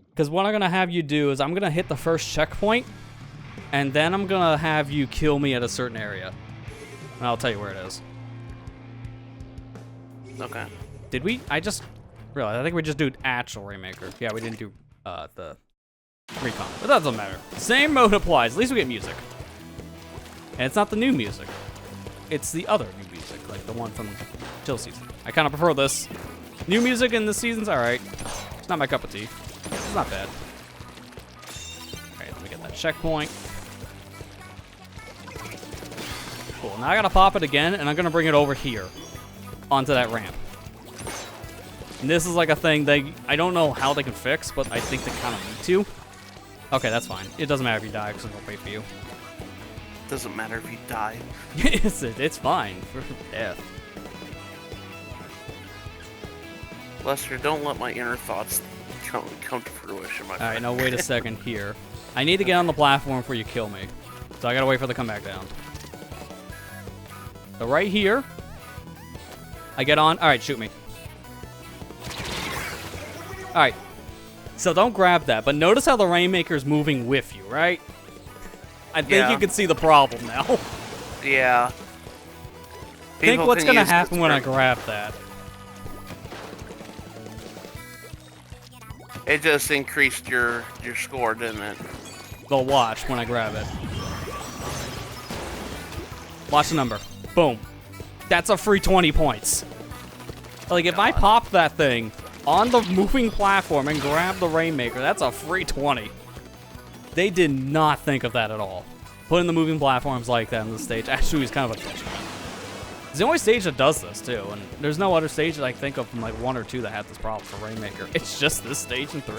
Because what I'm going to have you do is I'm going to hit the first checkpoint, and then I'm going to have you kill me at a certain area. And I'll tell you where it is. Okay. Did we? I just realized. I think we just do actual Rainmaker. Yeah, we didn't do the recon. But that doesn't matter. Same mode applies. At least we get music. And it's not the new music. It's the other new music, like the one from Chill Season. I kind of prefer this. New music in this season's alright. It's not my cup of tea. It's not bad. Alright, let me get that checkpoint. Cool. Now I gotta pop it again, and I'm gonna bring it over here. Onto that ramp. And this is like a thing I don't know how they can fix, but I think they kind of need to. Okay, that's fine. It doesn't matter if you die, because I'm gonna wait for you. Doesn't matter if you die. it's fine for death. Lester, don't let my inner thoughts come to fruition, my friend. Alright, now wait a second here. I need to get on the platform before you kill me. So I gotta wait for the come back down. So right here, I get on. Alright, shoot me. Alright. So don't grab that, but notice how the Rainmaker's moving with you, right? I think you can see the problem now. Yeah. Think what's gonna happen when I grab that. It just increased your score, didn't it? Go watch when I grab it. Watch the number. Boom. That's a free 20 points. Like, if I pop that thing, on the moving platform and grab the Rainmaker. That's a free 20. They did not think of that at all. Putting the moving platforms like that on the stage actually is kind of a bitch. It's the only stage that does this too, and there's no other stage that I think of from like 1 or 2 that had this problem for Rainmaker. It's just this stage in 3.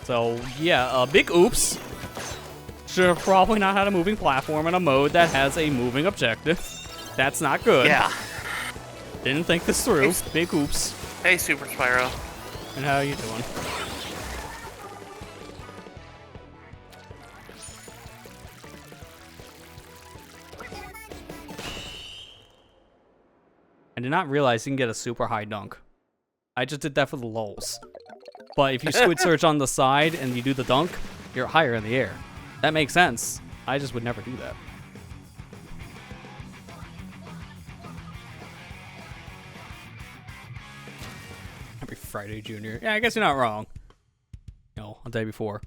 So yeah, big oops. Should have probably not had a moving platform in a mode that has a moving objective. That's not good. Yeah. Didn't think this through. Big oops. Hey, Super Spyro. And how you doing? I did not realize you can get a super high dunk. I just did that for the lulz. But if you squid search on the side and you do the dunk, you're higher in the air. That makes sense. I just would never do that. Happy Friday, Junior. Yeah, I guess you're not wrong. You know, a day before.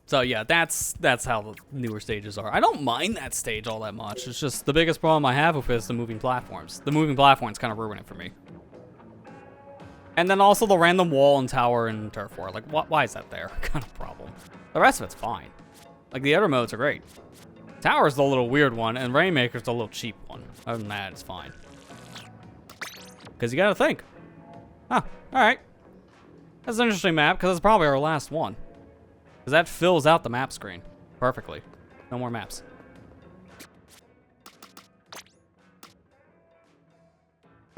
So yeah, that's how the newer stages are. I don't mind that stage all that much. It's just the biggest problem I have with it is the moving platforms. The moving platforms kind of ruin it for me. And then also the random wall and tower and turf war. Like, why is that there? Kind of problem. The rest of it's fine. Like, the other modes are great. Tower's the little weird one, and Rainmaker's the little cheap one. Other than that, it's fine. Because you gotta think. Huh, alright. That's an interesting map, because it's probably our last one. Because that fills out the map screen perfectly. No more maps.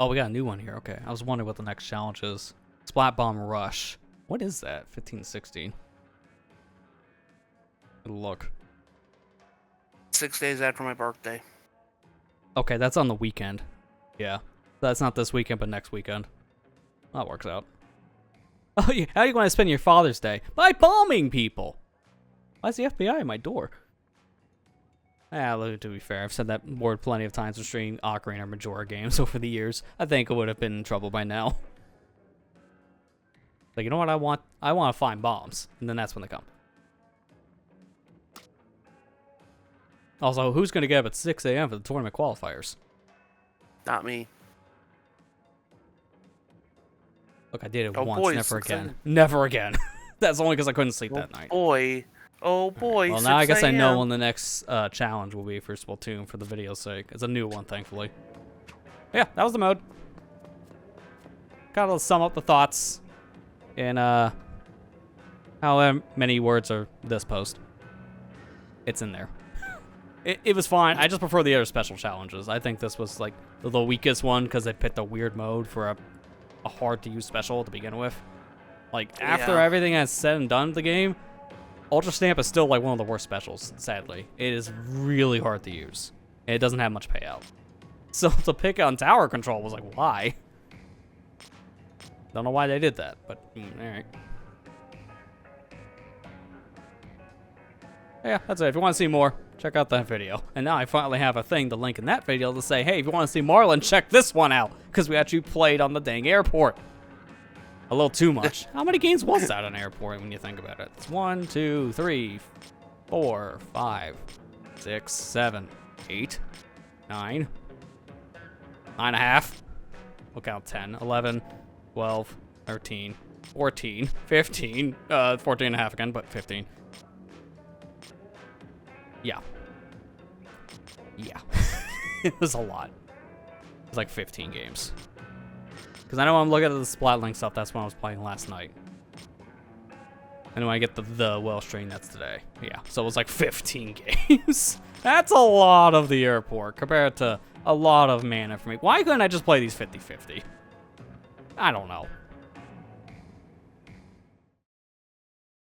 Oh, we got a new one here. Okay, I was wondering what the next challenge is. Splat Bomb Rush. What is that? 1516. Good look. 6 days after my birthday. Okay, that's on the weekend. Yeah. That's not this weekend, but next weekend. That works out. Oh, yeah. How are you going to spend your Father's Day? By bombing people! Why is the FBI at my door? To be fair, I've said that word plenty of times in streaming O.R.C.A or Majora games over the years. I think I would have been in trouble by now. Like, you know what I want? I want to find bombs, and then that's when they come. Also, who's going to get up at 6 a.m. for the tournament qualifiers? Not me. Look, I did it Oh once, boy, never again. Never again. That's only because I couldn't sleep that night. Boy. Oh boy. Well, now I guess I know when the next challenge will be for Splatoon for the video's sake. It's a new one, thankfully. Yeah, that was the mode. Gotta sum up the thoughts in however many words are this post. It's in there. It was fine. I just prefer the other special challenges. I think this was like the weakest one because they picked a weird mode for a hard to use special to begin with. Like after everything is said and done with the game, Ultra Stamp is still like one of the worst specials, sadly. It is really hard to use. And it doesn't have much payout. So to pick on tower control was like, why? Don't know why they did that, but alright. Yeah, that's it. If you want to see more, check out that video. And now I finally have a thing to link in that video to say, hey, if you want to see Marlon, check this one out. Because we actually played on the dang airport. A little too much. How many games was that on airport when you think about it? It's 1, 2, 3, 4, 5, 6, 7, 8, 9, 9.5. We'll count 10, 11, 12, 13, 14, 15, 14 and a half again, but 15. Yeah. Yeah. It was a lot. It was like 15 games. Because I know I'm looking at the Splatlink stuff, that's when I was playing last night. And when I get the well stream, that's today. Yeah, so it was like 15 games. That's a lot of the airport compared to a lot of mana for me. Why couldn't I just play these 50-50? I don't know.